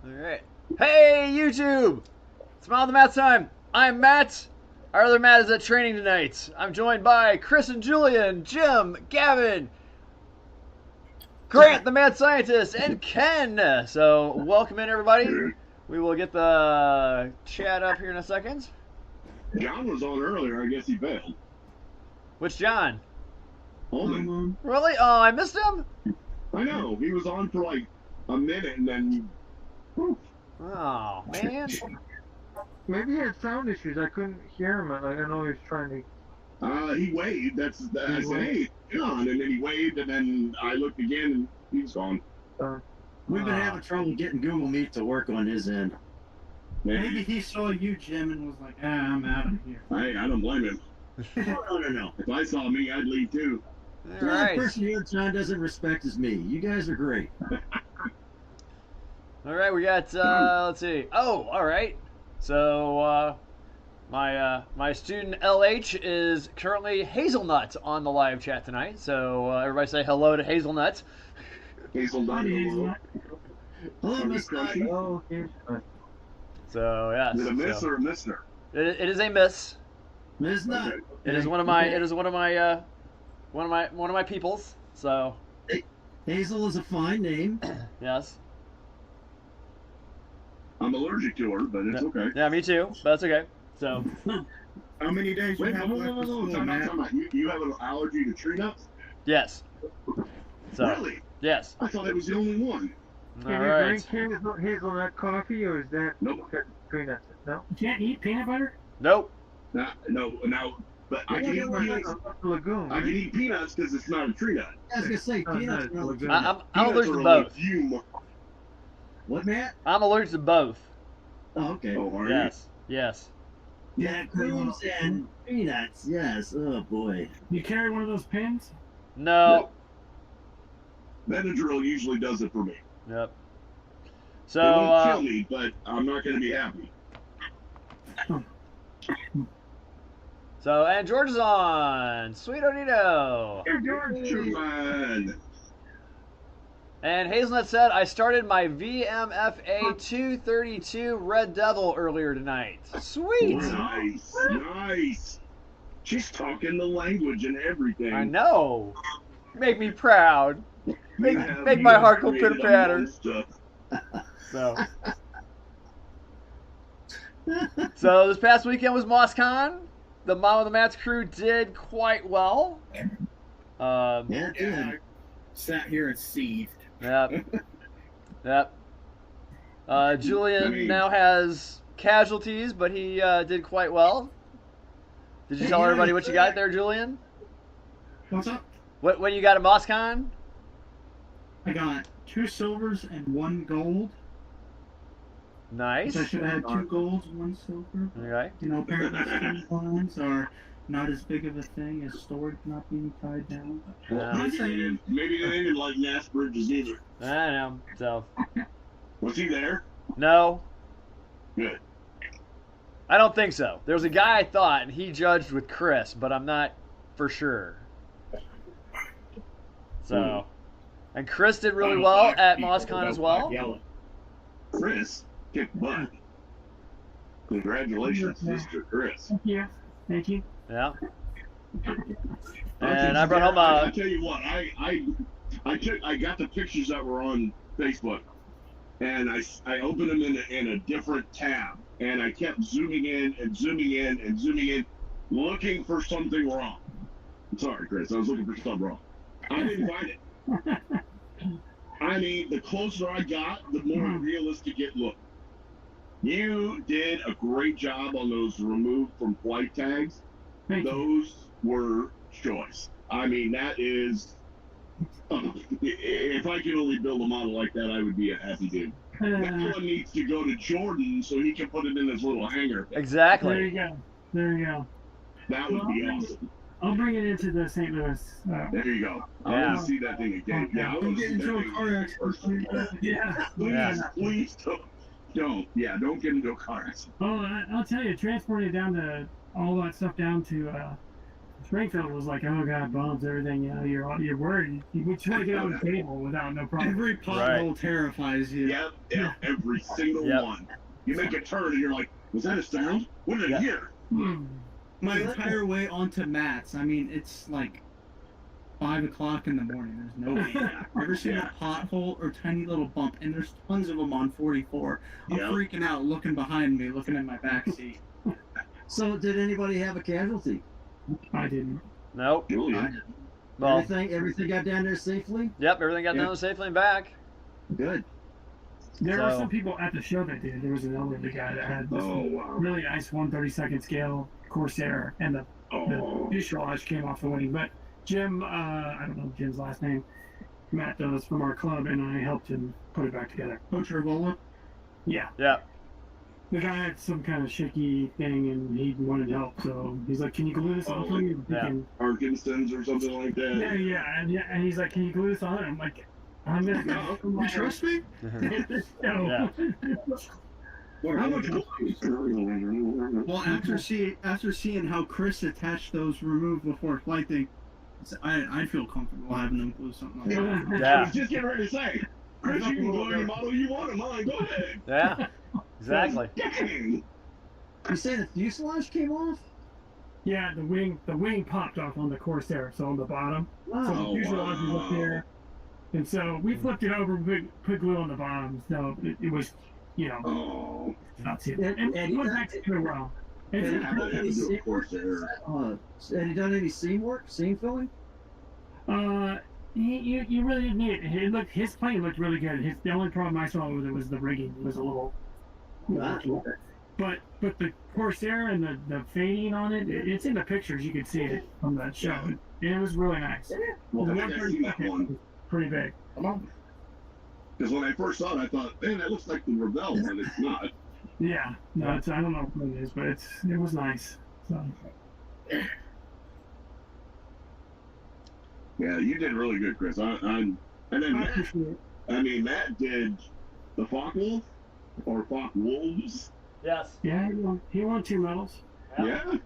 Alright. Hey, YouTube! Smile the Matt's time. I'm Matt. Our other Matt is at training tonight. I'm joined by Chris and Julian, Jim, Gavin, Grant, the mad scientist, and Ken. So, welcome in, everybody. We will get the chat up here in a second. John was on earlier. I guess he failed. Which John? Holman. Really? Oh, I missed him? I know. He was on for like a minute and then. Whew. Oh, man. Maybe he had sound issues. I couldn't hear him. I know he was trying to. He waved. I said, "Hey, John," and then he waved, and then I looked again, and he's gone. We've been having trouble getting Google Meet to work on his end. Maybe he saw you, Jim, and was like, I'm out of here. I don't blame him. No. If I saw me, I'd leave too. The only Alright. person here John doesn't respect is me. You guys are great. Alright, we got, let's see. Oh, alright. So, my student LH is currently Hazelnut on the live chat tonight. So, everybody say hello to Hazelnut. Hazelnut. Hello, Miss Nut. Oh, here's. So, yes. Is it a miss so, or a mister? it is a miss. Miss Nut. Okay. It is one of my peoples. So, Hazel is a fine name. yes. I'm allergic to her, but it's okay. Yeah, me too. But that's okay. So, How many days you Wait, have no, left of school, time Matt? out. You have an allergy to tree nuts? yes. So, Really? yes. I thought I was the only one. All Can you right. drink hazelnut coffee, or is that Nope. peanuts? No. You can't eat peanut butter? Nope. No. But I can eat peanuts. Lagoon. I can eat peanuts because it's not a tree nut. I was gonna say Oh, peanuts. no, are it's allergic. I'm Peanuts allergic to are a both. legume. What, Matt? I'm allergic to both. Oh, okay. Oh, are Yes. Yes. Yeah, creams and peanuts. Yes. Oh boy. You carry one of those pins? No. you? Benadryl usually does it for me. Yep. It won't kill So, me, but I'm not going to be happy. and George is on. Sweet Odito. Come on. And Hazelnut said, I started my VMFA 232 Red Devil earlier tonight. Sweet. Nice. She's talking the language and everything. I know. Make me proud. Make You my have heart go created pitter patter. a monster. So this past weekend was MossCon. The Mom of the Mats crew did quite well. Yeah, it did. I sat here and seethed. Yep. Yep. Julian I mean- now has casualties, but he did quite well. Did you tell everybody what you got there, Julian? What's up? What you got at MossCon? I got 2 silvers and 1 gold. Nice. I should have had 2 golds, 1 silver. Okay. You know, apparently storylines are not as big of a thing as storage not being tied down. Yeah. I'm saying, Maybe they didn't like Nass Bridges either. I know. So Was he there? no, Good. I don't think so. There was a guy I thought, and he judged with Chris, but I'm not for sure. So, and Chris did really well at MossCon as well. Chris kicked butt. Congratulations, Mr. Chris. thank you. Thank you. Yeah. And I brought home I tell you what, I got the pictures that were on Facebook, and I opened them in a different tab, and I kept zooming in and zooming in and zooming in, looking for something wrong. I'm sorry, Chris, I was looking for something wrong. I didn't find it. I mean, the closer I got, the more realistic it looked. You did a great job on those removed from flight tags. Thank you. Those were choice. I mean, that is. If I could only build a model like that, I would be a happy dude. That one needs to go to Jordan so he can put it in his little hangar. There exactly. you go. There you go. That would be awesome. I'll bring it into the St. Louis. There you go. I Yeah. want to see that thing again. Yeah, I want to see that thing first. Yeah. Please don't. Yeah, don't get into a car accident. Oh, I'll tell you, transporting it down to all that stuff down to Springfield was like, oh god, bombs, everything. You know, you're worried. You just want to get on the table without no problem. Every pothole terrifies you. Yep, every single one. You make a turn and you're like, was that a sound? What did I hear? My entire way onto Matt's, I mean, it's like 5 o'clock in the morning. There's nobody. Never seen a pothole or tiny little bump, and there's tons of them on 44. I'm freaking out, looking behind me, looking in my back seat. So, did anybody have a casualty? I didn't. Nope. Julian. Well, Everything got down there safely? Yep, everything got down safely and back. Good. There were some people at the show that did. There was an elderly guy that had this really nice 1/32 scale Corsair, and the fuselage came off the wing. But Jim, I don't know Jim's last name, Matt does from our club, and I helped him put it back together. Coach Rivola? Yeah. Yeah. The guy had some kind of shaky thing, and he wanted help, so he's like, "Can you glue this on for me?" Parkinson's or something like that. And he's like, "Can you glue this on?" And I'm like, "I'm gonna go." You trust me? No. Well, after seeing how Chris attached those remove before flight thing, I'd feel comfortable having them glue something on. I was just getting ready to say, Chris, you can glue any model you want on mine. Go ahead. Yeah. Exactly. You say the fuselage came off? Yeah, the wing popped off on the Corsair, so on the bottom. Wow. So the fuselage was up there, and so we flipped it over, put glue on the bottom. So it was, you know, not too. And it went back to well. Had he done any seam work, seam filling? You really didn't need it. His plane looked really good. The only problem I saw with it was the rigging was a little. But the Corsair and the fading on it, it's in the pictures. You could see it from that show. It was really nice. Well, I think I've seen that one. Pretty big. Because when I first saw it, I thought, man, that looks like the Rebelle, but it's not. Yeah, no, I don't know what it is, but it was nice. So. Yeah, you did really good, Chris. And then Matt did the Focke-Wulf or Focke-Wulfs. Yes. Yeah, he won 2 medals. Yeah.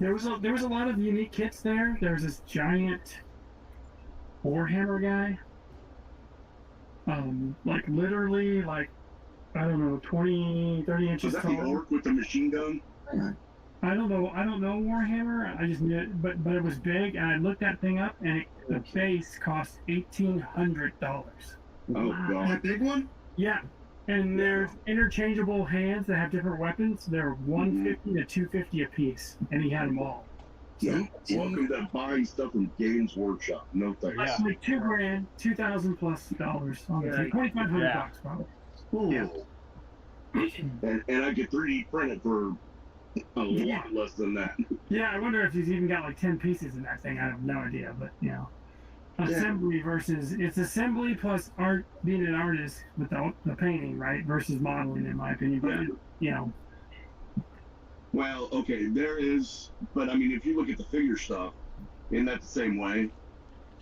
There was a lot of unique kits there. There was this giant Warhammer guy. Like literally, like, I don't know, 20, 30 inches Was that tall. the orc with the machine gun? I don't know Warhammer. I just knew it, but it was big, and I looked that thing up, and the base cost $1,800. Oh god. That big one? Yeah. And there's interchangeable hands that have different weapons. They're $150 to $250 a piece, and he had them all. Yeah. Welcome to buying stuff from Games Workshop. No thanks. That's like $2,000, $2,000 plus dollars on the thing. $2,500 probably. Cool. Yeah. And I could 3D print it for a lot less than that. Yeah, I wonder if he's even got like 10 pieces in that thing. I have no idea, but you know. Assembly versus it's assembly plus art, being an artist with the painting, right? Versus modeling, in my opinion. But you know. Well, okay, there is, but I mean, if you look at the figure stuff, isn't that the same way?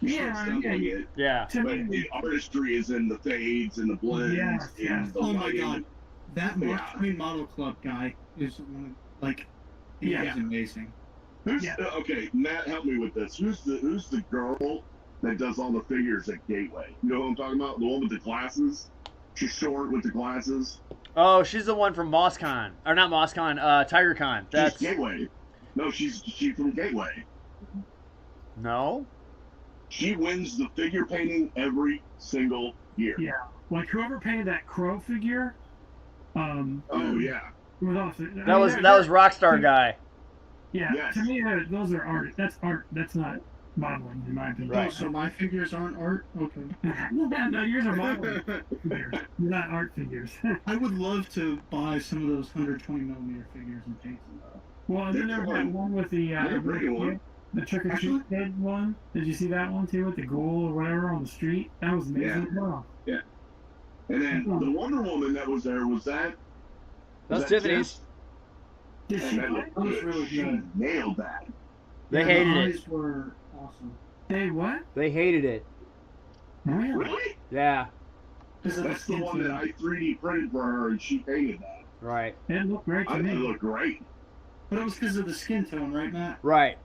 Yeah. But the artistry is in the fades and the blends. And the oh my god, that Mark Twain Model Club guy is he's amazing. Who's okay? Matt, help me with this. Who's the girl that does all the figures at Gateway? You know what I'm talking about? The one with the glasses. She's short with the glasses. Oh, she's the one from MossCon. Or not MossCon, TigerCon. That's she's Gateway. No, she's from Gateway. No? She wins the figure painting every single year. Yeah. Like whoever painted that crow figure. Oh yeah. That was Rockstar guy. Yeah. Yes. To me, those are art. That's art. That's not modeling, in my opinion. Right. Oh, so my figures aren't art? Okay. No, yours are modeling figures. They're not art figures. I would love to buy some of those 120mm figures and paint them. Well, and then there was that one with the Trick or Treat Kid one. Did you see that one too with the ghoul or whatever on the street? That was amazing as well. Yeah. And then the Wonder Woman that was there, was that Tiffany's. Did she? That was really good. She nailed that. They hated it. The eyes were awesome. They what? They hated it. Really? Yeah. That's the one that I 3D printed for her, and she painted that. Right. It looked great to me. It looked great. But it was because of the skin tone, right, Matt? Right.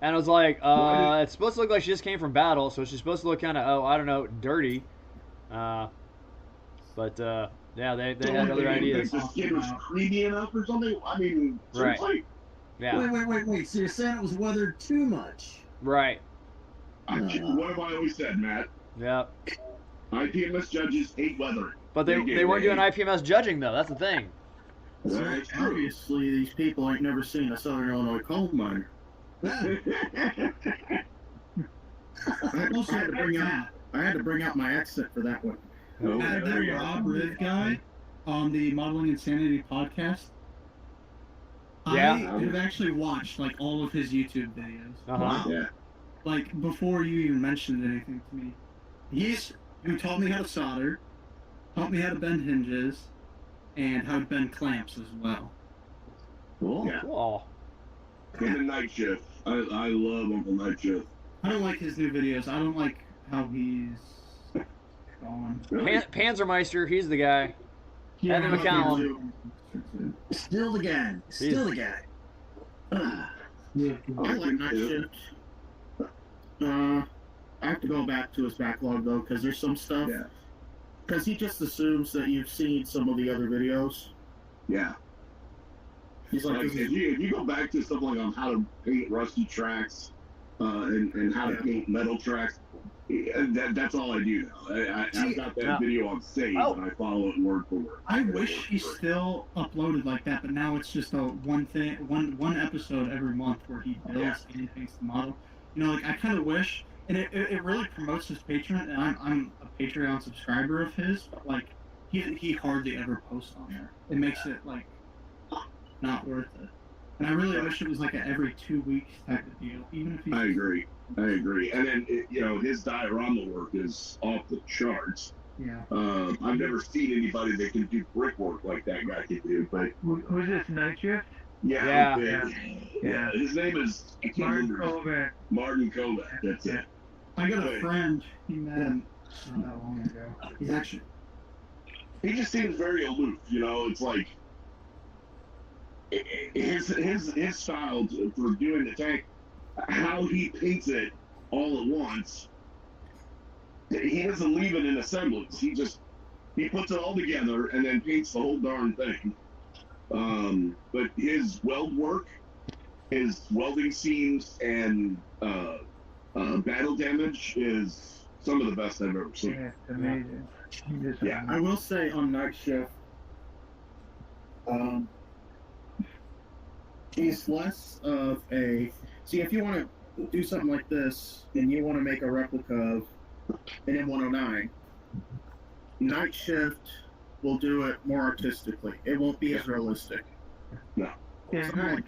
And I was like, Why it's supposed to look like she just came from battle, so she's supposed to look kind of, I don't know, dirty. But yeah, they had other ideas. The skin was creamy enough or something. I mean, Right. seriously? Yeah. Wait. So you're saying it was weathered too much? Right. What have I always said, Matt? Yep. IPMS judges hate weathering. But they weren't doing IPMS judging though. That's the thing. Well, So that's true. obviously, these people ain't never seen a Southern Illinois coal mine. I also had to bring out my accent for that one. That Rob Riv guy on the Modeling Insanity podcast. Yeah. I have actually watched like all of his YouTube videos. Uh-huh. Yeah. Like before you even mentioned anything to me. He's who taught me how to solder, taught me how to bend hinges, and how to bend clamps as well. Cool. Yeah. Cool. And the night shift. I love Uncle Night Shift. I don't like his new videos. I don't like how he's going. Panzermeister, he's the guy. Yeah, Evan McCallum. Still the guy. Still the guy. Yeah. I like night shift. I have to go back to his backlog though, because there's some stuff. Yeah. Because he just assumes that you've seen some of the other videos. Yeah. He's like, Like, if you go back to stuff like on how to paint rusty tracks and how to paint metal tracks, that's all I do now. I've got that video on save and I follow it word for word. I wish he still uploaded like that, but now it's just one episode every month where he builds and he paints the model. You know, like I kind of wish, and it really promotes his Patreon, and I'm a Patreon subscriber of his, but like he hardly ever posts on there. It makes it like not worth it. And I really wish it was like an every 2 weeks type of deal, even if he's... I agree. And then his diorama work is off the charts. Yeah. I've never seen anybody that can do brickwork like that guy can do. But Who's this, Night Shift? Yeah. Yeah. His name is Martin Kovac. Martin Kovac. That's it. I got a friend, he met him not that long ago. He's actually... He just seems very aloof. You know, it's like his style for doing the tank, how he paints it all at once. He doesn't leave it in assemblies. He puts it all together and then paints the whole darn thing. But his weld work, his welding seams and battle damage is some of the best I've ever seen. Yeah, it's amazing. Yeah. I will say on night shift, he's less of a... See, if you want to do something like this, and you want to make a replica of an M109, night shift will do it more artistically. It won't be as realistic. No. Someone like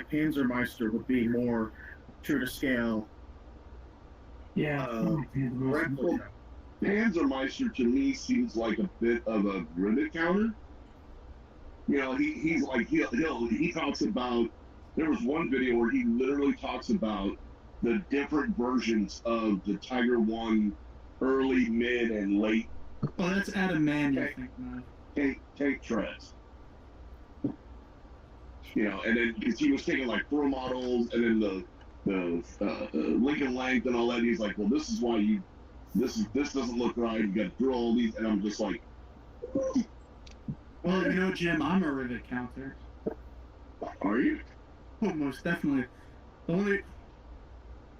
Panzermeister would be more true to scale. Yeah. Replica. Panzermeister to me seems like a bit of a rivet counter. You know, he talks about. There was one video where he literally talks about the different versions of the Tiger One, early, mid, and late. Oh, that's Adam Mann, I think, man. Tank treads. You know, and then because he was taking like pro models and then the Lincoln length and all that, he's like, well, this is why this doesn't look right. You got to drill all these, and I'm just like, well, you know, Jim, I'm a rivet counter. are you? Oh, most definitely. The only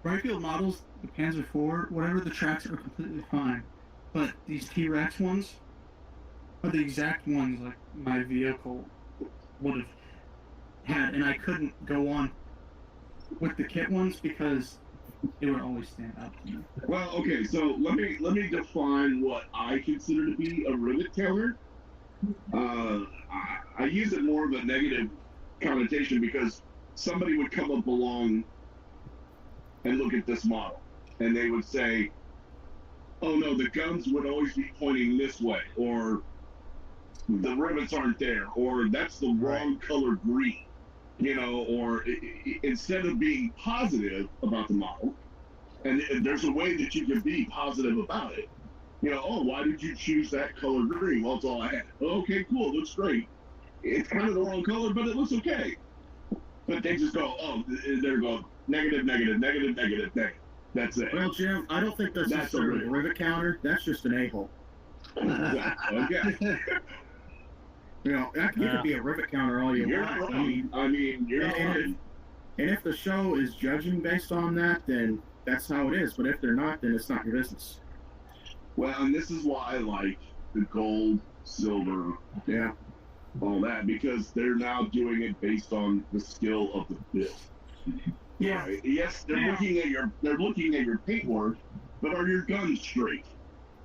Brightfield models, the Panzer IV, whatever the tracks are completely fine, but these T-Rex ones are the exact ones like my vehicle would have had, and I couldn't go on with the kit ones because it would always stand out to me. Well, okay, so let me define what I consider to be a rivet counter. I use it more of a negative connotation because somebody would come up along and look at this model, and they would say, "Oh no, the guns would always be pointing this way," or "The rivets aren't there," or "That's the wrong color green." You know, or instead of being positive about the model, and there's a way that you can be positive about it. You know, oh, why did you choose that color green? Well, it's all I had. Okay, cool, looks great. it's kind of the wrong color, but it looks okay. But they just go, oh, they're going negative, negative, negative, negative, negative. That's it. Well, Jim, I don't think that's necessarily a rivet counter. That's just an a-hole. Okay. You know, you could be a rivet counter all you You're want. not wrong. I mean, you're not wrong. And if the show is judging based on that, then that's how it is. But if they're not, then it's not your business. Well, and this is why I like the gold, silver, Yeah. all that, because they're now doing it based on the skill of the build. Yeah. Right? Yes, they're looking at your paintwork, but are your guns straight?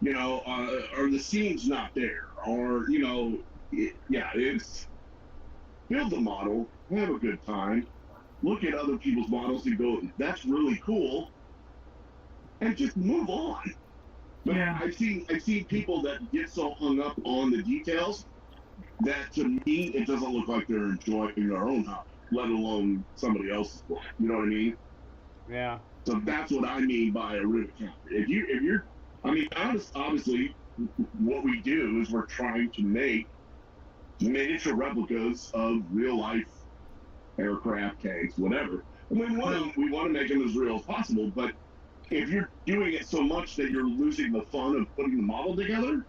You know, are the seams not there? Or it's build the model, have a good time, look at other people's models and go, that's really cool, and just move on. But Yeah. I've seen people that get so hung up on the details that, to me, it doesn't look like they're enjoying their own hobby, let alone somebody else's book. You know what I mean? Yeah. So that's what I mean by a rivet counter. If you're, I mean, obviously, what we do is we're trying to make miniature replicas of real life aircraft, tanks, whatever. And we want to make them as real as possible. But if you're doing it so much that you're losing the fun of putting the model together,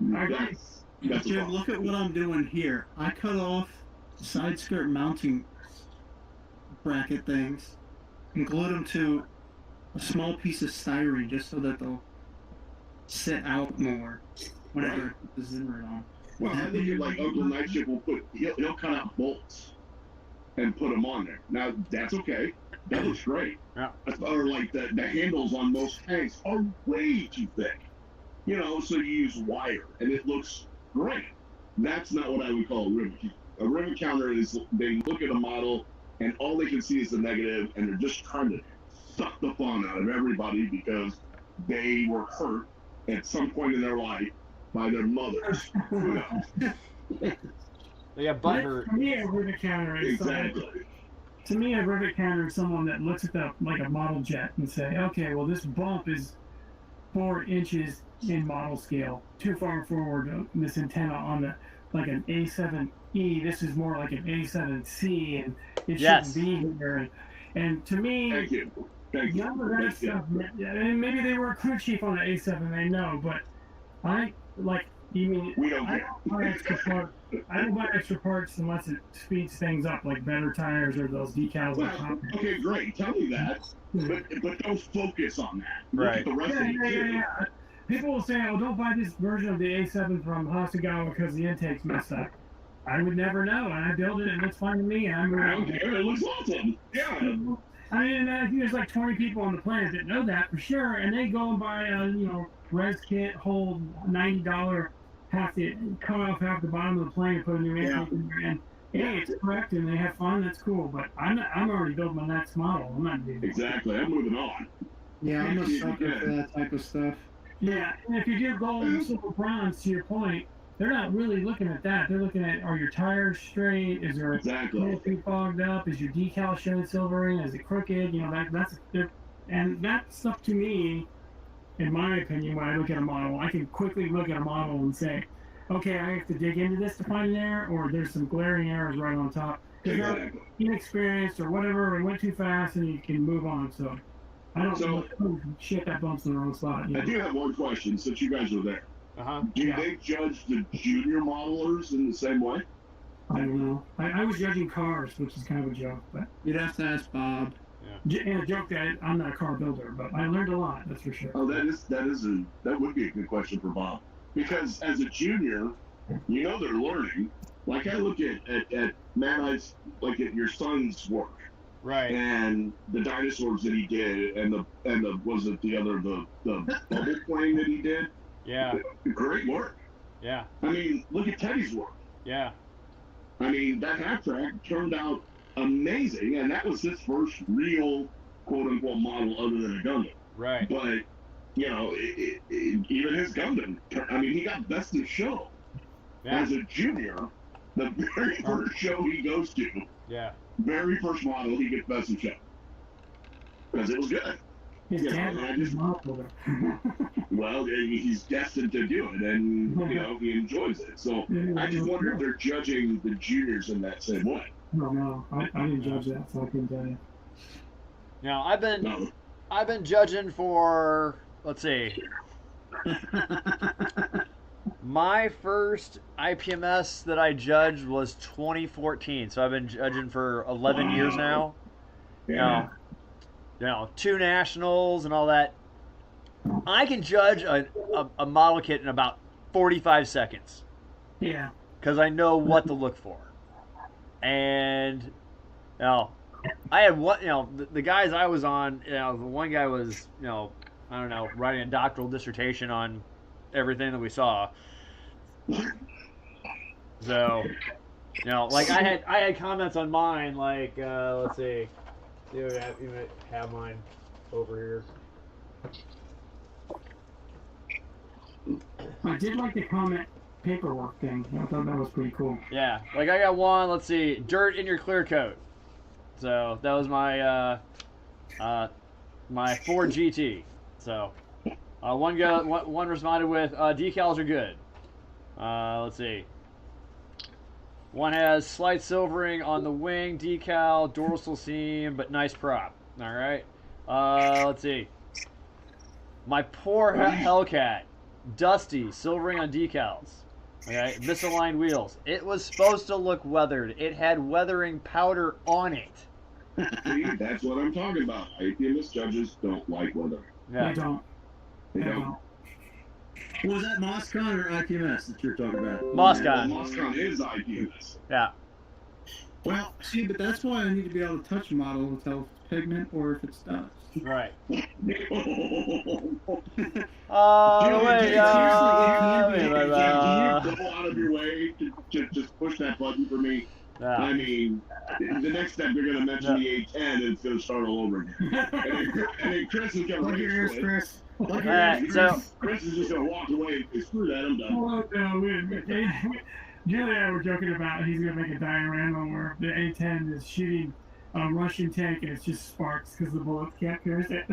that's Jim, look at what I'm doing here. I cut off side skirt mounting bracket things and glued them to a small piece of styrene just so that they'll sit out more whenever I put the Zimmer on. Well, I think like Uncle Nightship will he'll cut out bolts and put them on there. Now that's okay. That looks great. Yeah. Or like the handles on most tanks are way too thick. You know, so you use wire and it looks great. That's not what I would call a rivet counter. A rivet counter is they look at a model and all they can see is the negative, and they're just trying to suck the fun out of everybody because they were hurt at some point in their life by their mothers. You know? They got butthurt. To me, a rivet counter is Exactly. To me, a rivet counter is someone that looks at like a model jet and say, okay, well, this bump is 4 inches in model scale, too far forward. This antenna on the like an A7E, this is more like an A7C, and it shouldn't be here. And to me, Thank you. none of that stuff. And maybe they were a crew chief on the A7, they know, but I like. You mean we don't I don't buy extra parts. I don't buy extra parts unless it speeds things up, like better tires or those decals. Well, okay, great. Tell me that, but don't focus on that. Look at the rest of it too. Yeah. People will say, "Oh, don't buy this version of the A7 from Hasegawa because the intake's messed up." I would never know, and I build it, and it's fine to me. And I don't care. It looks awesome. Yeah. I mean, I think there's like 20 people on the planet that know that for sure, and they go and buy a res kit, whole $90, cut off half the bottom of the plane and put a new intake in there, and hey, it's correct, and they have fun. That's cool, but I'm already building my next model. I'm not doing that. Exactly. I'm moving on. Yeah, I'm a sucker for that type of stuff. Yeah, and if you do gold and silver bronze, to your point, they're not really looking at that. They're looking at, are your tires straight? Is there anything fogged up? Is your decal showing silvering? Is it crooked? And that stuff to me, in my opinion, when I look at a model, I can quickly look at a model and say, okay, I have to dig into this to find an error, or there's some glaring errors right on top. Because you're inexperienced or whatever, it went too fast, and you can move on. So I don't know. Shit, that bumps in the wrong spot. I do have one question, since you guys were there. Do they judge the junior modelers in the same way? I don't know. I was judging cars, which is kind of a joke, but you'd have to ask Bob. And a joke that I'm not a car builder, but I learned a lot. That's for sure. Oh, that would be a good question for Bob, because as a junior, they're learning. Like I look at Matt Ice, like at your son's work. Right. And the dinosaurs that he did, and the the bubble plane that he did. Yeah. Great work. Yeah. I mean, look at Teddy's work. Yeah. I mean, that half track turned out amazing, and that was his first real quote unquote model other than a Gundam. Right. But even his Gundam, I mean, he got best in show. Yeah. As a junior, the very first show he goes to. Yeah. Very first model, he gets best in show. Because it was good. His dad is well, he's destined to do it, and he enjoys it. So I just wonder if they're judging the juniors in that same way. No, I didn't judge that, so I couldn't tell you. Now I've been judging for, let's see, my first IPMS that I judged was 2014, so I've been judging for 11 years now. Yeah. 2 nationals and all that. I can judge a model kit in about 45 seconds. Yeah. Because I know what to look for. And, I had one, the guys I was on, the one guy was, I don't know, writing a doctoral dissertation on everything that we saw. So, like I had comments on mine, like, let's see. You might have mine over here. I did like the comment paperwork thing. I thought that was pretty cool. Yeah, like I got one. Let's see, dirt in your clear coat. So that was my my Ford GT. So one responded with decals are good. Let's see. One has slight silvering on the wing decal, dorsal seam, but nice prop. All right. Let's see. My poor Hellcat, dusty, silvering on decals. Okay, misaligned wheels. It was supposed to look weathered. It had weathering powder on it. See, that's what I'm talking about. IPMS judges don't like weathering. Yeah. They don't. They don't. Was that Moscon or IPMS that you're talking about? Moscon. Moscon is IPMS. Yeah. Well, see, but that's why I need to be able to touch a model to tell if it's pigment or if it's dust. Right. Dude, Wait. do you go out of your way to just push that button for me? Yeah. I mean, the next step you're going to mention the A10 and it's going to start all over again. and then Chris is going to Look at yours, Chris. Look All at right, yours, so Chris. Chris is just going to walk away and say, screw that, I'm done. Well, no, Julie and I were joking about he's going to make a diorama where the A10 is shooting a Russian tank and it's just sparks because the bullets can't pierce it.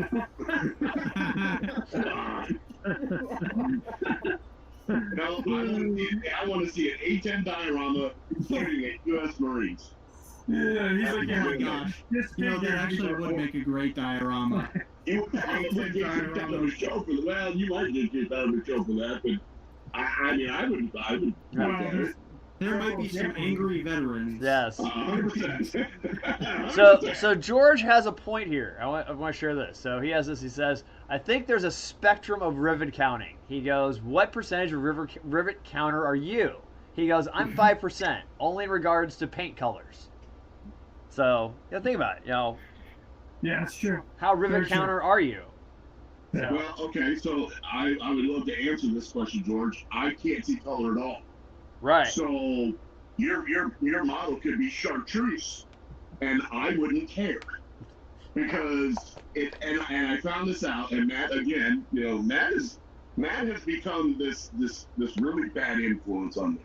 No, I want to see an A10 diorama shooting at U.S. Marines. Yeah, he's like, Oh my gosh. That actually would make a great diorama. You might get kicked out of the show for well, you might get kicked out of the show for that, but I mean, I would look at it. There might be some angry veterans. yes. 100%. So George has a point here. I want to share this. So he has this. He says, I think there's a spectrum of rivet counting. He goes, what percentage of rivet counter are you? He goes, I'm 5%, only in regards to paint colors. So think about it. Yeah, that's true. How rivet counter are you? Yeah. Well, okay, so I would love to answer this question, George. I can't see color at all. Right. So your model could be chartreuse, and I wouldn't care because and I found this out. And Matt, again, Matt has become this really bad influence on me.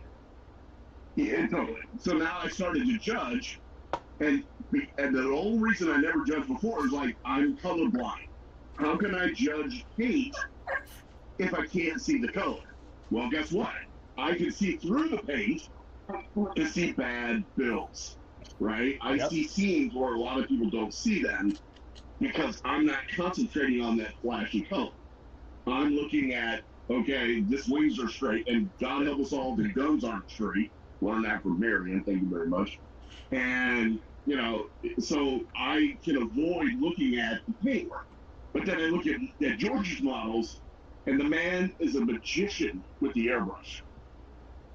Yeah, totally. So now I started to judge, and the only reason I never judged before is like I'm colorblind. How can I judge paint if I can't see the color? Well, guess what? I can see through the paint to see bad builds, right? I see seams where a lot of people don't see them because I'm not concentrating on that flashy color. I'm looking at, okay, this wings are straight, and God help us all, the guns aren't straight. Learn that from Marion, thank you very much. And, so I can avoid looking at the paintwork. But then I look at George's models, and the man is a magician with the airbrush.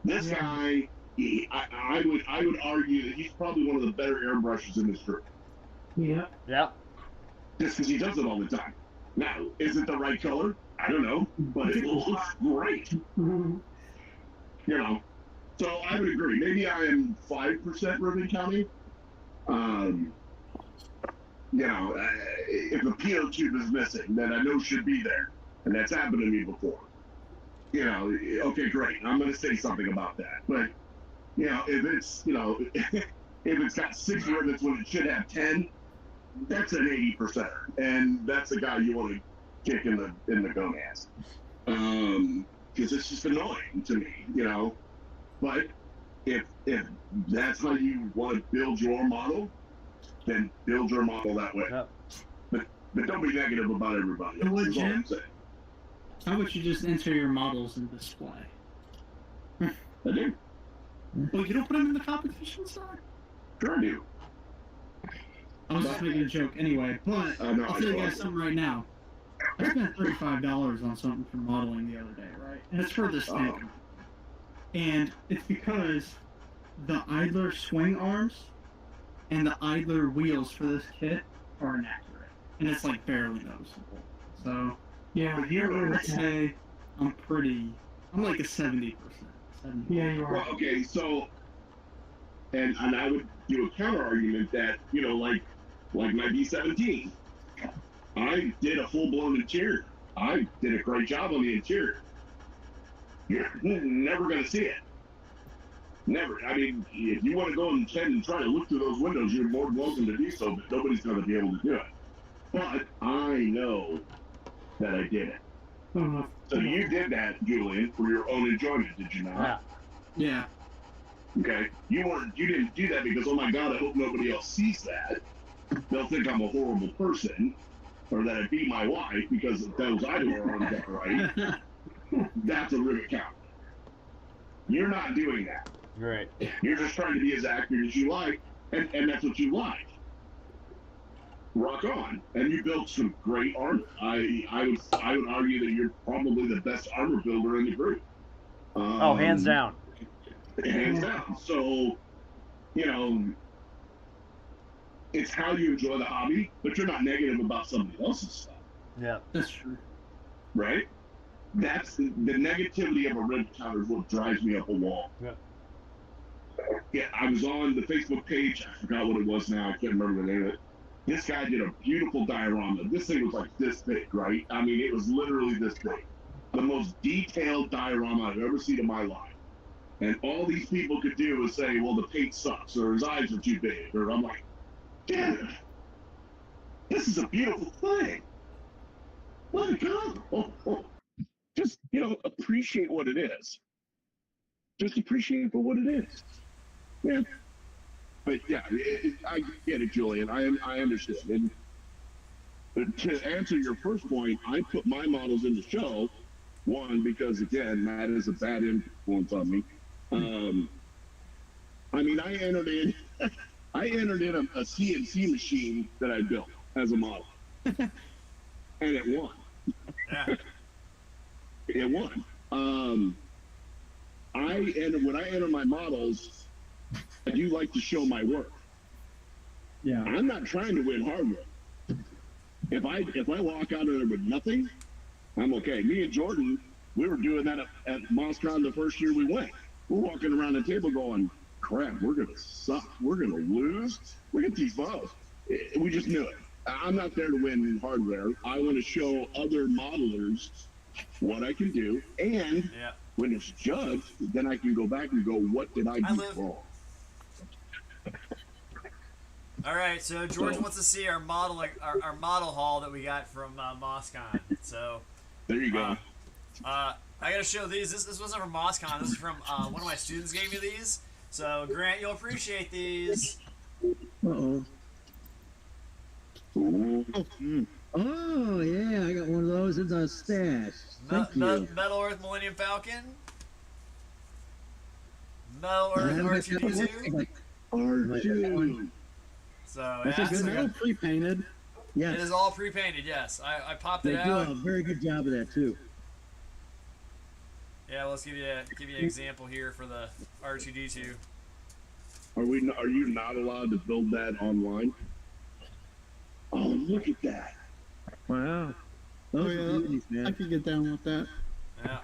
This guy, I would argue that he's probably one of the better airbrushers in this group. Yeah. Yeah. Just because he does it all the time. Now, is it the right color? I don't know, but it looks great. So I would agree. Maybe I am 5% ribbon counting. If a PO tube is missing, that I know should be there, and that's happened to me before. Okay, great. I'm going to say something about that. But, if it's, if it's got 6 rivets when it should have 10, that's an 80%er, and that's the guy you want to kick in the gonads. Because it's just annoying to me, you know. But if that's how you want to build your model, then build your model that way. Yep. But don't be negative about everybody. You know what, That's all I'm Jim? saying. How about you just enter your models in display? I do. Well, you don't put them in the competition side? Sure I do. I was just making a joke anyway, but No, I'll tell you guys something right now. I spent $35 on something for modeling the other day, right? And it's for this thing. And it's because the idler swing arms and the idler wheels for this kit are inaccurate. And it's like barely noticeable. So, Yeah, I'd say I'm like a 70%. Yeah, you are. Well, okay, so, and I would do a counter argument that, you know, like my B-17, I did a full-blown interior. I did a great job on the interior. You're never going to see it. Never. I mean, if you want to go and try to look through those windows, you're more than welcome to do so, but nobody's going to be able to do it. But I know that I did it. So you did that, Julian, for your own enjoyment, did you not? Yeah. Okay. You didn't do that because, oh my God, I hope nobody else sees that. They'll think I'm a horrible person, or that I beat my wife because those idle arms got right. That's a rivet count. You're not doing that. Great. You're just trying to be as accurate as you like, and that's what you like. Rock on. And you built some great armor. I would argue that you're probably the best armor builder in the group. Hands down. Hands down. So, you know, it's how you enjoy the hobby, but you're not negative about somebody else's stuff. Yeah. That's true. Right? That's the negativity of a red counter is what drives me up a wall. Yeah. Yeah, I was on the Facebook page. I forgot what it was now. I can't remember the name of it. This guy did a beautiful diorama. This thing was like this big, right? I mean, it was literally this big. The most detailed diorama I've ever seen in my life. And all these people could do was say, well, the paint sucks, or his eyes are too big, or I'm like, damn it. This is a beautiful thing. Let it go. Just, you know, appreciate what it is. Just appreciate for what it is. Yeah. But yeah, I get it, Julian. I understand. And to answer your first point, I put my models in the show. One, because again, Matt is a bad influence on me. I mean, I entered in a CNC machine that I built as a model, and it won. Yeah. It won. When I enter my models, I do like to show my work. Yeah. I'm not trying to win hardware. If I walk out of there with nothing, I'm okay. Me and Jordan, we were doing that at MOSCON the first year we went. We're walking around the table going, crap, we're going to suck. We're going to lose. Look at these balls. We just knew it. I'm not there to win hardware. I want to show other modelers what I can do. And when it's judged, then I can go back and go, what did I do wrong? All right, so George wants to see our model haul that we got from MOSCON. So there you go. I got to show these. This wasn't from MOSCON. This is from one of my students gave me these. So Grant, you'll appreciate these. Uh-oh. Oh, yeah, I got one of those. It's a stash. Thank you. Metal Earth Millennium Falcon. Metal Earth R2D2. R2. So that's a good all pre-painted. Yes. It is all pre-painted, yes. I popped it out. They do a very good job of that, too. Yeah, let's give you an example here for the R2D2. Are you not allowed to build that online? Oh, look at that! Wow. Those are beauties, man. I could get down with that. Yeah.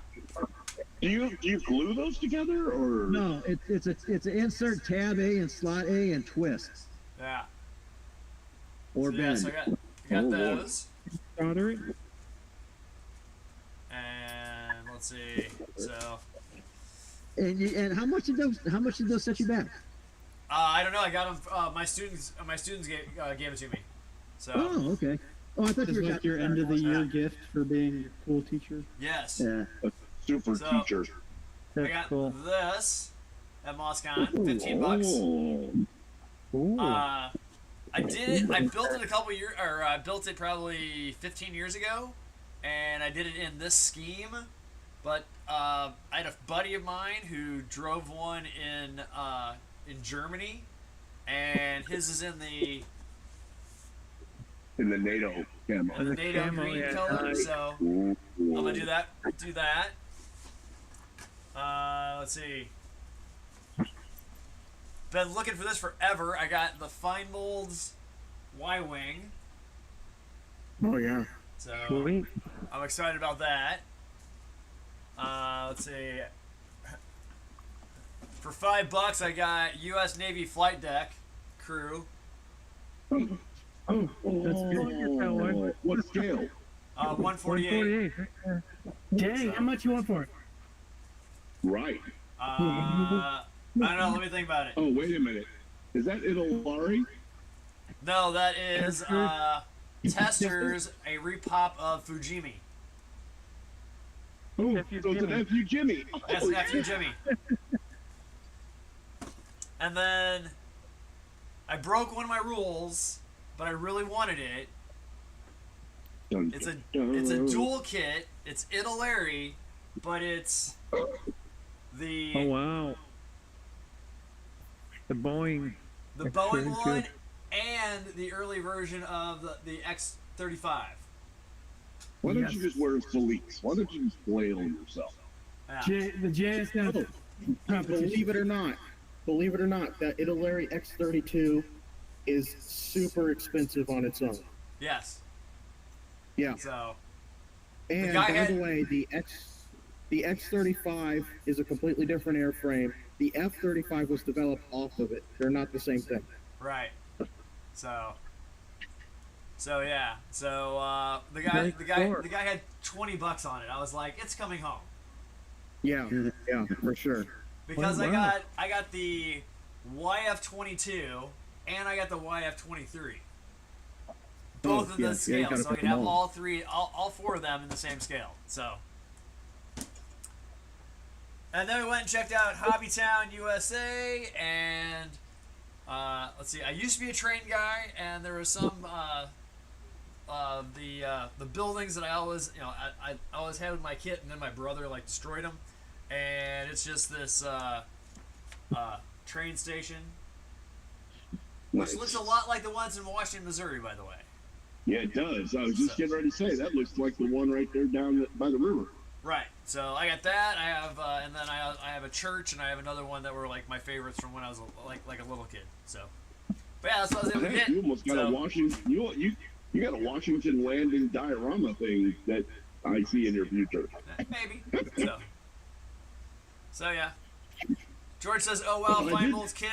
Do you glue those together or no? It's an insert tab A and slot A and twist. Yeah. Or bend. So I got those. Solder it. And let's see. So. And how much did those set you back? I don't know. I got them. My students gave it to me. So. Oh, okay. Oh, I thought It's you were like your end of the year gift for being a cool teacher. Yes. Yeah. A super teacher. I That's got cool. this at MosCon, $15. Ooh. I did it. I built it a couple years, or I built it probably 15 years ago, and I did it in this scheme. But I had a buddy of mine who drove one in Germany, and his is in the NATO camo. in the NATO camo, green yeah, color. nice. So Ooh. I'm gonna do that. Let's see. Been looking for this forever. I got the Fine Molds Y-Wing. Oh yeah. So Sweet. I'm excited about that. Let's see. For $5, I got U.S. Navy flight deck crew. That's good. What scale? 148. 148. Dang, how much you want for it? Right. I don't know. Let me think about it. Oh, wait a minute. Is that Italari? No, that is Testers, a repop of Fujimi. Oh, Nephew so it's an Jimmy. FU Jimmy. That's Oh, nephew Jimmy. And then I broke one of my rules, but I really wanted it. Dun, It's a dun. dual kit. It's Italeri, but it's the Oh wow. The Boeing. Boeing X-32. one and the early version of the X-35. Why don't Yes. you just wear Felice? Why don't you just flail yourself? Yeah. The JSF. Believe it or not, that Italeri X32 is super expensive on its own. Yes. Yeah. So And guy by had- the way, the X35 is a completely different airframe. The F35 was developed off of it. They're not the same thing. right. So yeah. So the guy had $20 on it. I was like, it's coming home. Yeah, yeah, for sure. Because Oh, wow. I got the YF22 and I got the YF23. Both Oh, of yeah, the yeah, you scales, gotta so I put can them have all. all four of them in the same scale. So, and then we went and checked out Hobbytown, USA, and let's see. I used to be a train guy, and there was some the buildings that I always I always had with my kit, and then my brother like destroyed them, and it's just this train station, which Nice. looks a lot like the ones in Washington, Missouri, by the way. Yeah, it does. I was just getting ready to say that looks like the one right there down by the river. Right. So I got that. I have, and then I have a church, and I have another one that were like my favorites from when I was like a little kid. So, but yeah, that's what I was able to Heck, get. you almost got So, a Washington. You got a Washington Landing diorama thing that I see in your future. maybe. So yeah. George says, "Oh well, Oh, I Fine did- Molds kit.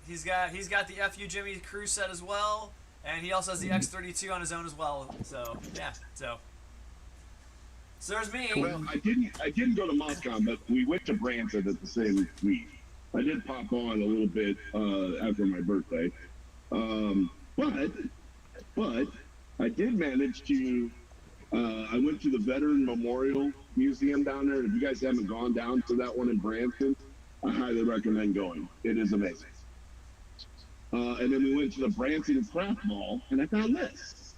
He's got the FU Jimmy crew set as well, and he also has the X32 on his own as well. So yeah. So there's me. Well, I didn't go to Moscow, but we went to Branson at the same week. I did pop on a little bit after my birthday, but I did manage to. I went to the Veteran Memorial Museum down there. If you guys haven't gone down to that one in Branson, I highly recommend going. It is amazing. And then we went to the Branson Craft Mall, and I found this.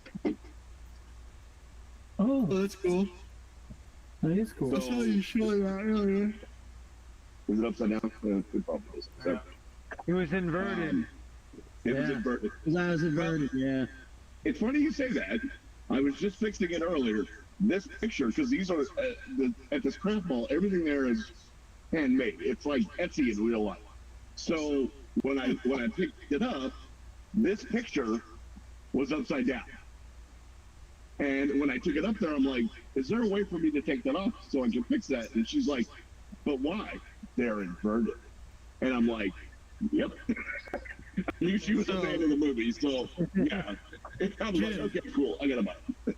Oh, that's cool. that is cool. So- you showing that earlier. Is it upside down? It probably is. So, It was inverted. it was Yeah. inverted. I was inverted, yeah. It's funny you say that. I was just fixing it earlier. This picture, because these are at this craft mall, everything there is handmade. It's like Etsy in real life. So when I picked it up, this picture was upside down. And when I took it up there, I'm like, is there a way for me to take that off so I can fix that? And she's like, but why? They're inverted. And I'm like, yep. I knew she was a fan of the movie, so yeah. I was like, okay, cool, I gotta buy it.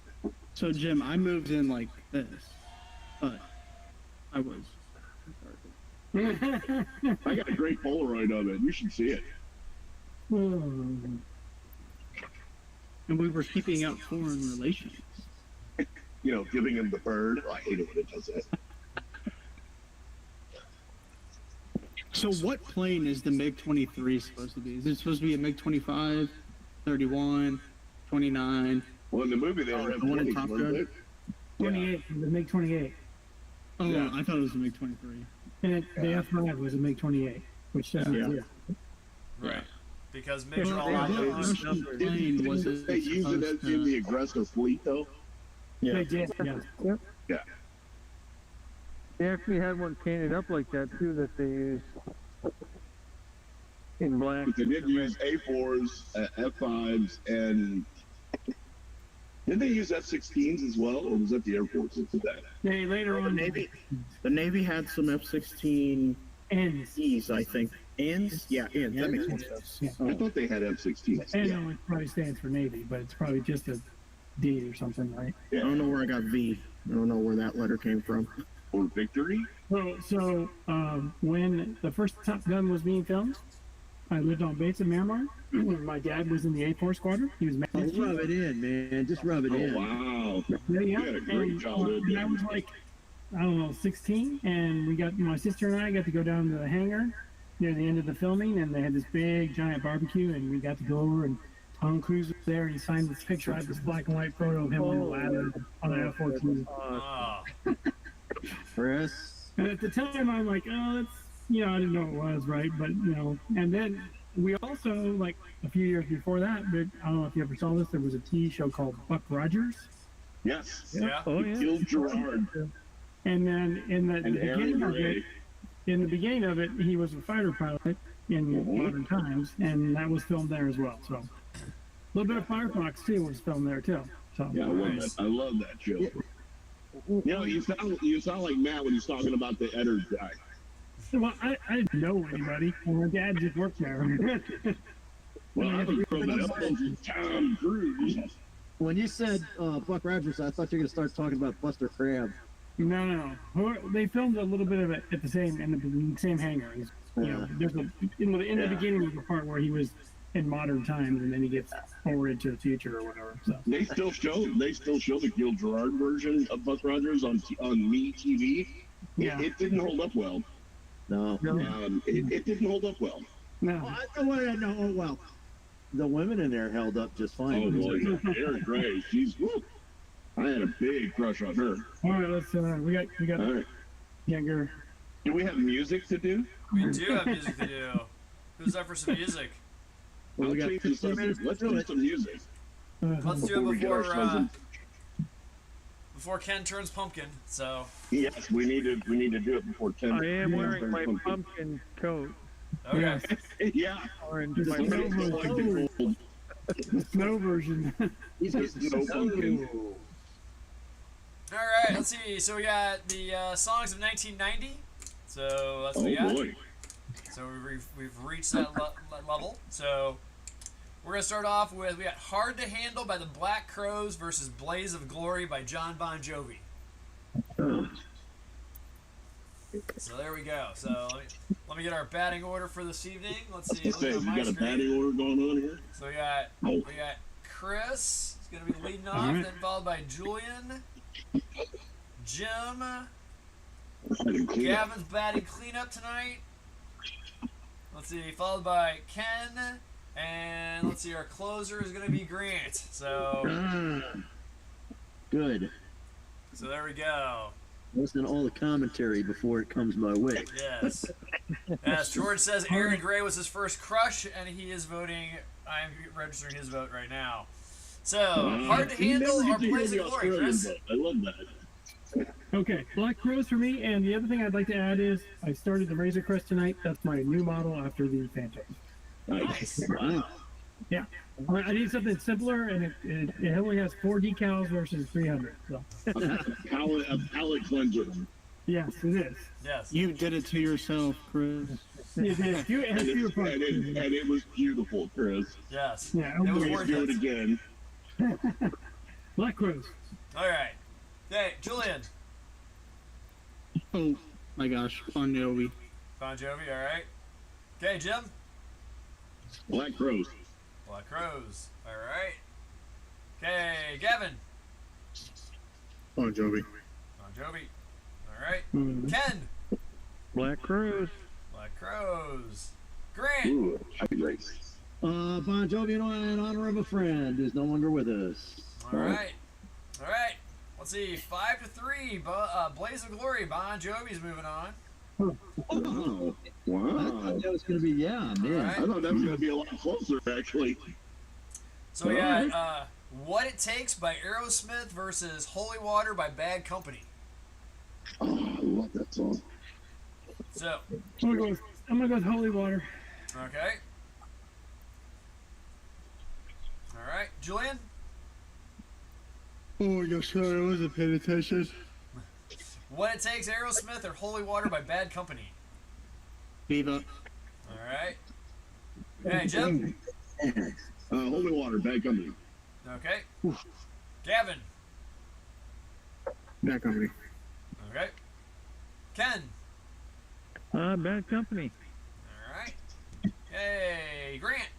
So Jim, I moved in like this, but I was. I got a great Polaroid of it. You should see it. And we were keeping out foreign relations. You know, giving him the bird. Oh, I hate it when it does that. So what plane is the MiG-23 supposed to be? Is it supposed to be a MiG-25, 31, 29? Well, in the movie they were the one in Top Gun? 28, the MiG 28. Oh, Yeah. I thought it was a MiG-23. And the F5 was a MiG 28, which doesn't exist. Right. Because MiGs Well, are all out what there. Russian plane was it? They use it as in the aggressive fleet, though. Yeah. They did, yeah. Yeah. They actually had one painted up like that too that they used in black. But they did use A4s, F5s, and did they use F-16s as well, or was that the Air Force that did that? They later on The Navy had some F-16 ends. E's, I think. Ends? Yeah, ends. That makes more sense. Yeah. I thought they had F-16s. And it probably stands for Navy, but it's probably just a D or something, right? I don't know where I got V. I don't know where that letter came from. Or Victory? So when the first Top Gun was being filmed, I lived on base in Miramar. My dad was in the A4 squadron. He was Oh, rub it in, man. Just rub it in. Oh, wow. Yeah, You had a great childhood. and I was like, I don't know, 16, and we got my sister and I got to go down to the hangar near the end of the filming, and they had this big giant barbecue, and we got to go over, and Tom Cruise was there, and he signed this picture. I had this black and white photo of him on the ladder on an F-14. Oh. Chris. And at the time, I'm like, oh, that's, you know, I didn't know it was, right? But, you know, and then we also, like, a few years before that, but I don't know if you ever saw this, there was a TV show called Buck Rogers. Yes. Yeah. Oh, He yeah. killed Gerard And then in the and Aaron beginning of it, Gray. he was a fighter pilot in modern times, and that was filmed there as well. So a little bit of Firefox too was filmed there too. So Yeah, I love that. I love that show. You know, you sound like Matt when he's talking about the Eddard guy. well, I didn't know anybody. My dad just worked there. Well, I was growing up on Tom Cruise. When you said Buck Rogers, I thought you were going to start talking about Buster Crabbe. No. They filmed a little bit of it at the same hangar. You know, there's in the beginning of the part where he was in modern times, and then he gets forward into the future or whatever. So They still show the Gil Gerard version of Buck Rogers on Me TV. yeah, It didn't hold up well. No. It didn't hold up well. no. Oh, I know. Oh, well. The women in there held up just fine. Oh boy, yeah. Aaron Gray, woo. I had a big crush on her. All right, let's. We got All right. younger. Do we have music to do? We do have music to do. Who's up for some music? Well, we got Change the 15 minutes subject. Let's to do do it. some music Let's do before we it get ourselves in. before Ken turns pumpkin. So Yes, we need to do it before 10. I am wearing my pumpkin coat. okay. Yeah. Orange. The My snow pumpkin like coat. the old The snow version. He's There's no pumpkin. All right. Let's see. So we got the songs of 1990. So that's what we Oh got. boy. So we've reached that level. So we're gonna start off with we got "Hard to Handle" by the Black Crowes versus "Blaze of Glory" by John Bon Jovi. So there we go. So let me get our batting order for this evening. Let's see. Let's say, Look at we my got a screen. batting order going on here. So we got Chris. He's gonna be leading off, then followed by Julian, Jim. Gavin's batting cleanup tonight. Let's see, followed by Ken, and let's see, our closer is gonna be Grant. So Good. there we go. Listen to all the commentary before it comes my way. Yes. As George says, Aaron Gray was his first crush, and he is voting. I'm registering his vote right now. So, "Hard to You Handle" never or get to hear "Blaze the of Glory", Australian Chris? vote. I love that. Okay, Black Crowes for me. And the other thing I'd like to add is I started the Razor Crest tonight. That's my new model after the Phantom. Nice. Wow. Yeah, I need something simpler, and it only has 4 decals versus 300. So A palate cleanser. yes, it is. Yes. You did it to yourself, Chris. It has fewer And parts. it was beautiful, Chris. Yes. Yeah, It was Please worth do it it. again. Black Crowes. All right. Hey, Julian. Oh my gosh, Bon Jovi. Bon Jovi, all right. Okay, Jim. Black Rose. Black Crowes. All right. Okay, Gavin. Bon Jovi. Bon Jovi. All right. Ken. Black Crowes. Black Crows. Grant. Ooh, happy race. Bon Jovi in honor of a friend who's no longer with us. All right. All right. Let's see. 5-3. Blaze of Glory. Bon Jovi's moving on. Wow. I Wow. thought that was going to be, yeah, man. Right. I thought that was going to be a lot closer, actually. So we got What It Takes by Aerosmith versus Holy Water by Bad Company. Oh, I love that song. So, I'm gonna go with Holy Water. okay. All right, Julian. Oh, no, sorry, I wasn't paying attention. What It Takes, Aerosmith or Holy Water by Bad Company. Viva. All right. Hey, Jim. Holy Water, Bad Company. Okay. Gavin. Bad Company. Okay. Ken. Bad Company. All right. Hey, Grant.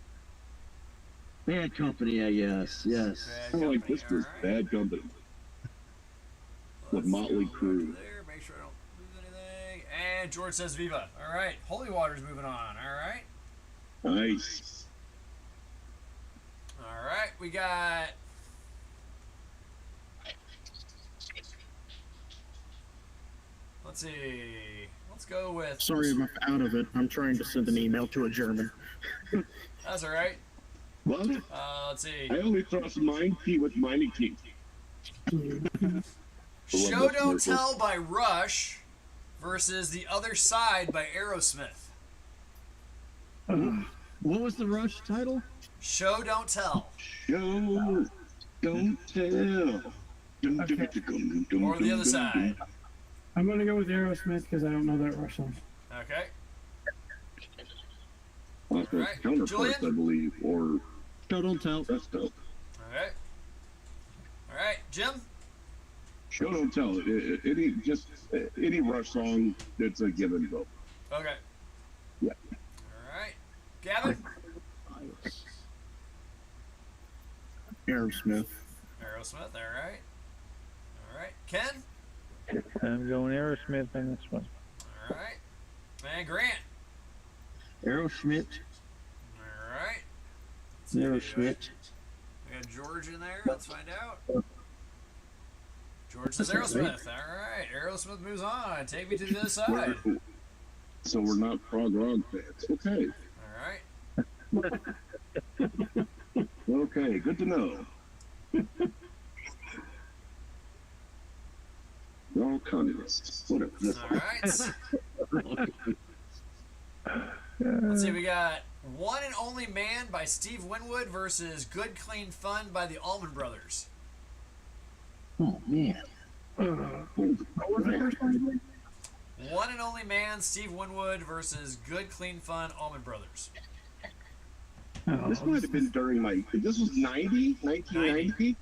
Bad Company, I guess. Yes. Bad I like Company, this was all right. Bad Company. With Let's Motley go Crue. over there, make sure I don't lose anything. And George says Viva. All right. Holy Water's moving on. All right. Nice. All right. We got. Let's see. Let's go with. Sorry, I'm out of it. I'm trying to send an email to a German. That's all right. What? Let's see. I only trust mine key with mine key. Show Don't Tell by Rush versus The Other Side by Aerosmith. What was the Rush title? Show Don't Tell. Show, don't tell. Or The Other Side. I'm gonna go with Aerosmith because I don't know that Rush song. Okay. Also, Alright, counterparts, Julian? I believe, or Show don't tell. that's dope. Okay. All right, Jim. Show don't tell. Any Rush song that's a given vote. Okay. Yeah. All right, Gavin. Aerosmith. Aerosmith. All right. All right, Ken. I'm going Aerosmith on this one. All right, and Grant. Aerosmith. All right. Aerosmith. We got George in there. Let's find out. George says Aerosmith. All right. Aerosmith moves on. Take me to the other side. So we're not prog rock fans. Okay. All right. Okay, good to know. We're all communists. Whatever. All right. Let's see. We got One and Only Man by Steve Winwood versus Good Clean Fun by the Allman Brothers. Oh, man. What was the first one again? One and Only Man, Steve Winwood versus Good Clean Fun, Allman Brothers. This might have been during my. This was 1990.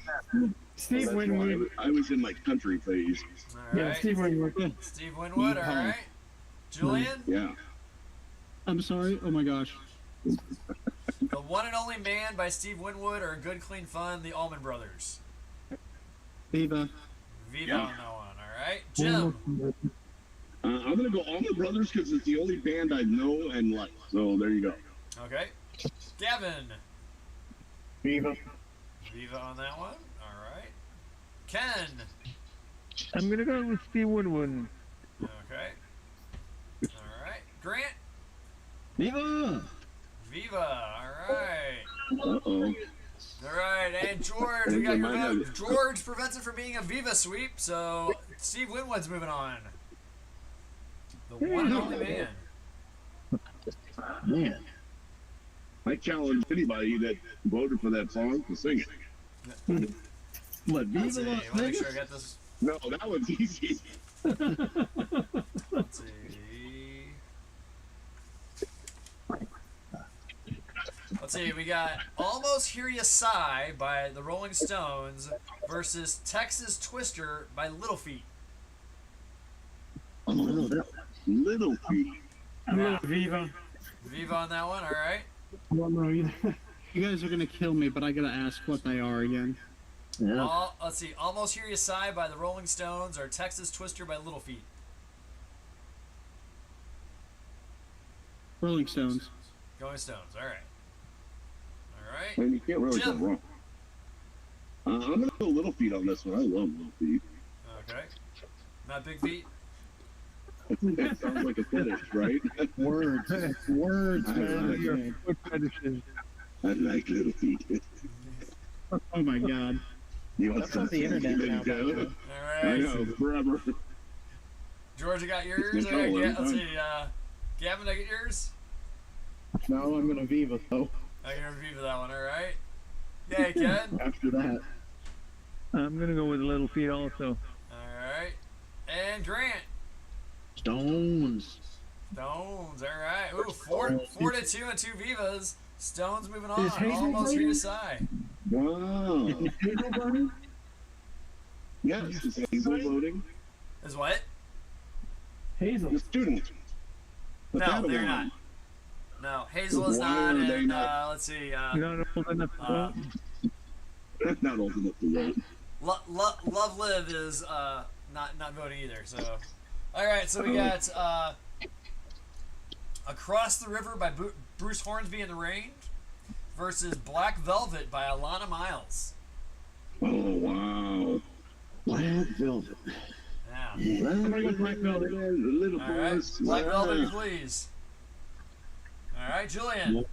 Steve That's Winwood. why I was in my country phase. All Yeah, right. Steve Winwood. Steve Winwood, all right. Julian, Yeah. I'm sorry. Oh my gosh. The One and Only Man by Steve Winwood or Good Clean Fun, the Allman Brothers. Viva. Viva Yeah. on that one, all right. Jim, I'm gonna go Allman Brothers because it's the only band I know and like. So there you go. okay. Gavin, Viva. Viva on that one, all right. Ken, I'm gonna go with Steve Winwood. okay. All right. Grant, Viva! Viva, all right. Uh-oh. All right, and George, we got your vote. George prevents it from being a Viva sweep, so Steve Winwood's moving on. The one and only man. Man. I challenge anybody that voted for that song to sing it. What, Let's Viva see, Las I want to make sure I Vegas? got this. No, that one's easy. Let's see. Let's see, we got Almost Hear Ya Sigh by the Rolling Stones versus Texas Twister by Little Feat. Oh, Little Feet. I'm going with Viva. Viva on that one, all right. I don't know either. You guys are gonna kill me, but I gotta ask what they are again. Yeah. Let's see. Almost Hear You Sigh by the Rolling Stones or Texas Twister by Little Feat. Rolling Stones. Going Stones. All right. All right. And you can't really go Jim. wrong. I'm gonna go Little Feet on this one. I love Little Feet. Okay. Not Big Feet. It sounds like a fetish, right? Words, words, I man. Your foot fetishes. I like Little Feet. Oh my god. You want That's on something the internet to now, go? by the way. All I right. know, forever. George, you got yours? It's All right, Nicole, let's see. Gavin, I get yours? No, I'm gonna Viva though. I can review for that one, all right? Yay, Ken. After that, I'm gonna go with Little Feet also. All right. And Grant. Stones. Stones, all right. Ooh, 4-2 and 2 Vivas. Stones moving on. Is Hazel Almost Hear You voting? Sigh. Wow. Is Hazel voting? Yes, is Hazel voting? Is what? Hazel. The student. The No, they're Padawan. not. No, Hazel is Why not, are they and not? let's see. You're not old enough to vote. Not old enough to vote. Love Live is not voting either. So, all right. So we got Across the River by Bruce Hornsby and the Range versus Black Velvet by Alana Miles. Oh, wow. Black Velvet. Yeah. I'm gonna go Black Velvet. Little All right. boys. Black Wow. Velvet, please. All right, Julian.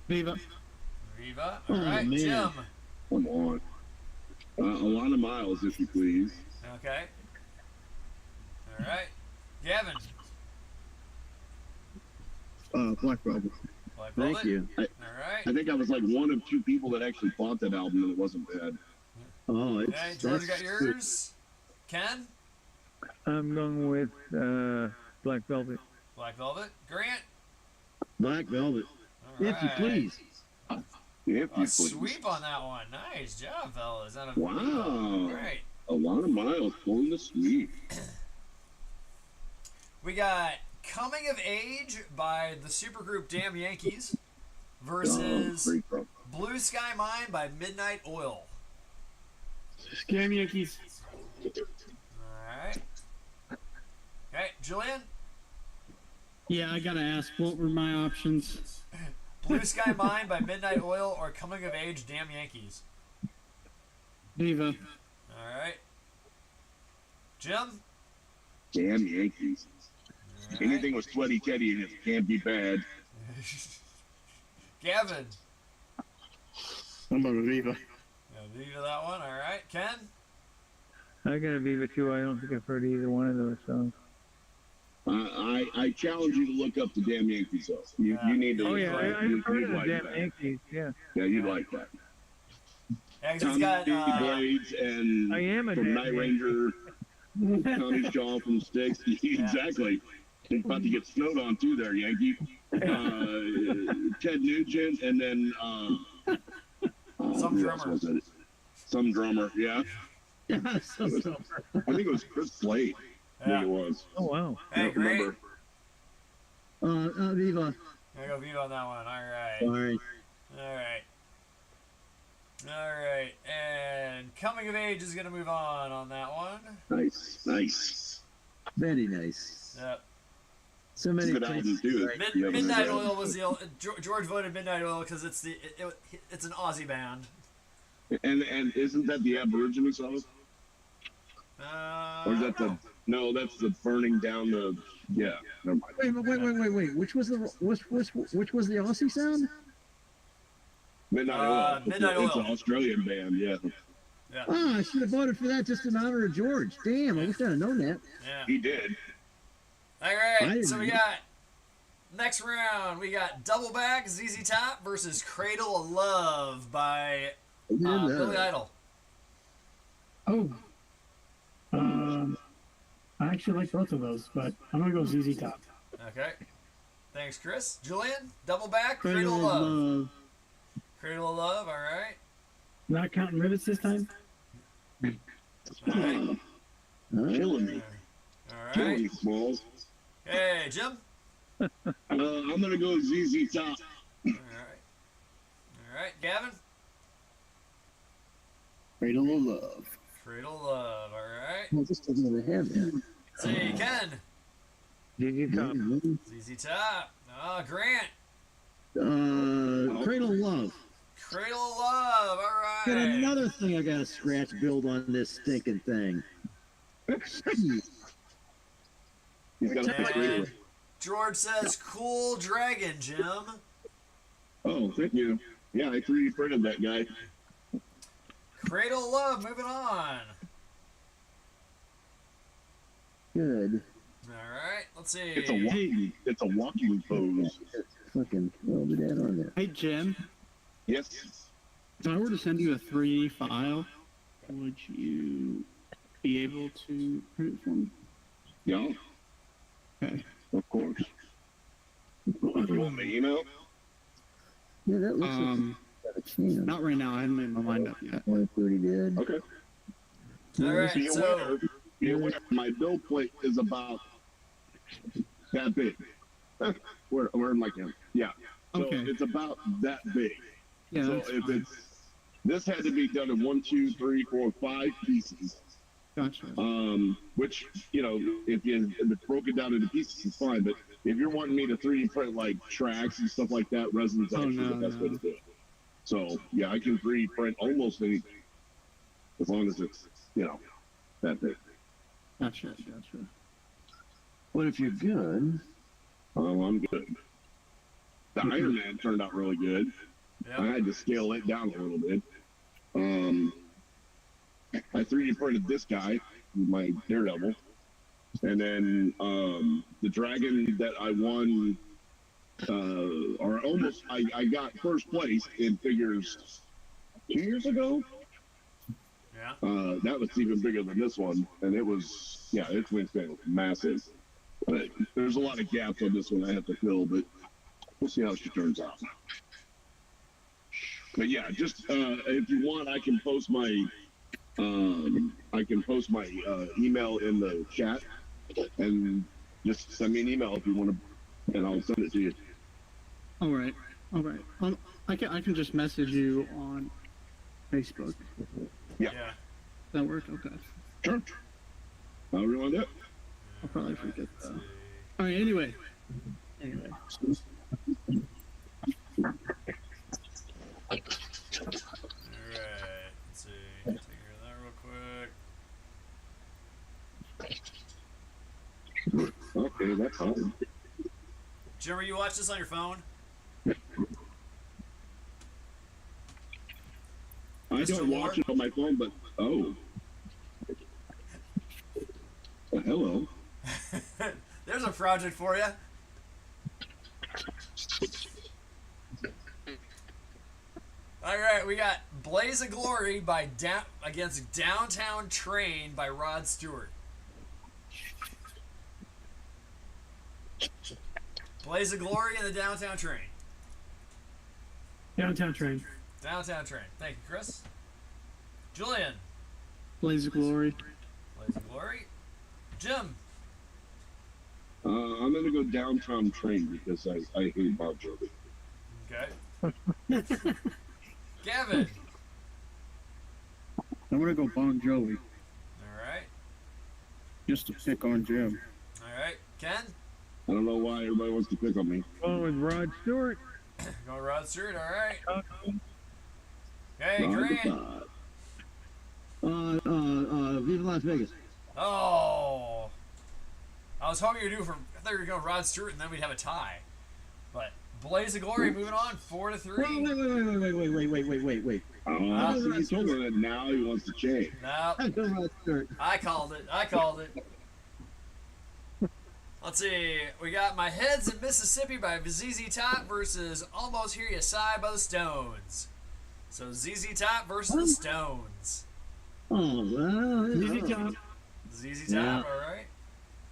Viva. Viva. Oh, All right, man. Jim. Come on. Alana Miles, if you please. Okay. All right, Gavin. Black Velvet. Black Velvet. Thank you. All right. I think I was like one of two people that actually bought that album and it wasn't bad. Oh, it's Okay, George, you got yours. Ken. I'm going with Black Velvet. Black Velvet. Grant. Black Velvet. All If you right. please. If you A please. sweep on that one. Nice job, fellas. That a Wow. All right. Alana Miles pulling the sweep. We got Coming of Age by the supergroup Damn Yankees versus Great bro. Blue Sky Mine by Midnight Oil. Scam Yankees. Alright. Okay, Julian? Yeah, I gotta ask, what were my options? Blue Sky Mine by Midnight Oil or Coming of Age Damn Yankees? Viva. Alright. Jim? Damn Yankees. All right. Anything with Sweaty Teddy in it can't be bad. Gavin? I'm gonna Viva. Viva that one. Alright. Ken? I gotta be with you. I don't think I've heard either one of those songs. I challenge you to look up the Damn Yankees, though. You need to. Oh yeah, I've heard of the like Damn that. Yankees. Yeah. Yeah, you'd like that. Yeah, 'cause Tommy he's got Blades and I am a from Damn Night Yankee. Ranger, Tommy Shaw from Styx. Exactly. He's about to get snowed on too there, Yankee. Ted Nugent and then Some who else drummer. was it? Some drummer, yeah. Yeah, so, so. I think it was Chris Slade. I think it was. Oh wow. I Hey, don't great. remember. Viva. Gonna go Viva on that one. Alright. Sorry. Alright. Alright. And Coming of Age is gonna move on that one. Nice, nice. Very nice. Yep. So It's many a good album places. too. Right. You haven't Midnight heard Oil was the George voted Midnight Oil because it's it's an Aussie band. that. And isn't that the Aborigine song? Or is that the no? That's the burning down the yeah. Never mind. Wait. Which was the Aussie sound? Midnight Oil. Midnight It's Oil. an Australian band. Yeah, Yeah. Ah, I should have voted for that just in honor of George. Damn, I wish I'd have known that. Yeah. he did. All I right. didn't So we know. got next round. We got Double Back ZZ Top versus Cradle of Love by Billy Idol. Oh. I actually like both of those, but I'm gonna go ZZ Top. Okay. Thanks, Chris. Julian, Double Back, Cradle Cradle of of Love. Love. Cradle of Love. All right. Not counting rivets this time. All right. Killing me. All Killing right. me, Smalls. Hey, Jim. I'm gonna go ZZ Top. All right. All right, Gavin. Cradle of Love. Cradle Love. All right. Well, this doesn't even have that. See, Ken. GG Top. ZZ Top. Grant. Cradle of Love. Cradle of Love. All right. Got another thing I gotta scratch build on this stinking thing. He's got a And George says, "Cool dragon, Jim." Oh, thank you. Yeah, I 3D printed that guy. Cradle of Love. Moving on. Good. All right. Let's see. It's a walking pose. Fucking well, did that on there. Hey, Jim. Yes. If I were to send you a 3D file, would you be able to print it for me? Yeah, Okay. of course. You want my email? Yeah, that looks like got a chance. Not right now. I haven't made my mind up yet. 130 did. Okay. All right. Be So, aware, my build plate is about that big. where am I going? Yeah. So Okay. it's about that big. Yeah. So that's if fine. this had to be done in 1, 2, 3, 4, 5 pieces. Gotcha. Which, if it's broken down into pieces, it's fine. But if you're wanting me to 3D print like tracks and stuff like that, resin's actually the best way to do it. So yeah, I can 3D print almost anything as long as it's that big. Gotcha. What if you're good? Oh, I'm good. The Iron Man turned out really good. I yeah. had to scale it down a little bit. I 3D printed this guy, my Daredevil, and then the dragon that I won, or almost, I got first place in figures 2 years ago. Yeah. That was even bigger than this one, and it was, its wingspan was massive. But there's a lot of gaps on this one I have to fill, but we'll see how she turns out. But yeah, just if you want, I can post my email in the chat, and just send me an email if you want to, and I'll send it to you. All right. I can just message you on Facebook. Yeah. That work? Okay. Sure. However you want to do it. I'll probably forget that. All right. Anyway. All right. Let's see. Take care of that real quick. Okay, that's fine. Jim, are you watch this on your phone? I don't watch it on my phone, but hello. There's a project for you. All right, we got Blaze of Glory against Downtown Train by Rod Stewart. Blaze of Glory and the Downtown Train. Downtown Train. Downtown Train. Thank you, Chris. Julian. Blaze of Glory. Blaze of Glory. Jim. I'm gonna go Downtown Train because I hate Bon Jovi. Okay. Gavin. I'm gonna go Bon Jovi All right. just to pick on Jim. All right. Ken. I don't know why everybody wants to pick on me. Going with Rod Stewart. Go Rod Stewart. All right. Hey, Rod the Grant. Five. Viva Las Vegas. Oh. I was hoping you were I thought you were going Rod Stewart and then we'd have a tie. But Blaze of Glory moving on 4-3. Wait. So you told me that now he wants to change. No. I go Rod Stewart. I called it. Let's see. We got My Head's in Mississippi by ZZ Top versus Almost Hear You Sigh by the Stones. So ZZ Top versus the Stones. Oh, well. ZZ Top. ZZ Top, Yeah. all right.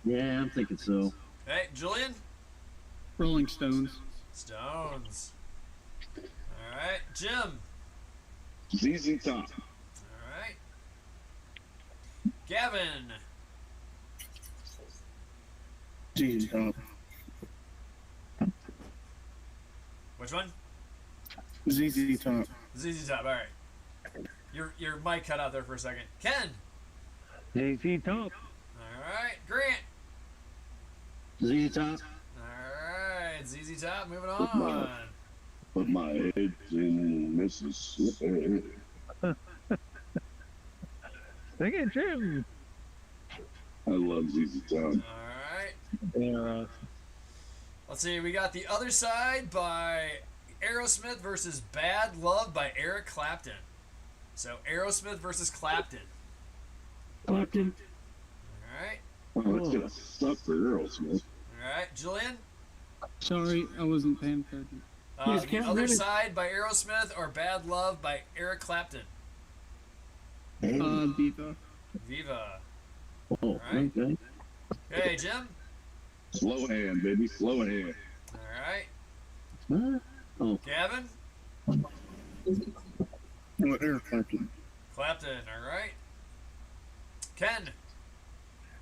Yeah, I'm thinking so. Hey, Julian? Rolling Stones. Stones. All right. Jim? ZZ Top. All right. Gavin? ZZ Top. Which one? ZZ Top. ZZ Top, all right. Your mic cut out there for a second. Ken. JC Top. All right. Grant. ZZ Top. All right. ZZ Top. Moving on. Put my head in Mississippi. Look at Jim. I love ZZ Top. All right. Yeah. Let's see. We got The Other Side by Aerosmith versus Bad Love by Eric Clapton. So Aerosmith versus Clapton. Clapton. All right. Oh, it's gonna suck for Aerosmith. All right. Julian. Sorry, I wasn't paying attention. Yes, The Ken, Other ready? Side by Aerosmith or Bad Love by Eric Clapton. Viva. Viva. Oh, Right. okay. Hey, Jim. Slow hand, baby. Slow hand. All right. Huh? Oh, Gavin. No, Eric Clapton. Clapton. All right. Ken.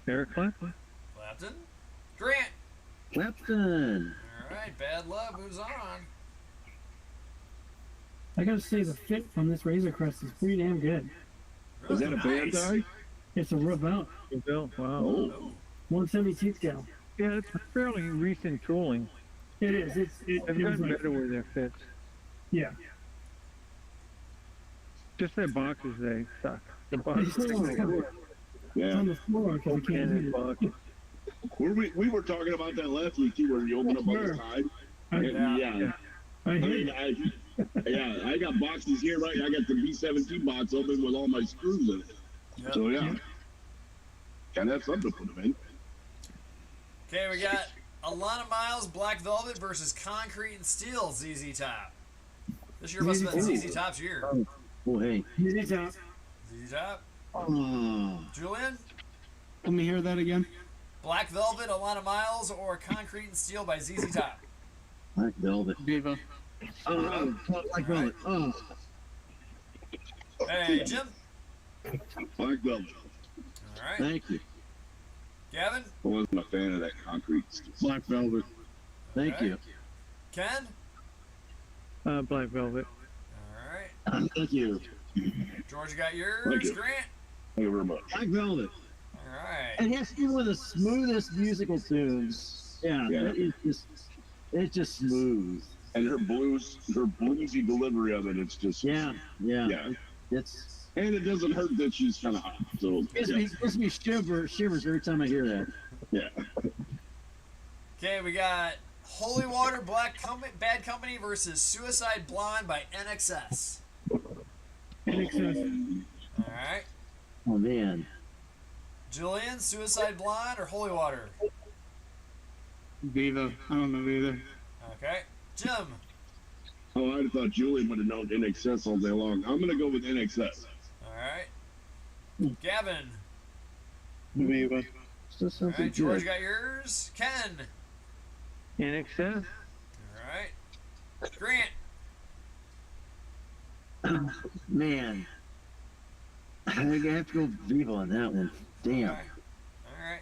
Eric Clapton. Clapton. Grant. Clapton. All right. Bad Love moves on. I gotta say, the fit from this Razor Crest is pretty damn good. Is that a band nice. guy? It's a real belt. Bill. Wow. Oh. Oh, 172 scale. Yeah, it's fairly recent tooling. It is. It They've was gotten like, better with their fits. yeah. Just their boxes, they suck. The boxes. It's Yeah. on the floor because I can't Cannon read it. boxes. We were talking about that last week too, where you open up on the side. And, yeah. I I hate mean, it. I got boxes here, right? I got the B17 box open with all my screws in it. Yep. So yeah, and that's something to put them in. Okay, we got Alana Miles, Black Velvet versus Concrete and Steel, ZZ Top. This year must have been ZZ Top's year. Oh, hey. ZZ Top. ZZ Top. Oh. Julian. Let me hear that again. Black Velvet, Alana Miles, or Concrete and Steel by ZZ Top. Black Velvet. Viva. Oh, Black Velvet. Oh. Hey, Jim. Black Velvet. All right. Thank you. Gavin. I wasn't a fan of that concrete stuff. Black Velvet. Thank All right. you. Ken. Black Velvet. All right. Thank you. George, you got yours. Thank you. Grant. Thank you very much. Black Velvet. All right. And it has to be one of the smoothest musical tunes. Yeah. Yeah. It's just smooth. And her bluesy delivery of it, it's just Yeah. Yeah. It's And it doesn't hurt that she's kind of hot. So gives me shivers every time I hear that. yeah. Okay, we got Holy Water, Bad Company versus Suicide Blonde by NXS. NXS. All right. Oh man. Julian, Suicide Blonde or Holy Water? Viva. I don't know either. Okay. Jim. Oh, I'd have thought Julian would have known NXS all day long. I'm gonna go with NXS. All right. Gavin. Viva. Still All something right. George, good. got yours. Ken. NXS. All right. Grant. Man. I think I have to go Viva on that one. Damn. All right.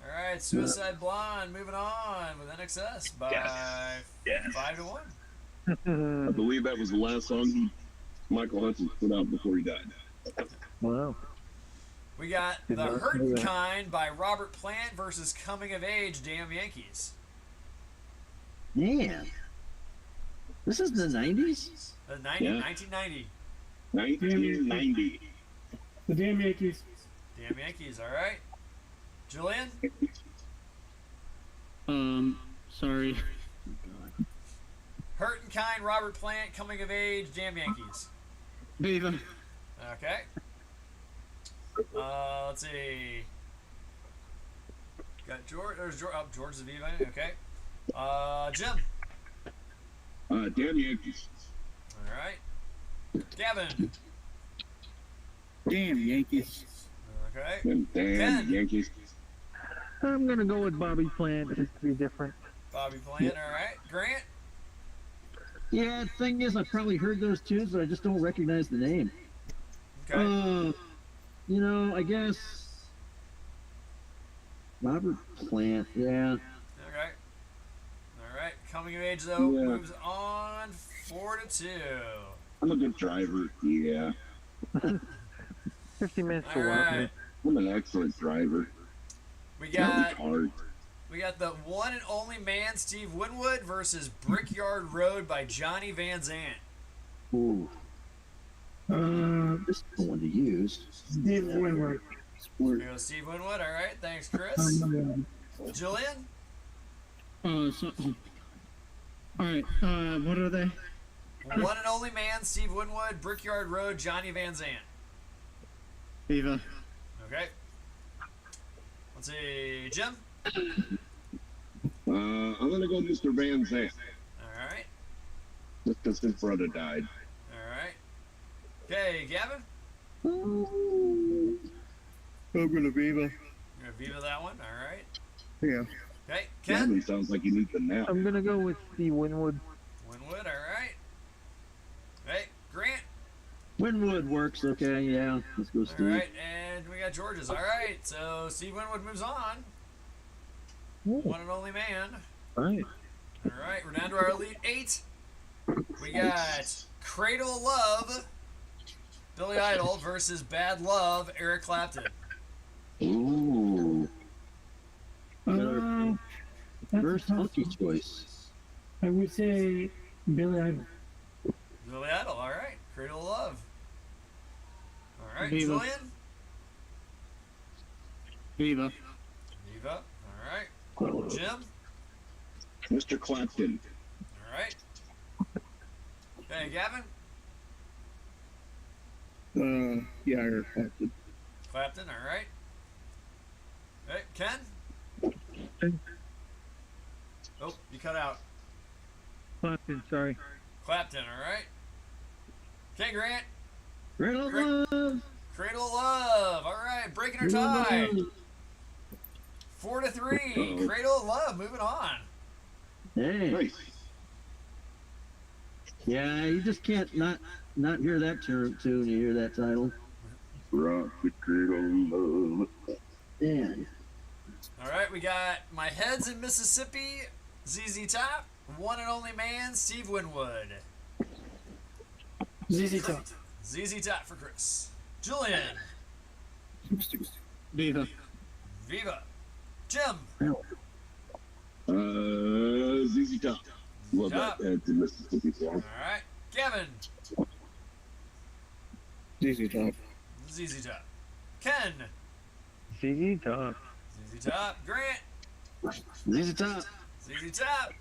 All right. Suicide Blonde. Moving on with NXS by Yes. 5-1. I believe that was the last song Michael Hudson put out before he died. Wow. We got Did The not know Hurtin' that. Kind by Robert Plant versus Coming of Age, Damn Yankees. Man. This is the 90s? The Yeah. 1990. 1990. The damn Yankees. Damn Yankees, all right. Julian? Sorry. Hurtin' Kind, Robert Plant, Coming of Age, Damn Yankees. Viva. Okay. Let's see. Got George. There's George. Oh, George Zaviva. Okay. Jim. Damn Yankees. All right. Gavin. Damn Yankees. Okay. Damn Ken. Yankees. I'm gonna go with Bobby Plant just to be different. Bobby Plant. All right. Grant. Yeah, the thing is, I've probably heard those tunes, but I just don't recognize the name. Okay. You know, I guess Robert Plant. Yeah. Okay. All right. Coming of Age though Yeah. moves on 4-2. I'm a good driver. Yeah. 50 minutes to All walk. right. I'm an excellent driver. We That got was hard. we got the one and only man Steve Winwood versus Brickyard Road by Johnny Van Zant. Ooh. This is the one to use. Steve Winwood. Here goes Steve Winwood. All right, thanks, Chris. Julian. All right. What are they? One and only man Steve Winwood, Brickyard Road, Johnny Van Zant. Viva. Okay. Let's see, Jim. I'm gonna go Mr. Van Zandt. All right. Just because his brother died. All right. Okay, Gavin. I'm gonna Viva. You're gonna Viva that one. All right. Yeah. Okay, Ken. Gavin sounds like he needs a nap. I'm gonna go with the Winwood. Winwood. All right. Hey, Grant. Winwood works, okay, yeah. Let's go, All Steve. right, and we got George's. All right, so Steve Winwood moves on. One and only man. All right. All right, we're down to our Elite Eight. We got Cradle of Love, Billy Idol versus Bad Love, Eric Clapton. Ooh. That's First a tough funky one. choice. I would say Billy Idol. Billy Idol, all right. Cradle of Love. All right, Viva. Julian. Viva. Viva. All right. Jim. Mr. Clapton. All right. Okay, Gavin. Yeah, I heard Clapton. Clapton, all right. Hey, Ken. Oh, you cut out. Clapton, sorry. Clapton, all right. Okay, Grant. Cradle of Great. Love. Cradle of Love. All right, breaking our tie. 4-3. Uh-oh. Cradle of Love. Moving on. Hey. Nice. Yeah, you just can't not hear that tune. You hear that title. Rock the cradle of love. Man. All right, we got My Head's in Mississippi. ZZ Top. One and only man, Steve Winwood. ZZ Top. ZZ Top for Chris. Julian. Viva. Viva. Jim. ZZ Top. Love Top. that. It's a Mississippi All song. right. Gavin. ZZ Top. ZZ Top. Ken. ZZ Top. ZZ Top. Grant. ZZ Top. ZZ Top.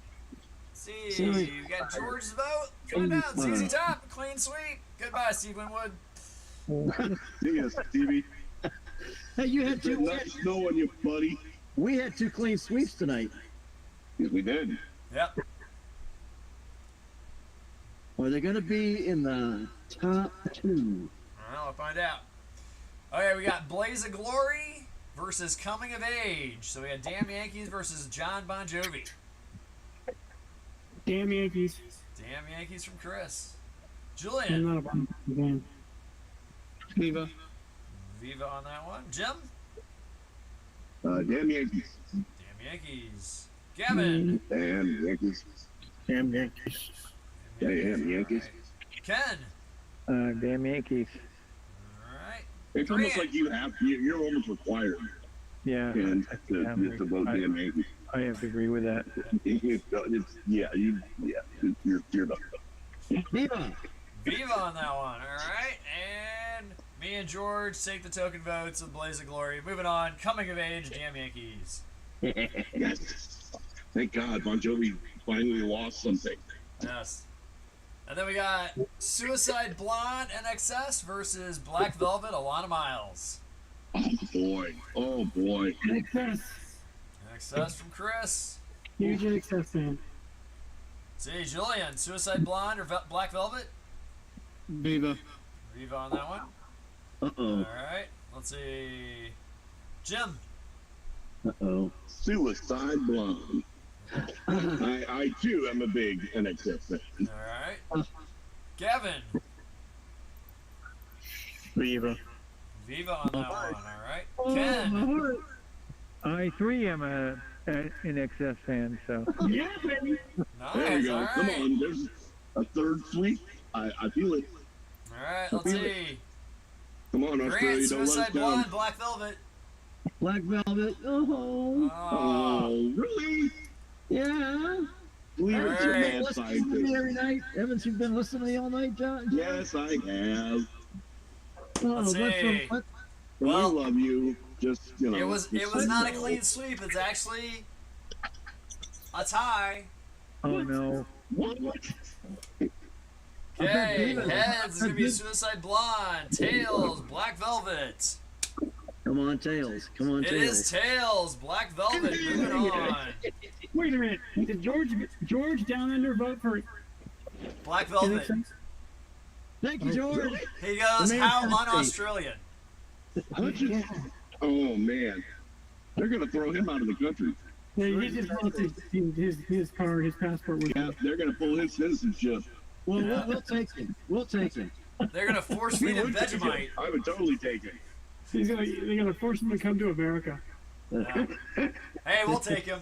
See, Sorry. you got George's vote. Find out. ZZ Top. Clean sweep. Goodbye, Steve Winwood. See ya, Stevie. Hey, you had Good two. luck snowing you, buddy. We had two clean sweeps tonight. Yes, we did. Yep. Are they going to be in the top two? Well, I'll find out. Okay, we got Blaze of Glory versus Coming of Age. So we got Damn Yankees versus John Bon Jovi. Damn Yankees. Damn Yankees from Chris. I'm Julian. not a Bon Jovi fan. Viva. Viva on that one. Jim. Damn Yankees. Damn Yankees. Gavin. Damn Yankees. Damn Yankees. Damn Yankees. Ken. Damn Yankees. All right. It's almost like you're almost required, Yeah. Ken, I to vote I- damn Yankees. I have to agree with that. You're the. Viva! Viva on that one. All right. And me and George take the token votes of Blaze of Glory. Moving on. Coming of Age. Damn Yankees. Yes. Thank God, Bon Jovi finally lost something. Yes. And then we got Suicide Blonde NXS versus Black Velvet Alana Miles. Oh boy. Oh boy. XS. NXS from Chris. Huge XS fan. See, Julian, Suicide Blonde or Black Velvet? Viva. Viva on that one. Uh-oh. Alright, let's see. Jim. Uh-oh. Suicide Blonde. I too am a big NXS fan. Alright. Gavin. Viva. Viva on that one. Alright. Oh, Ken. I three am an XS fan, so. Yeah, baby. There we Nice. go. Come Alright. on. There's a third sweep. I feel it. Alright, let's see. Come on, Grant, Australia, don't let us Suicide down. Blonde, Black Velvet. Black Velvet. Oh. Oh, really? Yeah. We All were right. too Been mad listening to me every night. Haven't you been listening to me all night, John? Yes, I have. Oh, Let's see. what? Well, we love you. Just, you know. It was not a clean sweep. It's actually a tie. Oh no. What? Okay, heads is gonna be Suicide Blonde. Tails, Black Velvet. Come on, Tails. Come on, It Tails. is Tails, Black Velvet. Moving on. Wait a minute. Did George Down Under vote for Black Velvet. Thank you, George. He goes, The how man's un-Australian? Oh, man. They're going to throw him out of the country. Yeah, he just lost his car, his passport was Yeah, they're going to pull his citizenship. Well, Yeah. we'll take him. We'll take him. They're gonna force feed him Vegemite. I would totally take it. they're gonna force him to come to America. Yeah. Hey, we'll take him.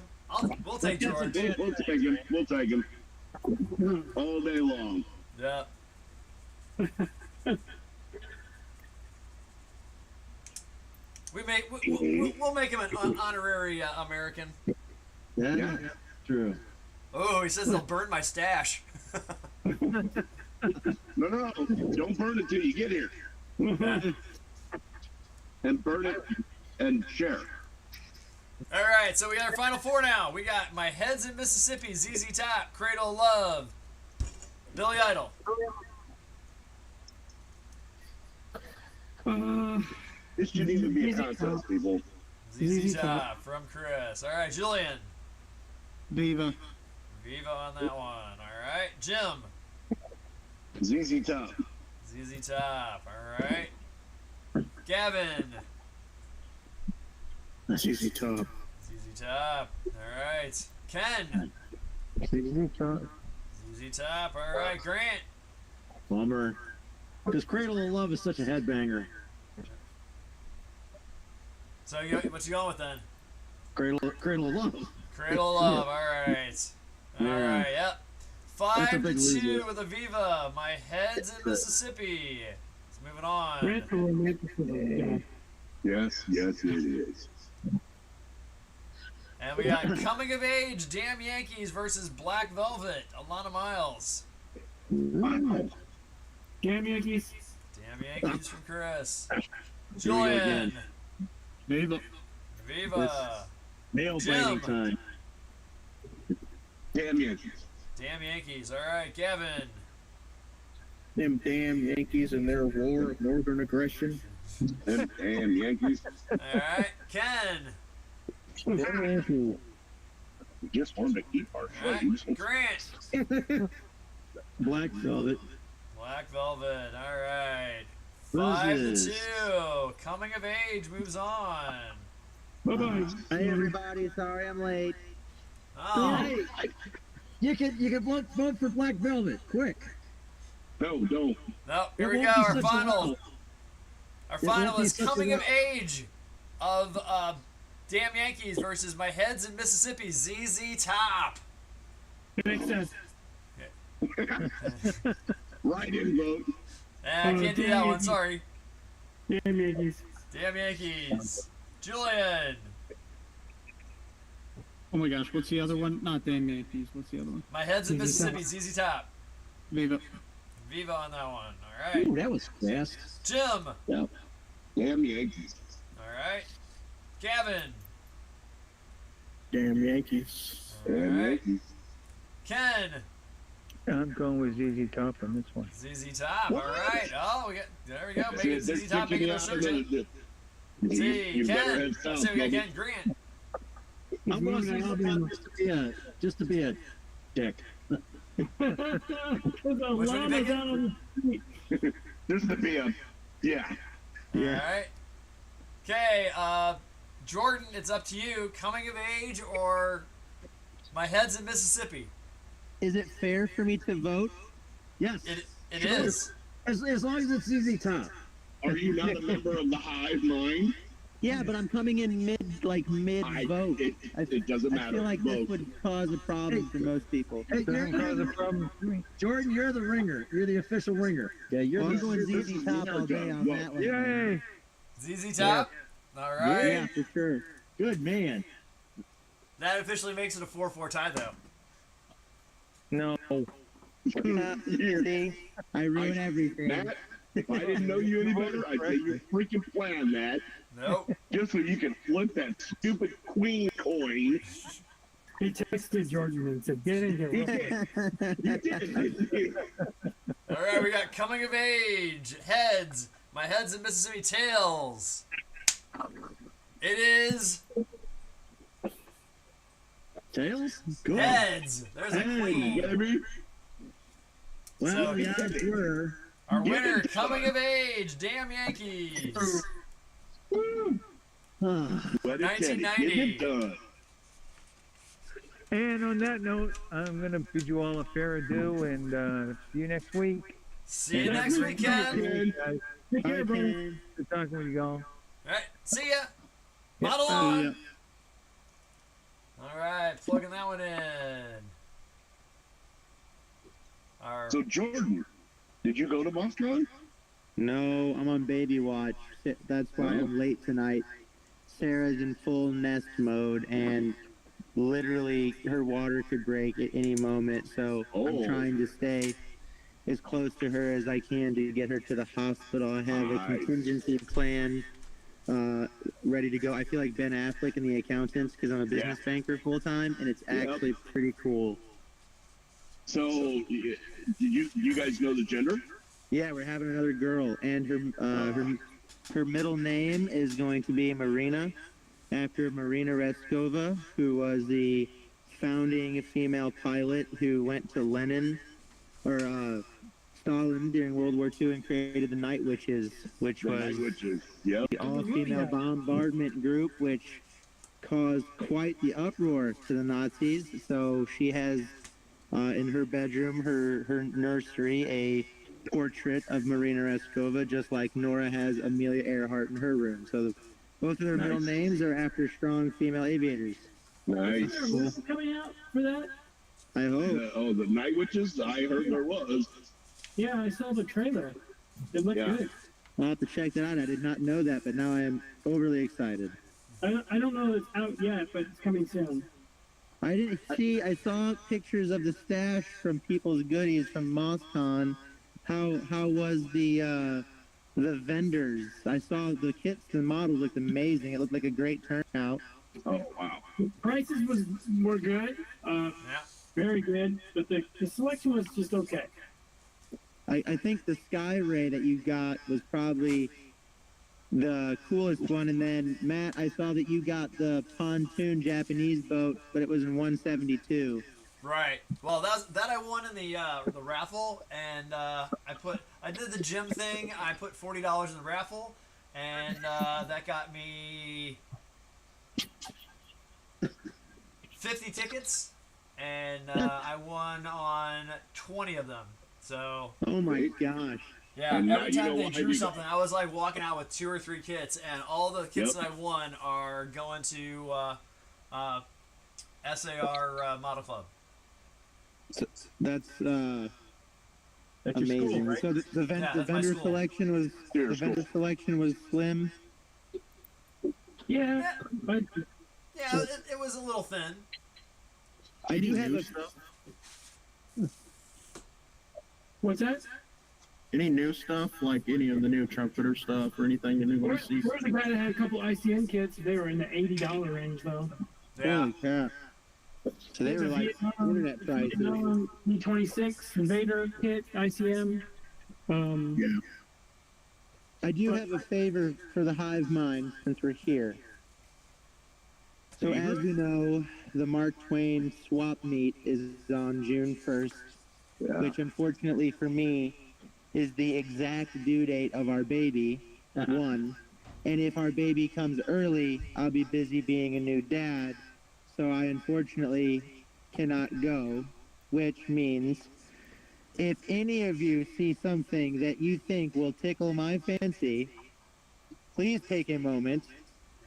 We'll take George. We'll take him. We'll take him. All day long. Yeah. We'll make him an honorary American. Yeah, true. Oh, he says they'll burn my stash. No, don't burn it till you get here. And burn it and share. All right, so we got our final four now. We got My Head's in Mississippi, ZZ Top, Cradle of Love, Billy Idol. This shouldn't even be a contest, people. ZZ Top from Chris. All right, Julian. Viva. Viva on that one. All right, Jim. ZZ Top. ZZ Top. All right. Gavin. ZZ Top. ZZ Top. All right. Ken. ZZ Top. ZZ Top. All right. Grant. Bummer. Because Cradle of Love is such a headbanger. So what you going with then? Cradle of Love. Cradle of Love. All right. All Yeah. right. Yep. That's a 5-2 big loser. with Aviva. My Head's in Mississippi. Let's move it on. Grant for romanticism. Yes, it is. And we got Coming of Age, Damn Yankees versus Black Velvet, Alana Miles. Wow. Damn Yankees. Damn Yankees from Chris. Here we go Julian. again. Viva. Viva. Nail Jim. biting time. Damn Yankees. Damn Yankees. All right, Gavin. Them damn Yankees and their war of northern aggression. Them damn Yankees. All right, Ken. We just wanted to keep our All right, slaves. Grant. Black Velvet. Black Velvet. All right. Roses. 5-2. Coming of Age moves on. Bye-bye. Hey everybody, sorry I'm late. Oh, Hey, you can vote for Black Velvet, quick. No, don't. no, here we It go. won't be Our such a final. while. Our It final won't be is such a Coming of while. Age of Damn Yankees versus My Head's in Mississippi, ZZ Top. It makes sense. Write in vote. I can't do that one, sorry. Damn Yankees. Damn Yankees. Julian. Oh my gosh, what's the other one? Not Damn Yankees. What's the other one? My Head's in ZZ Top. Mississippi, ZZ Top. Viva. Viva on that one. All right. Ooh, that was fast. Jim. Damn Yankees. All right. Gavin. Damn Yankees. All Damn right. Yankees. Ken. I'm going with ZZ Top on this one. ZZ Top. All What? right. Oh, there we go. See, Making they're ZZ Top kicking making you their out search. of the- See, You better Ken. head Let's south, see, we got brother. Ken Grant. I'm gonna say something just to be a dick. The Which one you llamas picking? out on the street. Just to be a, yeah. All right. Okay, Jordan, it's up to you. Coming of Age or My Head's in Mississippi? Is it fair for me to vote? Yes. It is. As long as it's ZZ Top. Are you not a member of the Hive mind? Yeah, but I'm coming in mid vote. It doesn't matter. I feel like this would cause a problem for most people. Hey, doesn't cause a problem for me. Jordan, you're the ringer. You're the official ringer. Yeah, you're Well, going this ZZ is Top your all day job. on Well, that one. Yay! ZZ Top? All right. Yeah, for sure. Good man. That officially makes it a 4-4 tie, though. No. See, I ruin everything. Matt, if I didn't know you any better, I'd say you freaking plan that. Nope. Just so you can flip that stupid queen coin. He texted Jordan and said, "Get in here." He real quick." did. All right, we got coming of age. Heads. My head's in Mississippi. Tails. It is Tails? Good. heads. There's a Hey, queen. baby. Well, So- the odds were. Our winner, coming of age. Damn Yankees. Let it get 1990. it done. And on that note, I'm going to bid you all a fair adieu and see you next week. See you next weekend. Ken. Guys, take care, Bye, bro. Ken. Good talking with you all. All right, see ya. Model See on. ya. All right, plugging that one in. Our So, Jordan, did you go to MOSCON? No, I'm on baby watch. That's why I'm late tonight. Sarah's in full nest mode, and literally her water could break at any moment. So I'm Oh. trying to stay as close to her as I can to get her to the hospital. I have a Nice. contingency plan ready to go. I feel like Ben Affleck in The Accountants because I'm a business banker full time, and it's Yep. actually pretty cool. So, did you guys know the gender? Yeah, we're having another girl, and her middle name is going to be Marina, after Marina Reskova, who was the founding female pilot who went to Stalin during World War II and created the Night Witches, which The was Night Witches. Yep. the all-female bombardment group, which caused quite the uproar to the Nazis. So she has in her bedroom, her nursery, a portrait of Marina Reskova, just like Nora has Amelia Earhart in her room. So both of their middle Nice. names are after strong female aviators. Nice. Is there a movie coming out for that? I hope. The Night Witches? I heard there was. Yeah, I saw the trailer. It looked Yeah. good. I'll have to check that out. I did not know that, but now I am overly excited. I don't know if it's out yet, but it's coming soon. I didn't see. I saw pictures of the stash from People's Goodies from MOSCON. How was the vendors? I saw the kits and models looked amazing. It looked like a great turnout. Oh, wow. Prices were good, yeah. very good, but the selection was just okay. I think the Sky Ray that you got was probably the coolest one. And then, Matt, I saw that you got the pontoon Japanese boat, but it was in 172. Right. Well, that I won in the raffle, and I did the gym thing. I put $40 in the raffle, and that got me 50 tickets, and I won on 20 of them. So Oh my gosh. yeah, And now every you time know they why drew you something, I was like walking out with 2 or 3 kits, and all the kits Yep. that I won are going to SAR Model Club. So that's That's your amazing. school, right? So the Yeah, that's my vendor school. selection was Your the vendor school. selection was slim. Yeah, but Yeah, it was a little thin. I do have new a stuff? what's that? Any new stuff, like any of the new trumpeter stuff or anything that anybody Where's sees? the guy that had a couple ICN kits? They were in the $80 range though. Yeah. holy crap. So they were like internet prices. B26 Invader kit ICM. Yeah. I do have a favor for the Hive Mind since we're here. So as we know, the Mark Twain swap meet is on June 1st, which unfortunately for me is the exact due date of our baby, one. And if our baby comes early, I'll be busy being a new dad, so I unfortunately cannot go, which means if any of you see something that you think will tickle my fancy, please take a moment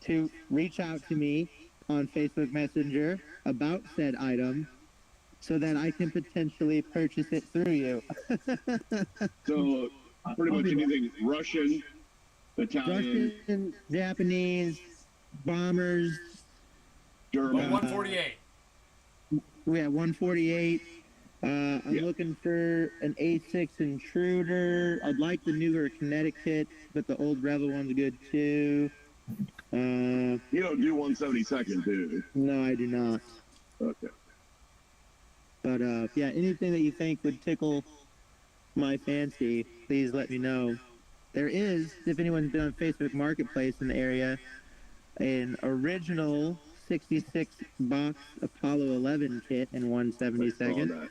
to reach out to me on Facebook Messenger about said item so that I can potentially purchase it through you. So pretty much anything Russian, Italian, Russian, Japanese, bombers. German. 148. We have 148. I'm looking for an A6 Intruder. I'd like the newer Connecticut, but the old Rebel one's good too. You don't do 172nd, do you? No, I do not. Okay. But yeah, anything that you think would tickle my fancy, please let me know. There is, if anyone's been on Facebook Marketplace in the area, an original 66 box Apollo 11 kit in 172nd.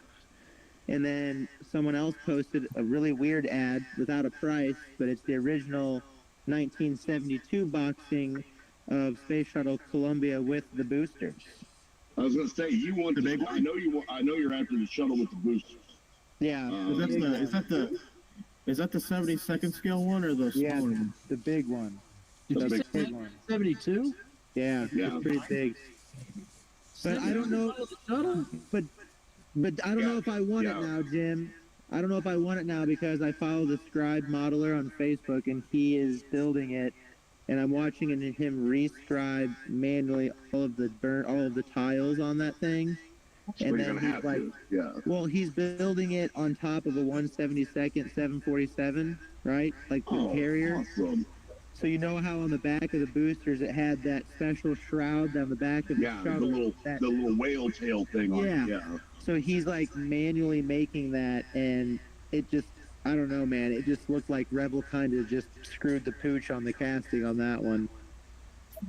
And then someone else posted a really weird ad without a price, but it's the original 1972 boxing of Space Shuttle Columbia with the boosters. I was gonna say you want the big one. I know you're after the shuttle with the boosters. Yeah. Is that the 72nd scale one or the small one? The big one. The big one. 72? Yeah, it's pretty big. But I don't know. But I don't know if I want it now, Jim. I don't know if I want it now because I follow the Scribe modeler on Facebook and he is building it, and I'm watching him rescribe manually all of the tiles on that thing. And then he's like, well, he's building it on top of a 172nd 747, right? Like the carrier. Awesome. So you know how on the back of the boosters it had that special shroud down the back of the shuttle? The little whale tail thing on it. Yeah. So he's like manually making that, and it just, I don't know, man. It just looked like Rebel kind of just screwed the pooch on the casting on that one.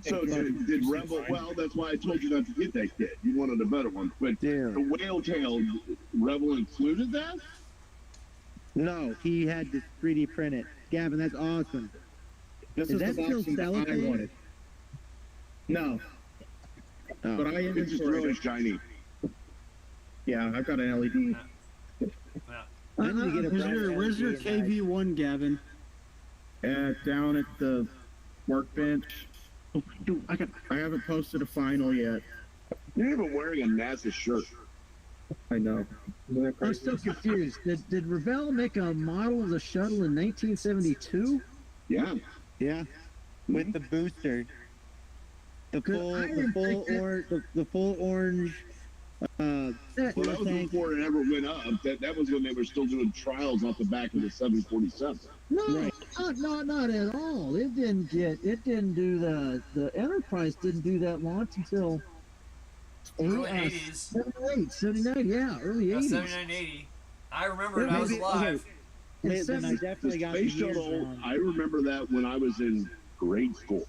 So did Rebel, well, that's why I told you not to get that kit. You wanted a better one. But the whale tail, Rebel included that? No, he had to 3D print it. Gavin, that's awesome. This is that the still boxing selling? I wanted. No. Oh. But I It's just really shiny. Yeah, I've got an LED. Where's your KV1, Gavin? Down at the workbench. Oh, dude, I haven't posted a final yet. You're even wearing a NASA shirt. I know. I'm still confused. Did Revell make a model of the shuttle in 1972? Yeah. Yeah. With the booster. The full orange. Well, that was before it ever went up. That was when they were still doing trials off the back of the 747. No, not at all. It didn't do the Enterprise didn't do that launch until early 80s. 79, yeah, early 80s. 79, 80. I remember it. I was alive. Okay. Then I definitely got Space Shuttle. I remember that when I was in grade school.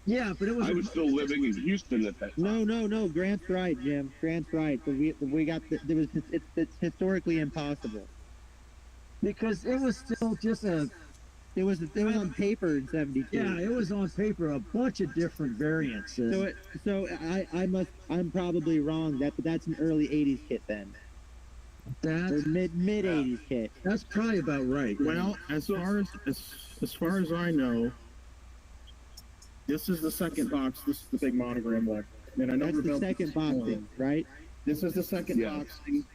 Yeah, but I was still living in Houston at that time. No. Grant's right, Jim. Grant's right. But we got it's historically impossible because it was still just it was on paper in 72. Yeah, it was on paper, a bunch of different variants. I'm probably wrong. That's an early 80s kit then. That's mid 80s kit. That's probably about right. Well, as far as I know, this is the second box. This is the big monogram one. And I know that's the second boxing, right? This is the second boxing.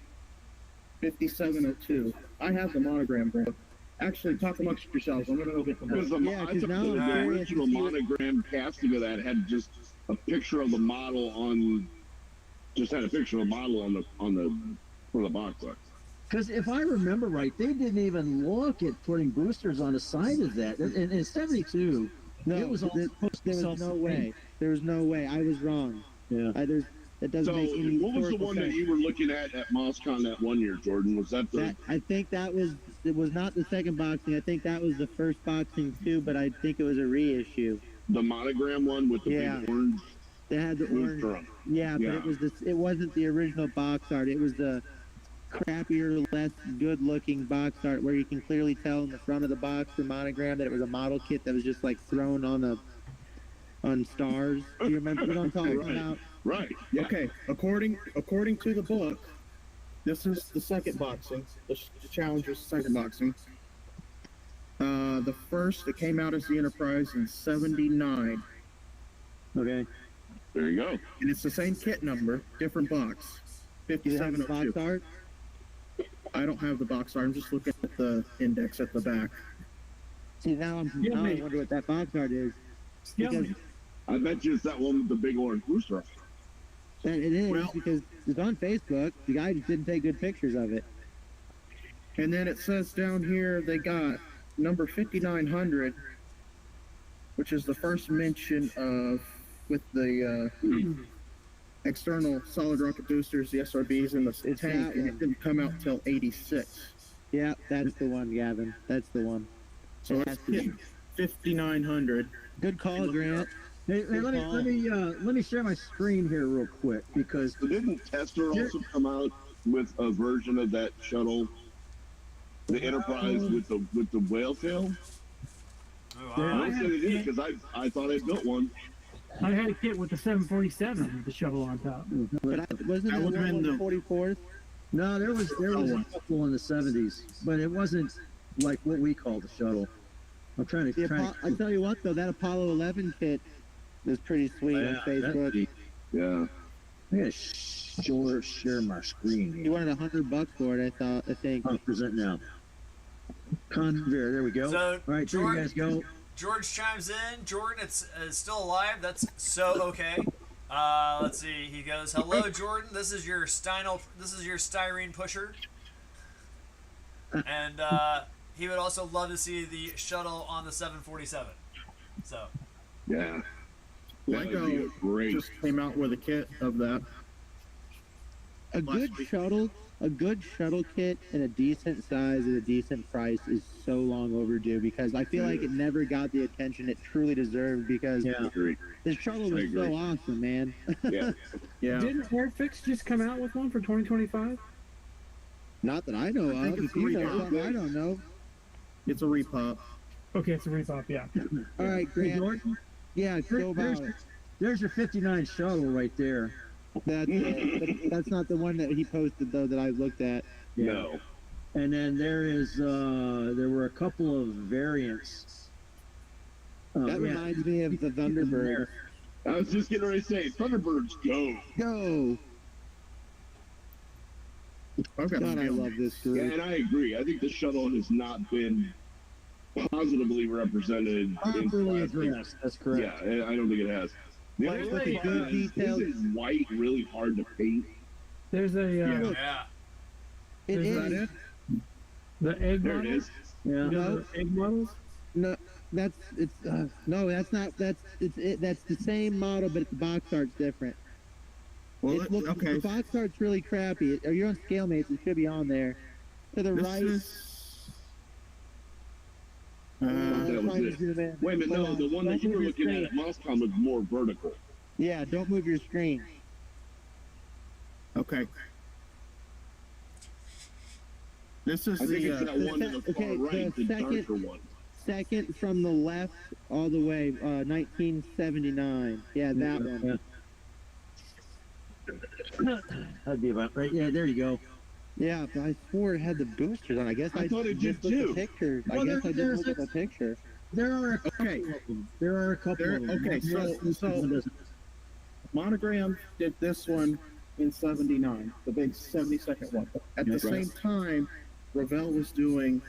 5702. I have the monogram brand. Actually, talk amongst yourselves. I'm gonna go get the book. The original monogram casting of that had just a picture of the model on the box art. Because if I remember right, they didn't even look at putting boosters on the side of that. In 72, no, it was all there was no way. There was no way. I was wrong. Yeah. That doesn't make any what was the one sense. that you were looking at MosCon that one year, Jordan? Was that the... I think it was not the second boxing. I think that was the first boxing too, but I think it was a reissue. The monogram one with the big orange... They had the orange. Yeah, but it wasn't the original box art. It was the crappier, less good-looking box art where you can clearly tell in the front of the box, the monogram, that it was a model kit that was just like thrown on stars. Do you remember what I'm talking about? Right. Yeah. Okay. According to the book, this is the second boxing. The Challenger's second boxing. The first that came out as the Enterprise in 79. Okay. There you go. And it's the same kit number, different box. Do you have the box 5702. art? I don't have the box art. I'm just looking at the index at the back. See, now I wonder what that box art is. Because I bet you it's that one with the big orange booster. that it is, Well- because it's on Facebook. The guy just didn't take good pictures of it. And then it says down here they got number 5900, which is the first mention of with the external solid rocket boosters, the SRBs, and the It's tank, that and one. it didn't come out till 86. Yeah, that's the one, Gavin. That's the one. So It it's has to kit be. 5900. Good call, Grant. Hey, let me share my screen here real quick because So didn't Tester also come out with a version of that shuttle, the Enterprise with the whale tail? Oh, I said it is because I thought I built one. I had a kit with the 747 with the shovel on top. But wasn't I there would one run on the- the 44th? no, there was a couple in the 70s, but it wasn't like what we call the shuttle. I'm trying to. I tell you what, though, that Apollo 11 kit is pretty sweet on Facebook. Yeah. I gotta share my screen. You wanted $100 for it, I think. I'll present now. Conveyor, there we go. So, All right, there you guys go. George chimes in. Jordan, it's still alive. That's so okay. Let's see. He goes, "Hello, Jordan. This is your styrene pusher." And he would also love to see the shuttle on the 747. So. Yeah. That would be Lego great. just came out with a kit of that. A good shuttle kit in a decent size at a decent price is so long overdue because I feel like it never got the attention it truly deserved because Agreed. the shuttle was so awesome, man. Yeah. Yeah. Didn't Airfix just come out with one for 2025? Not that I know think of. it's If you know repop. something I don't know. It's a repop. Okay, it's a repop, yeah. All right, Hey, Grant. Jordan, Yeah, go about it. there's your 59 shuttle right there. That's not the one that he posted though that I looked at. No. And then there were a couple of variants. That reminds me of the Thunderbird. I was just getting ready to say, Thunderbirds go. Go! Okay. God, I love this Yeah, group. and I agree. I think the shuttle has not been positively represented. Properly in plastic. addressed. That's correct. Yeah, I don't think it has. The Like, other with thing the good is, details. isn't white really hard to paint? There's a Yeah. It Is is. that the egg There it model. is. Yeah. No. Egg models. No, that's the same model, but the box art's different. Well, The box art's really crappy. Are you on ScaleMates? It should be on there. To the This right. is. That was trying to it. zoom in. Wait a minute, no, the one that you were Don't move your looking at Moscom was more vertical. Yeah, don't move your screen. Okay. This is I think the. it's that one in the far okay, right, the the second- darker one. Second from the left all the way, 1979. Yeah, that one. That'd be about right. Yeah, there you go. Yeah, but I swore it had the boosters on. I guess I thought it just did looked at too. the pictures. Well, I guess I there's didn't look at the picture. There are a couple Okay. of them. There are a couple There- of them. okay, so- Monogram did this one in 79, the big 72nd one. At the That's right. same time, Revell was doing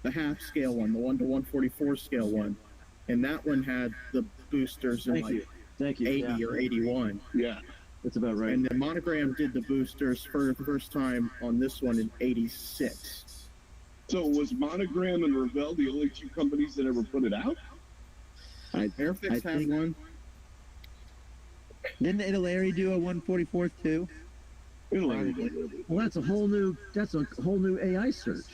the half scale one, the 1 to 144 scale one. And that one had the boosters in Thank like you. Thank you. 80 Yeah, or 81. Yeah. that's about right. And the Monogram did the boosters for the first time on this one in 86. So was Monogram and Revell the only two companies that ever put it out? Airfix I had think- one. Didn't Italeri do a 144th too? Well, that's a whole new AI search.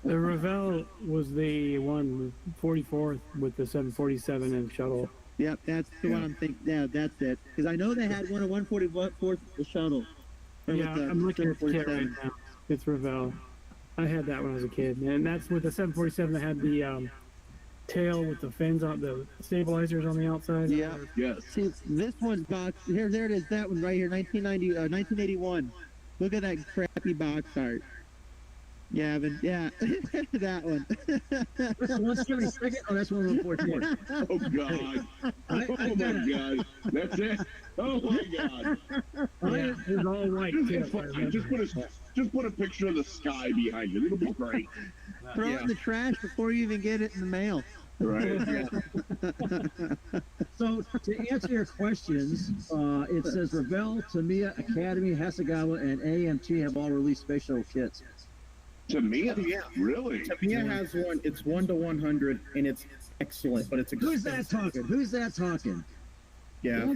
The Revell was the one 44th with the 747 and shuttle. Yep, that's the one I'm thinking. Yeah, that's it. Because I know they had one at 144th the shuttle. Or Yeah, with the I'm looking at the kit right 747. now. It's Revell. I had that when I was a kid, and that's with the 747 that had the tail with the fins on the stabilizers on the outside. Yeah. Yes. See, this one's box. Here, there it is. That one right here, 1981. Look at that crappy box art. Gavin, yeah, that one. That's 172nd? Oh, that's 114. Oh God! Oh my God! That's it! Oh my God! Yeah, it was all white too. It's fine. Just put a picture of the sky behind it. It'll be great. Throw it in the trash before you even get it in the mail. Right? So, to answer your questions, it says Revell, Tamiya, Academy, Hasegawa, and AMT have all released space shuttle kits. Tamiya? Really? Tamiya has one. It's 1 to 100, and it's excellent, but it's expensive. Who's that talking? Who's that talking? Yeah.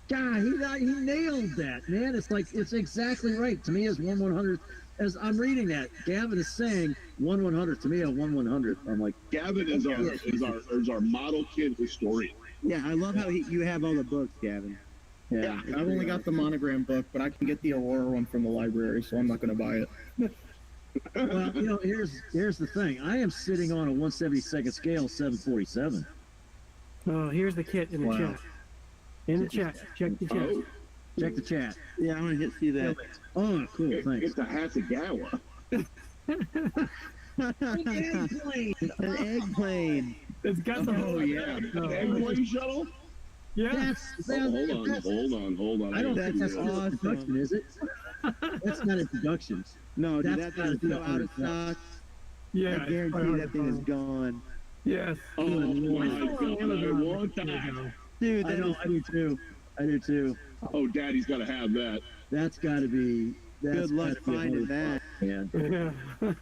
God, he nailed that, man. It's exactly right. Tamiya's 1/100th. As I'm reading that, Gavin is saying 1/100th. Tamiya 1/100th. I'm like, Gavin is our model kit historian. Yeah, I love how you have all the books, Gavin. Yeah. I've only got the monogram book, but I can get the Aurora one from the library, so I'm not going to buy it. well, here's the thing. I am sitting on a 1/72nd scale 747. Oh, here's the kit in the chat. In the chat. Check the chat. Oh, Check the chat. Yeah, I want to see that. Oh, cool. Thanks. it's a Hasegawa. An egg plane. It's got the Oh yeah, an egg shuttle. Yeah. Hold on. I don't think that's awesome. production, is it? That's not in production. No, dude, That's that thing's gotta so be out of stock. Yeah. I guarantee that thing is gone. Yes. Oh my God, I want that. Dude, I know. I do too. Oh, Daddy's got to have that. That's got to be. good luck finding that. Man. Yeah.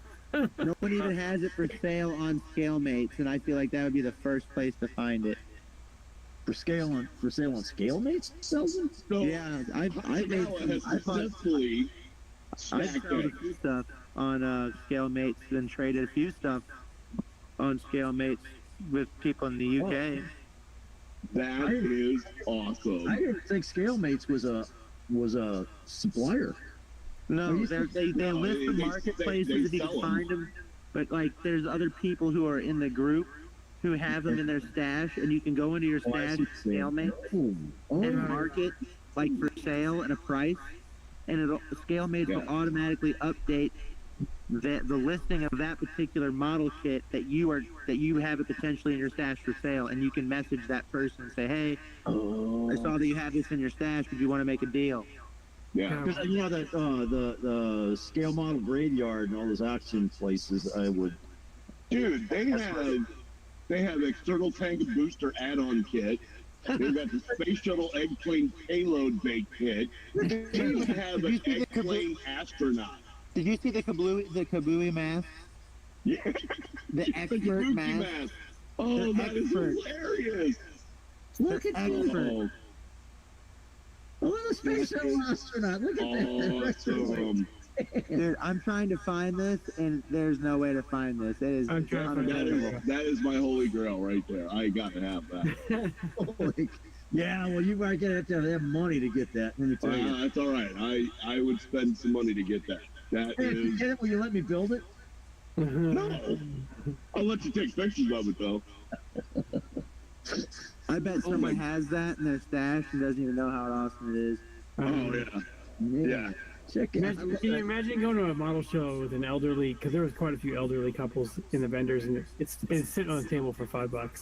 No one even has it for sale on ScaleMates, and I feel like that would be the first place to find it. For sale on ScaleMates sells them. So, Yeah, I've made Hasegawa has successfully I've stacked sold a eggs. few stuff on ScaleMates and traded a few stuff on ScaleMates with people in the UK. That is awesome. I didn't think ScaleMates was a supplier. No, you they No, list the they marketplaces if you sell can 'em. find them, but like there's other people who are in the group who have them in their stash, and you can go into your Oh, I stash see. ScaleMates Oh, and mark it like for sale and a price, and ScaleMates will automatically update the listing of that particular model kit that you have it potentially in your stash for sale, and you can message that person and say, hey, I saw that you have this in your stash, would you want to make a deal? Yeah. because you know that the scale model graveyard and all those auction places, I would. Dude, they have external tank booster add-on kit. They've got the space shuttle egg plane payload bake kit. They even have an egg plane astronaut. Did you see the Kabui mask? Yeah. The expert Kabuki mask? Oh, The that is expert. hilarious. Look at Expert. Oh, the space shuttle astronaut. Look at that. That's Awesome. Dude, I'm trying to find this, and there's no way to find this. It is I'm trying to find unbelievable. That is my holy grail right there. I gotta have that. Holy- yeah, well, you might have to have money to get that. Let me tell you. That's all right. I would spend some money to get that. That Hey, if you is get it, will you let me build it? no. I'll let you take pictures of it though. I bet Oh someone my- has that in their stash and doesn't even know how awesome it is. Oh yeah. Yeah. Check it. Imagine, can you imagine going to a model show with an elderly? Because there was quite a few elderly couples in the vendors, and it's sitting on the table for $5.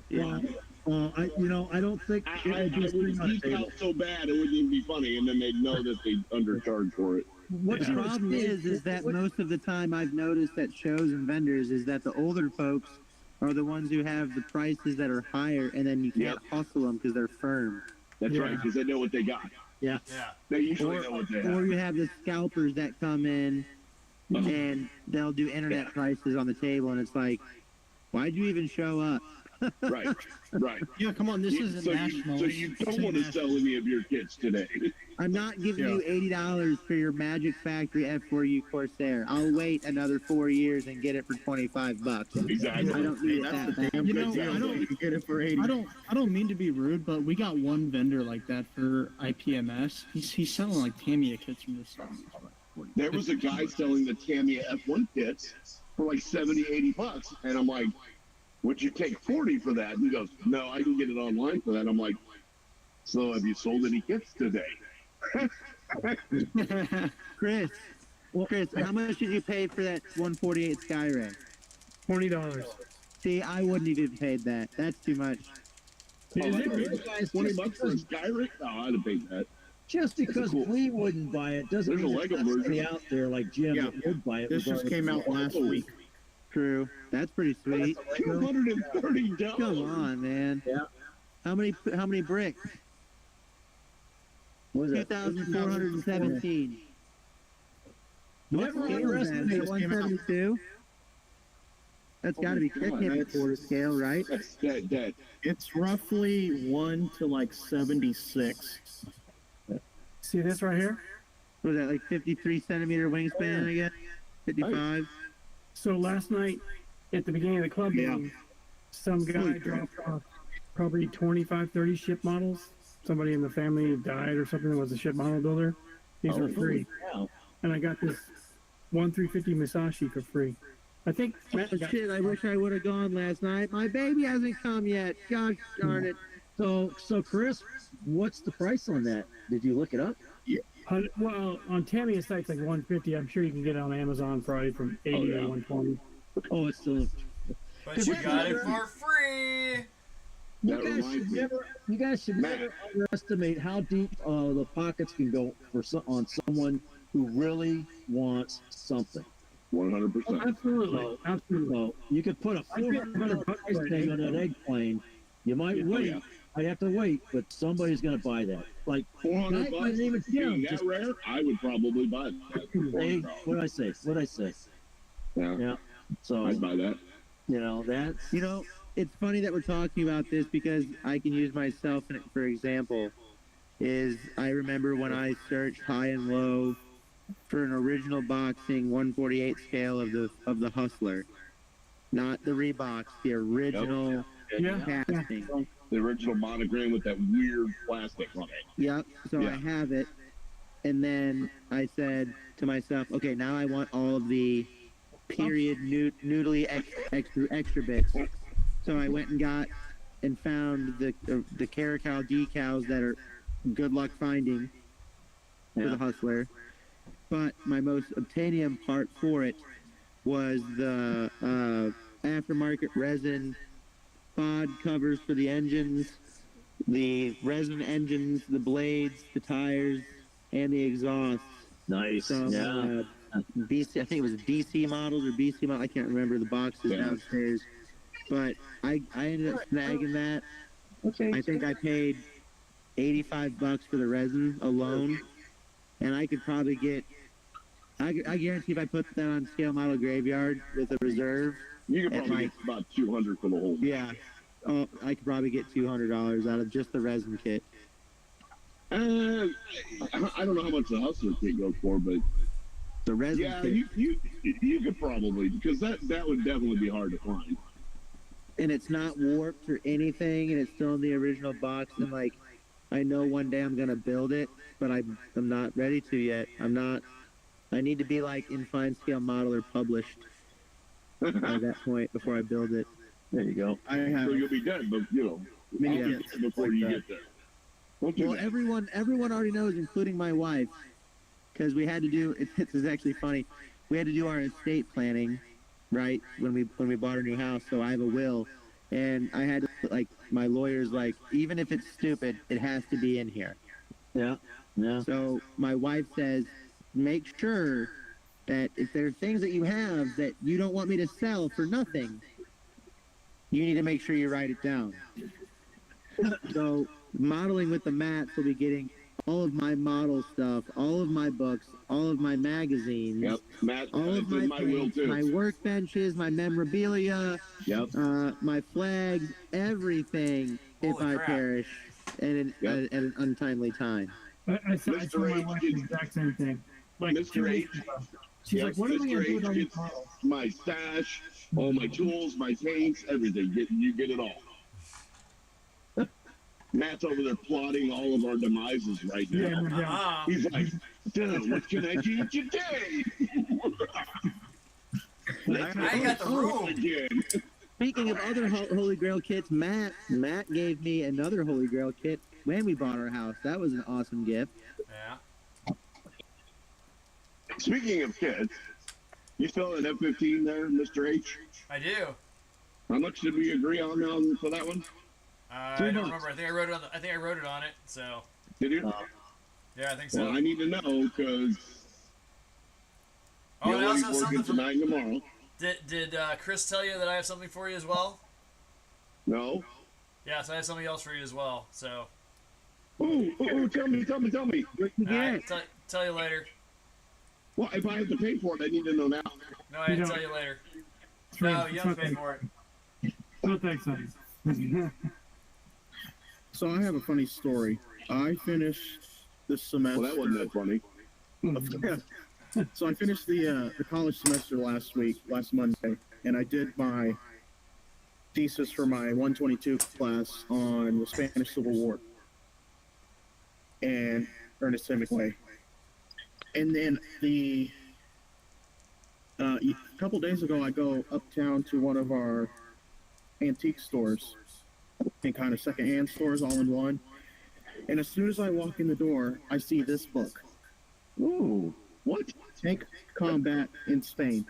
Yeah. I don't think I it would be would sitting on a geek table. out so bad it wouldn't even be funny, and then they'd know that they undercharge for it. What The you would problem see is that most of the time I've noticed at shows and vendors is that the older folks are the ones who have the prices that are higher, and then you can't hustle them because they're firm. That's Yeah. right, because they know what they got. Yeah. They usually know what they Or have. you have the scalpers that come in and they'll do internet prices on the table, and it's like, why'd you even show up? Right, right. Yeah, come on, this isn't so national. so you don't want to sell any of your kits today. I'm not giving you $80 for your Magic Factory F4U Corsair. I'll wait another 4 years and get it for $25. Exactly. I don't need That's that. the damn You good know, deal. I don't- You can get it for 80. I don't mean to be rude, but we got one vendor like that for IPMS. He's selling like Tamiya kits from this stuff. There was a guy selling the Tamiya F1 kits for like 70, 80 bucks. And I'm like, would you take 40 for that? And he goes, no, I can get it online for that. I'm like, so have you sold any kits today? Chris, Well, Chris, how much did you pay for that 148 Skyray? $20. See, I wouldn't even paid that. That's too much. Is it $20 really? for a Skyrim? No, I'd have paid that. Just because cool. we wouldn't buy it doesn't There's a mean Lego there's not somebody version. out there like Jim Yeah. that would buy it. This just regardless came of out what- last week. True. That's pretty sweet. $230. Come on, man. Yeah. How many bricks? What is that? 2,417. Never What scale is that? underestimate Is that 172? That's got to be God, can't be quarter scale, right? That's dead. It's roughly 1 to like 76. See this right here? What was that, like 53 centimeter wingspan, I guess? 55? So last night, at the beginning of the club Yeah. meeting, some guy dropped off probably 25, 30 ship models. Somebody in the family died or something that was a ship model builder. These were free. And I got this 1-350 Musashi for free. I think Matt got, Shit, I wish I would have gone last night. My baby hasn't come yet. Gosh darn it. So Chris, what's the price on that? Did you look it up? well, on Tamiya's site's like 150. I'm sure you can get it on Amazon probably from 80 or 120. Oh, it's still. But you got it for free. That reminds me. You guys should never underestimate how deep the pockets can go on someone who really wants something. 100%. Absolutely. Absolutely. So you could put a $400 price tag on an egg plane. You might wait. yeah. I have to wait, but somebody's going to buy that. Like $400 not even being just that rare, I would probably buy that. hey, what I say? Yeah, Yeah. So I'd buy that. that's You know, it's funny that we're talking about this because I can use myself for example. Is I remember when I searched high and low for an original boxing 148 scale of the Hustler, not the Reeboks, the original Yeah. casting. The original monogram with that weird plastic on it. Yep. So Yeah. I have it, and then I said to myself, okay, now I want all of the period noodly extra bits. So I went and got and found the Caracal decals that are good luck finding for the Hustler. But my most obtainium part for it was the aftermarket resin pod covers for the engines, the resin engines, the blades, the tires, and the exhausts. nice. Some BC, I think it was DC models or BC models. I can't remember the boxes downstairs. But I ended up snagging that. Okay. I think I paid $85 for the resin alone, and I could probably get. I guarantee if I put that on Scale Model Graveyard with a reserve, You could And probably like- get about 200 for the whole. yeah, I could probably get $200 out of just the resin kit. I don't know how much the Hustler kit goes for, but The resin yeah, kit, you could probably, because that would definitely be hard to find. and it's not warped or anything, and it's still in the original box. And like, I know one day I'm gonna build it, but I'm not ready to yet. I'm not. I need to be like in fine scale model or published by that point before I build it. There you go. I have So you'll be dead, but many I'll kits get it before like you that. get there. Don't do Well, that. everyone already knows, including my wife, because we had to do. It's actually funny. We had to do our estate planning, right, when we bought our new house. So I have a will, and I had to like my lawyer's like, even if it's stupid, it has to be in here. Yeah. So my wife says, make sure that if there are things that you have that you don't want me to sell for nothing, you need to make sure you write it down. So modeling with the mats will be getting all of my model stuff, all of my books, all of my magazines, Yep, Matt, all of it's my in my will plates, too. my workbenches, my memorabilia, Yep. my flags, everything if Holy I crap. perish at Yep. an untimely time. I told Mr. my H wife the gets- exact same thing. Like Mr. 2 H. weeks ago. She's Yep, like, what are we Mr. going to do with H all these gets models? my stash, all my tools, my tanks, everything. You get it all. Matt's over there plotting all of our demises right now. Yeah, no doubt. Uh-huh. He's like, "Dude, what can I do today?" I ain't got the room. Again. Speaking of other Holy Grail kits, Matt gave me another Holy Grail kit when we bought our house. That was an awesome gift. Yeah. Speaking of kids, you still at F-15 there, Mr. H? I do. How much did we agree on for that one? I don't remember. I think I wrote it on. I think I wrote it on it. So. Did you? Yeah, I think so. Well, I need to know because. Oh, I also have working something for tonight and tomorrow. Did Chris tell you that I have something for you as well? No. Yeah, so I have something else for you as well. So. Ooh, tell me. Tell you later. Well, if I have to pay for it, I need to know now. No, I can tell you later. No, you have to pay for it. No thanks, honey. So I have a funny story. I finished this semester. Well, that wasn't that funny. So I finished the college semester last Monday, and I did my thesis for my 122 class on the Spanish Civil War and Ernest Hemingway. And then a couple days ago, I go uptown to one of our antique stores and kind of secondhand stores all in one. And as soon as I walk in the door, I see this book. Ooh, what? Tank Combat in Spain.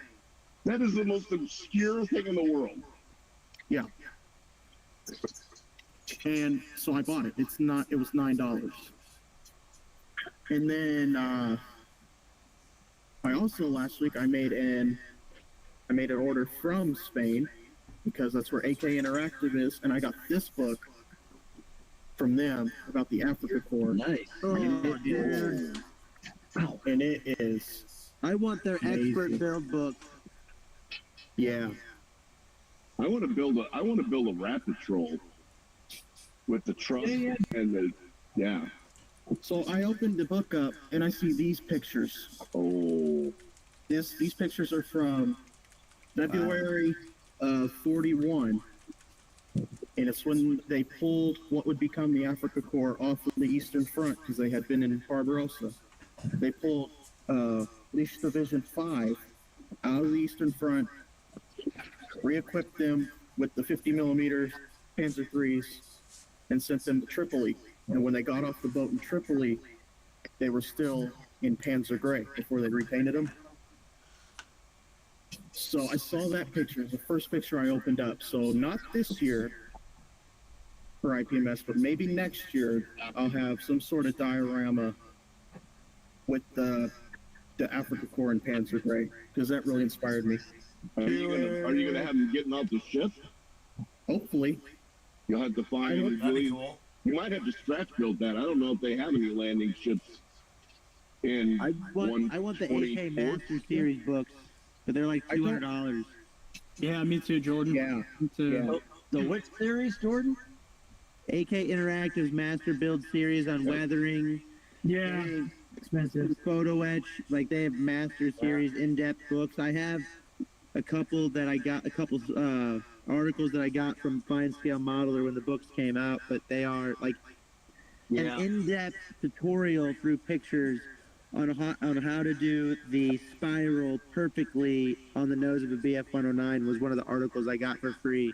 That is the most obscure thing in the world. Yeah. And so I bought it. It was $9. And then I also last week I made an order from Spain because that's where AK Interactive is, and I got this book from them about the Africa Corps. Nice. And it is. I want their amazing. expert build book. Yeah. I want to build a rapid troll with the truck and the So I opened the book up and I see these pictures. Oh. These pictures are from February of 41. And it's when they pulled what would become the Africa Corps off of the Eastern Front because they had been in Barbarossa. They pulled Police Division 5 out of the Eastern Front, re-equipped them with the 50 millimeter Panzer IIIs, and sent them to Tripoli. And when they got off the boat in Tripoli, they were still in Panzer Gray before they repainted them. So I saw that picture, the first picture I opened up. So not this year for IPMS, but maybe next year I'll have some sort of diorama with the Africa Corps and Panzer Gray, because that really inspired me. Are you gonna have them getting off the ship? Hopefully. You'll have to find. That'd be cool. You might have to scratch build that. I don't know if they have any landing ships in. I want the AK Master Series books, but they're like $200. Yeah, me too, Jordan. Yeah. Me too. The which series, Jordan? AK Interactive's Master Build Series on weathering. Yeah. Expensive. Photo etch, like they have Master Series in-depth books. I have a couple articles that I got from Fine Scale Modeler when the books came out, but they are like an in-depth tutorial through pictures on how to do the spiral perfectly on the nose of a BF-109 was one of the articles I got for free.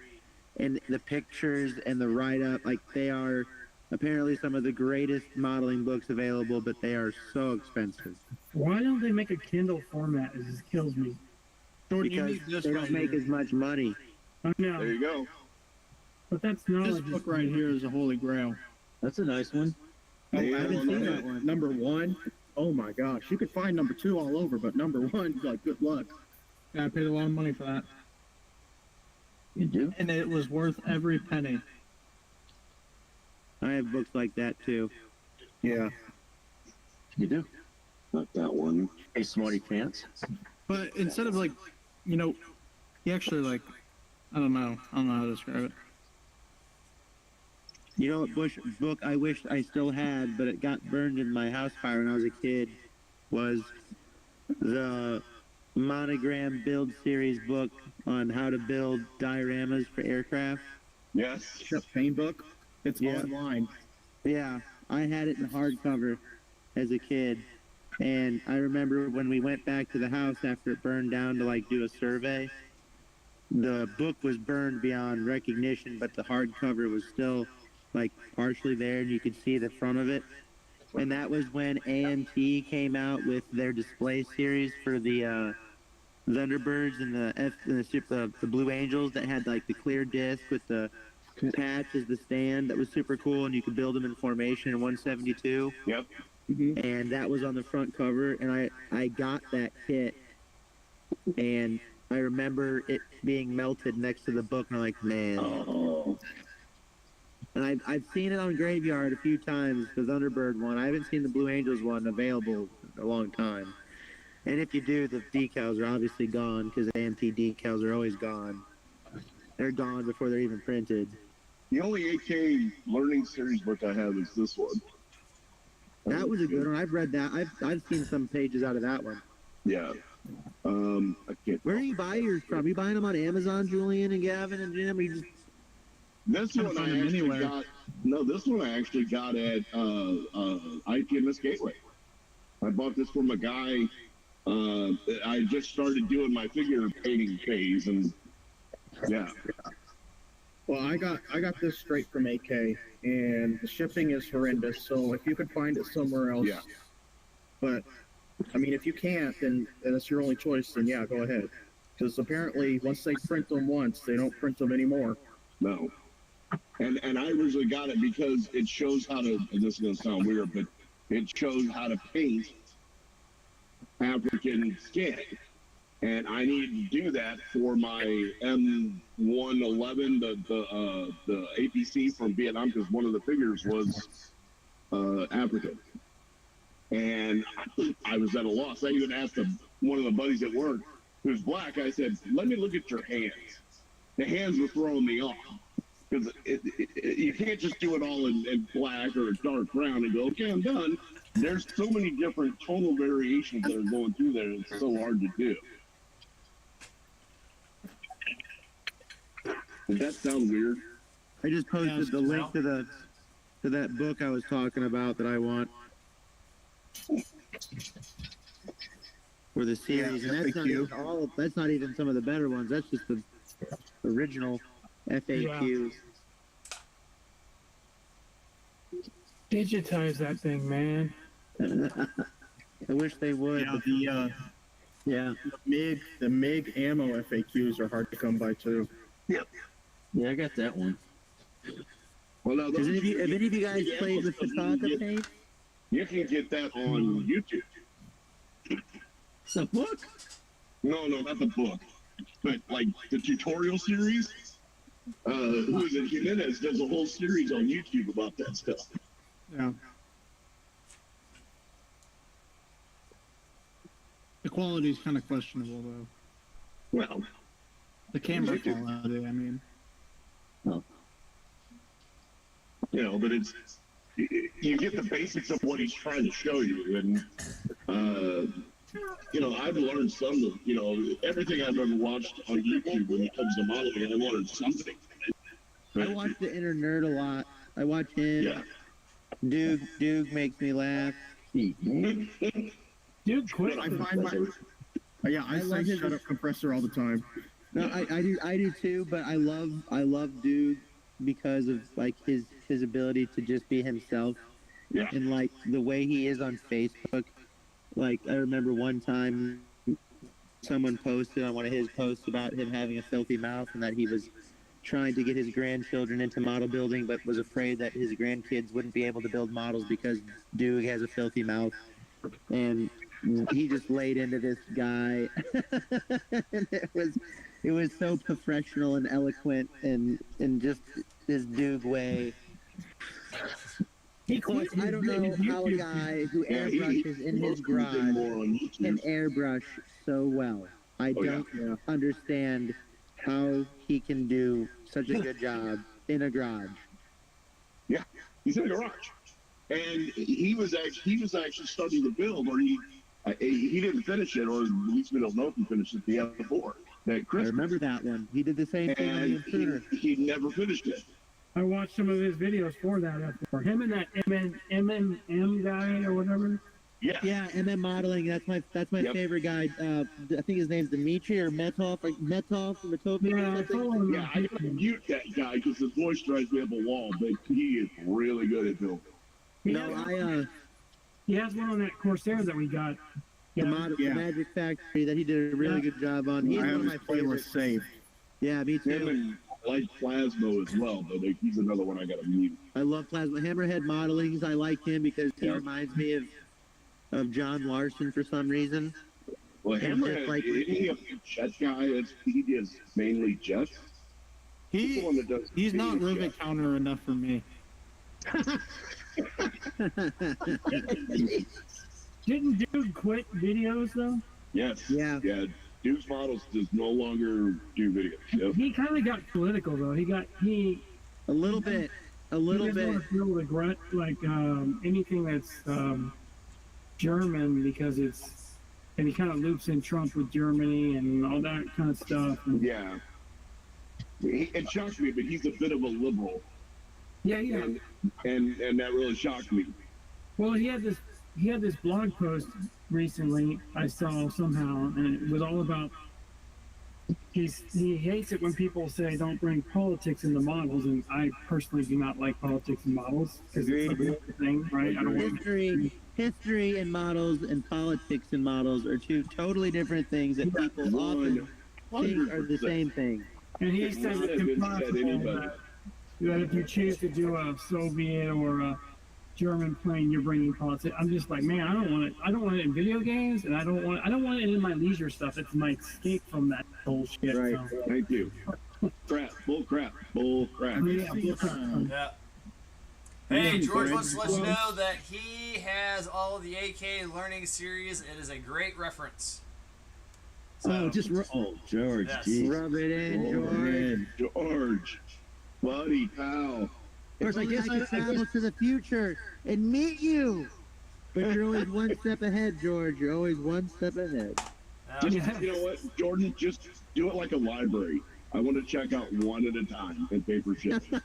And the pictures and the write-up, like they are apparently some of the greatest modeling books available, but they are so expensive. Why don't they make a Kindle format? It just kills me. Jordan, Because you need this they right don't make here. as much money. I know. There you go. But that's This knowledge. book right here is a holy grail. That's a nice one. Oh, I Yeah, haven't well, seen no, that one. Number 1, oh my gosh. You could find number 2 all over, but number 1, like, good luck. Yeah, I paid a lot of money for that. You do? And it was worth every penny. I have books like that too. Yeah. You do? Not that one. Hey, smarty pants. But instead of like, you actually like, I don't know how to describe it. You know what book I wish I still had, but it got burned in my house fire when I was a kid, was the Monogram Build Series book on how to build dioramas for aircraft. Yes. Paint book. It's Yeah. online. Yeah, I had it in hardcover as a kid, and I remember when we went back to the house after it burned down to like do a survey, the book was burned beyond recognition, but the hardcover was still like partially there, and you could see the front of it. And that was when AMT came out with their display series for the Thunderbirds and the Blue Angels that had like the clear disc with the patch as the stand. That was super cool, and you could build them in formation in 172. Yep. And that was on the front cover, and I got that kit, and I remember it being melted next to the book, and I'm like, man. Oh. And I've seen it on Graveyard a few times, the Thunderbird one. I haven't seen the Blue Angels one available in a long time. And if you do, the decals are obviously gone, because AMT decals are always gone. They're gone before they're even printed. The only AK Learning Series book I have is this one. That was a good one. I've read that. I've seen some pages out of that one. Yeah. I can't. Where do you buy yours from? Are you buying them on Amazon, Julian and Gavin and Jim? Or you just This one I actually got. No, this one I actually got at IPMS Gateway. I bought this from a guy. I just started doing my figure painting phase, and yeah. Well, I got this straight from AK, and the shipping is horrendous. So if you could find it somewhere else, Yeah. But I mean, if you can't, then that's your only choice. Then yeah, go ahead. Because apparently, once they print them once, they don't print them anymore. No. And I originally got it because it shows how to. And this is gonna sound weird, but it shows how to paint African skin. And I needed to do that for my M111, the APC from Vietnam, because one of the figures was African. And I was at a loss. I even asked one of the buddies at work, who's black, I said, let me look at your hands. The hands were throwing me off. Because you can't just do it all in black or dark brown and go, okay, I'm done. There's so many different tonal variations that are going through there. It's so hard to do. Does that sound weird? I just posted the link to that book I was talking about that I want for the series, and that's not even that's not even some of the better ones. That's just the original FAQs. Digitize that thing, man. I wish they would. Yeah, the MiG ammo FAQs are hard to come by too. Yep. Yeah, I got that one. Well, now, Have any of you guys played with Fataka paint? You can get that on YouTube. The book? No, not the book, but like the tutorial series. Who is it? Jimenez does a whole series on YouTube about that stuff. Yeah. The quality is kind of questionable, though. Well, The camera quality, I mean. you know, but you get the basics of what he's trying to show you, and you know, I've learned some of, you know, everything I've ever watched on YouTube when it comes to modeling, I learned something. I watch the Inner Nerd a lot. I watch him. Yeah. Duke makes me laugh. Dude, quit. I find I love say his- shut up compressor all the time. No, I do too, but I love Duke because of like his ability to just be himself. Yeah. And like the way he is on Facebook. Like I remember one time someone posted on one of his posts about him having a filthy mouth and that he was trying to get his grandchildren into model building but was afraid that his grandkids wouldn't be able to build models because Duke has a filthy mouth. And he just laid into this guy. And it was so professional and eloquent and just this Duke way. He quit. I don't know how a guy who airbrushes in his garage can airbrush so well. I don't understand how he can do such a good job in a garage. Yeah, he's in a garage, and he was actually starting to build, or he didn't finish it, or at least we don't know if he finished it the year before. That I Christmas, remember that one. He did the same thing on the and Intruder. he never finished it. I watched some of his videos for that. For him and that MMM guy or whatever. Yeah. Yeah, MM modeling. That's my favorite guy. I think his name's Dimitri or Metov or Metov. Yeah, I follow him. Yeah, I don't mute that guy because his voice drives me up a wall, but he is really good at building. No, He has one on that Corsair that we got. The Magic Factory that he did a really good job on. He's I one have of his my favorites. playlist saved. Yeah, me too. Him and I like Plasmo as well, but he's another one I got to mute. I love Plasma Hammerhead Modelings. I like him because he reminds me of John Larson for some reason. Well, Hammerhead, like, he a jet guy. He is mainly jets. He's not Rubik counter enough for me. Didn't Duke quit videos though? Yes. Yeah. Yeah. Duke's Models does no longer do videos. Yep. He kind of got political though. A little bit. He doesn't want to feel regret like anything that's German because and he kind of loops in Trump with Germany and all that kind of stuff. And, yeah. It shocks me, but he's a bit of a liberal. Yeah. And that really shocked me. Well, he had this blog post recently I saw somehow, and it was all about he hates it when people say don't bring politics into models, and I personally do not like politics in models because it's a weird thing, right? I don't want History and models and politics and models are two totally different things that people often think are the same thing. And he says it's impossible that if you choose to do a Soviet or a German plane, you're bringing politics. I'm just like, man, I don't want it. I don't want it in video games, and I don't want it in my leisure stuff. It's my escape from that bullshit. Right. So. Thank you. Bull crap. Yeah. Hey, George wants to let you know that he has all of the AK Learning series. It is a great reference. So, George. Yes. Geez. Rub it in, George. George. Buddy, pal. Of course, I guess I could travel to the future and meet you. But you're always one step ahead, George. You're always one step ahead. You know what, Jordan? Just do it like a library. I want to check out one at a time and pay for shipping.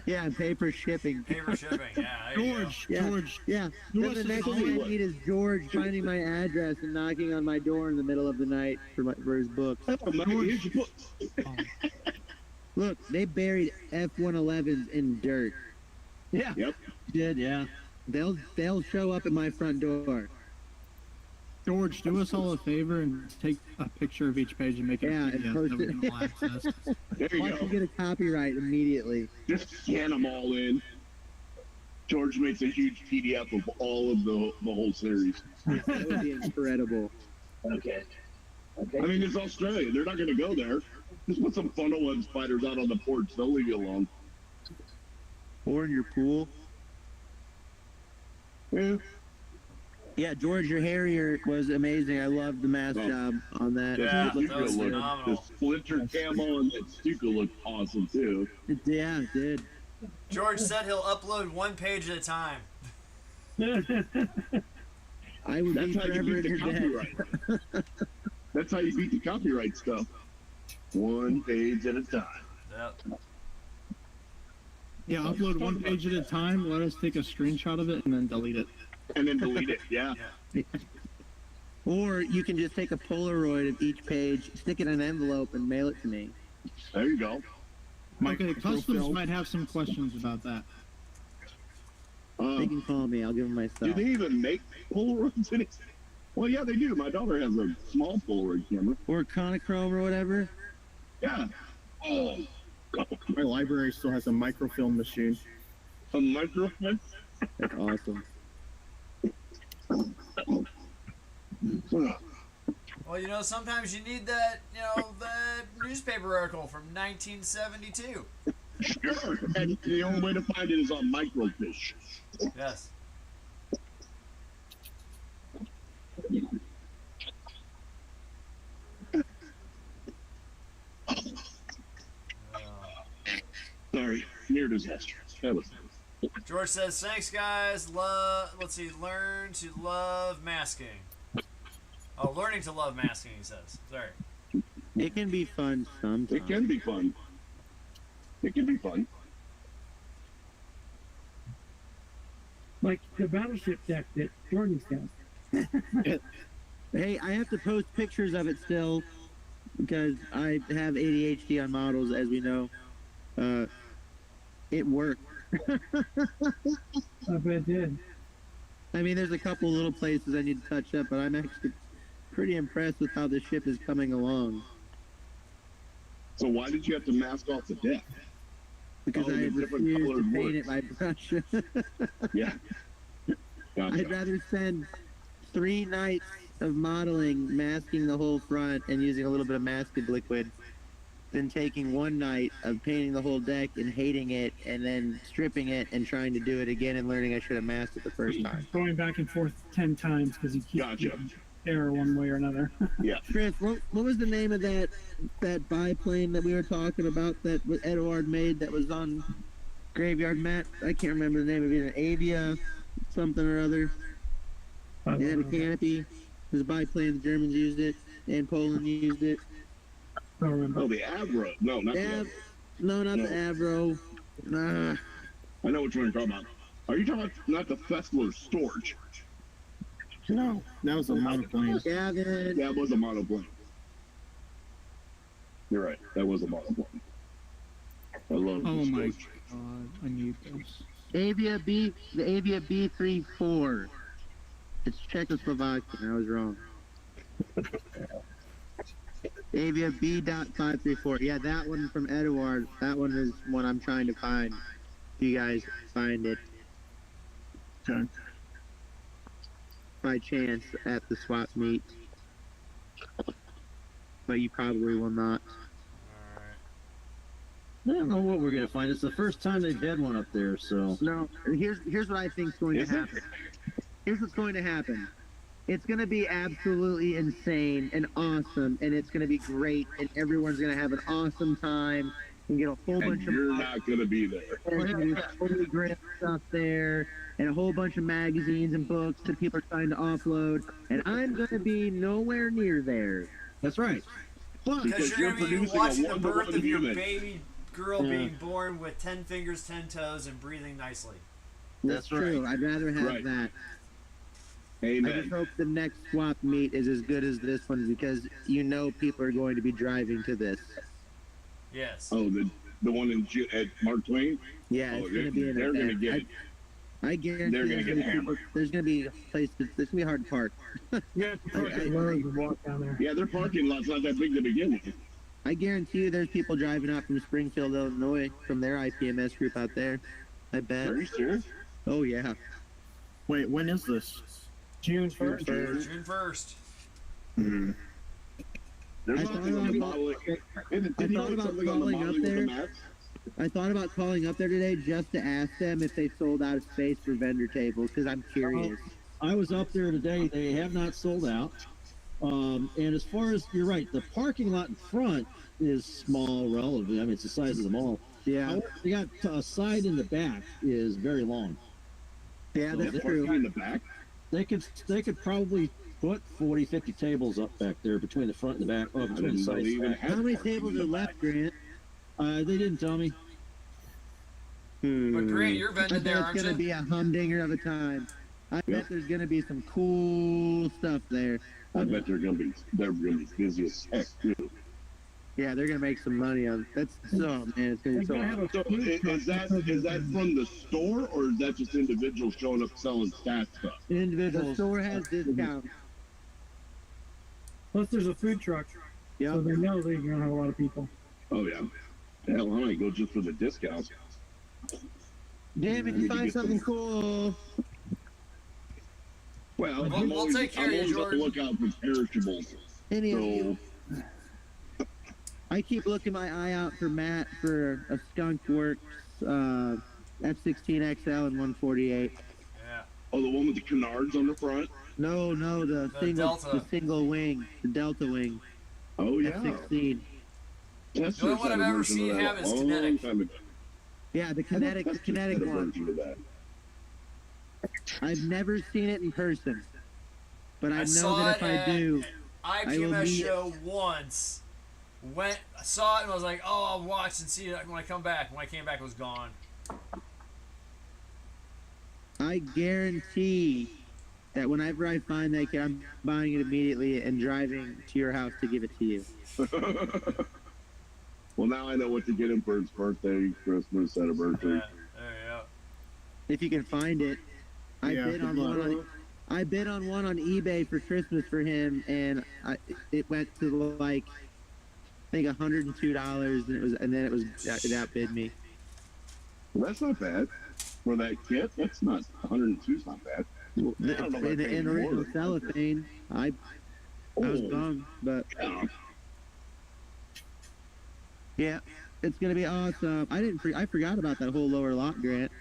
Yeah, and pay for shipping. Paper shipping, yeah. George. Yeah. Then the next thing I need is George finding my address and knocking on my door in the middle of the night for his books. Here's your book. Look, they buried F-111s in dirt. Yeah. Yep. Did, yeah. They'll show up at my front door. George, do us all a favor and take a picture of each page and make it Yeah, a and PDF post that we it. can all access. There you Once go. you get a copyright immediately. Just scan them all in. George makes a huge PDF of all of the whole series. That would be incredible. Okay. I mean, it's Australia. They're not going to go there. Just put some funnel web spiders out on the porch. They'll leave you alone. Or in your pool. Yeah. Yeah, George, your Harrier was amazing. I loved the mask job on that. Yeah, It looked that was really good. phenomenal. The splinter camo and that Stuka looked awesome, too. Yeah, it did. George said he'll upload one page at a time. I would That's be how you forever beat in the your debt. copyright. That's how you beat the copyright stuff. One page at a time. Yep. Yeah, upload one page at a time, let us take a screenshot of it, and then delete it. And then delete it. Yeah. Or you can just take a Polaroid of each page, stick it in an envelope, and mail it to me. There you go. Okay, Customs might have some questions about that. They can call me. I'll give them my Do stuff. they even make Polaroids in it? Well, yeah, they do. My daughter has a small Polaroid camera. Or Konochrome or whatever. Yeah. Oh, My library still has a microfilm machine. a microphone. That's awesome. Well, you know, sometimes you need that, you know, the newspaper article from 1972. Sure. And the only way to find it is on microfiche. Yes. Sorry, near disaster. That was. George says, thanks, guys. Learn to love masking. Oh, learning to love masking, he says. Sorry. It can be fun sometimes. It can be fun. It can be fun. Like the battleship deck that Jordan's got. Hey, I have to post pictures of it still because I have ADHD on models, as we know. It worked. I bet it did. I mean, there's a couple little places I need to touch up, but I'm actually pretty impressed with how the ship is coming along. So why did you have to mask off the deck? Because I refuse to paint it by brush. Yeah. Gotcha. I'd rather spend 3 nights of modeling, masking the whole front, and using a little bit of masking liquid than taking 1 night of painting the whole deck and hating it, and then stripping it and trying to do it again and learning I should have masked it the first time. Going back and forth 10 times because you keep Gotcha. error one way or another. Yeah. Chris, what was the name of that biplane that we were talking about that Edward made that was on Graveyard Mat? I can't remember the name of it. Avia something or other. It had a canopy. It was a biplane. The Germans used it, and Poland used it. I don't remember. Oh, the Avro. No, not the Avro. No, not the Avro. Nah. I know what you're talking about. Are you talking about not the Fessler Storch? No, that was a monoplane. Gavin. That was a monoplane. You're right. That was a monoplane. I love Oh the my Storch. god, I need this. The Avia B34. It's Czechoslovakian. I was wrong. Avia B.534. Yeah, that one from Edward. That one is one I'm trying to find. If you guys find it Okay. by chance at the swap meet. But you probably will not. I don't know what we're gonna find. It's the first time they've had one up there, so. No, here's what I think is going to happen. Here's what's going to happen. It's going to be absolutely insane and awesome, and it's going to be great, and everyone's going to have an awesome time and get a whole bunch of. You're not going to be there. There's going to be totally great stuff there, and a whole bunch of magazines and books that people are trying to offload, and I'm going to be nowhere near there. That's right. But Because you're going to be producing a watching the one-to-one birth of your human. baby girl being born with 10 fingers, 10 toes, and breathing nicely. that's true. I'd rather have Right. that. I Amen. just hope the next swap meet is as good as this one because you know people are going to be driving to this. Yes. Oh, the one at Mark Twain? Yeah, Oh, it's going to be an they're going to event. get I guarantee they're gonna get hammered. There's going to be a place. There's going to be hard to park. Yeah, park at Lowe's and walk down there. Yeah, their parking lot's not that big to begin with. I guarantee you there's people driving out from Springfield, Illinois, from their IPMS group out there. I bet. Are you serious? Oh, yeah. Wait, when is this? June 1st. June 1st. Hmm. There's I nothing thought on the about- model. Did I he thought put about something on the calling up modeling of the there. mats? I thought about calling up there today just to ask them if they sold out of space for vendor tables because I'm curious. I was up there today. They have not sold out. And as far as you're right, the parking lot in front is small, relatively. I mean, it's the size of the mall. Yeah, However, they got a side in the back is very long. yeah, that's There's true. parking in the back? They could probably put 40, 50 tables up back there between the front and the back, or I between the didn't know they sides. even had How many parking tables in are the left, back. Grant? They didn't tell me. But Grant, you're I vending bet there, it's aren't gonna you? be a humdinger of a time. I bet there's gonna be some cool stuff there. I bet they're gonna be busy as heck too. Yeah, they're gonna make some money on. That's so man. It's gonna be They're gonna so. have a So food truck is that because from the store or is that just individuals showing up selling stat stuff? The Individuals. store has discounts. Plus, there's a food truck, so Yep. they know they're gonna have a lot of people. Oh yeah. Hell, I might go just for the discounts. Damn, if you find something cool. Well, We'll take care I'm of you, always on the Jordan. lookout for perishables. Any of So you. I keep looking my eye out for Matt for a Skunk Works F16XL and 148. Yeah. oh, the one with the canards on the front. No, the single, Delta. the single wing, the Delta wing, Oh yeah. F16. Testers The only one had a I've ever version seen of that have a is long Kinetic. time ago. Yeah, the I thought kinetic Testers had a one. version of that. I've never seen it in person, but I know saw that if it I do, IPMS will meet- show once. I saw it and I was like, oh, I'll watch and see it when I come back. When I came back, it was gone. I guarantee that whenever I find that kid, I'm buying it immediately and driving to your house to give it to you. Well, now I know what to get him for his birthday, Christmas, anniversary. Yeah, there you go. If you can find it. I bid on one on. I bid on one on eBay for Christmas for him, and it went to like I think $102, and then it outbid me. Well, that's not bad for that kit. That's not 102. Is not bad. Well, in original cellophane, I was bummed, but yeah, it's gonna be awesome. I forgot about that whole lower lot, Grant.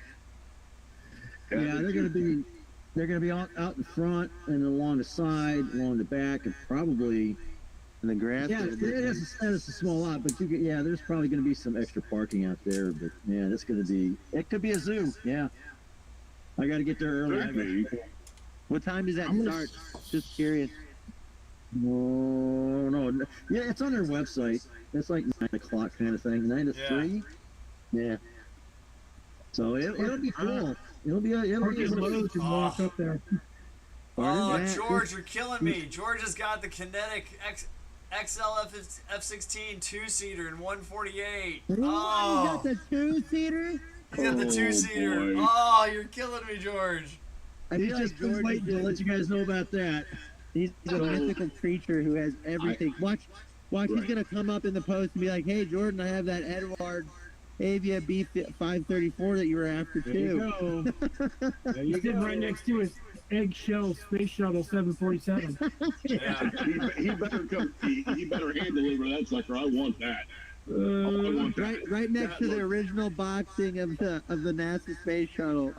Yeah, they're gonna be out in front and along the side, along the back, and probably in the grass. Yeah, it's a small lot, but there's probably gonna be some extra parking out there. But man, it could be a zoo. Yeah, I got to get there early. What time does that start? Just curious. Oh no, yeah, it's on their website. It's like 9 o'clock kind of thing, 9 to 3. Yeah. So it'll be cool. It'll be a load to walk up there. Oh, George, you're killing me. George has got the Kinetic XL F16 2-seater in 148. Oh, you got the 2-seater? He's got the 2-seater. Oh, you're killing me, George. He's just waiting to let you guys know about that. He's a mythical creature who has everything. Watch, he's going to come up in the post and be like, hey, Jordan, I have that Edward Avia B534 that you were after, too. There you go. He's sitting right next to his eggshell space shuttle 747. Yeah. he better come. He better hand deliver that sucker. I want that. Right next to the original boxing of the NASA space shuttle.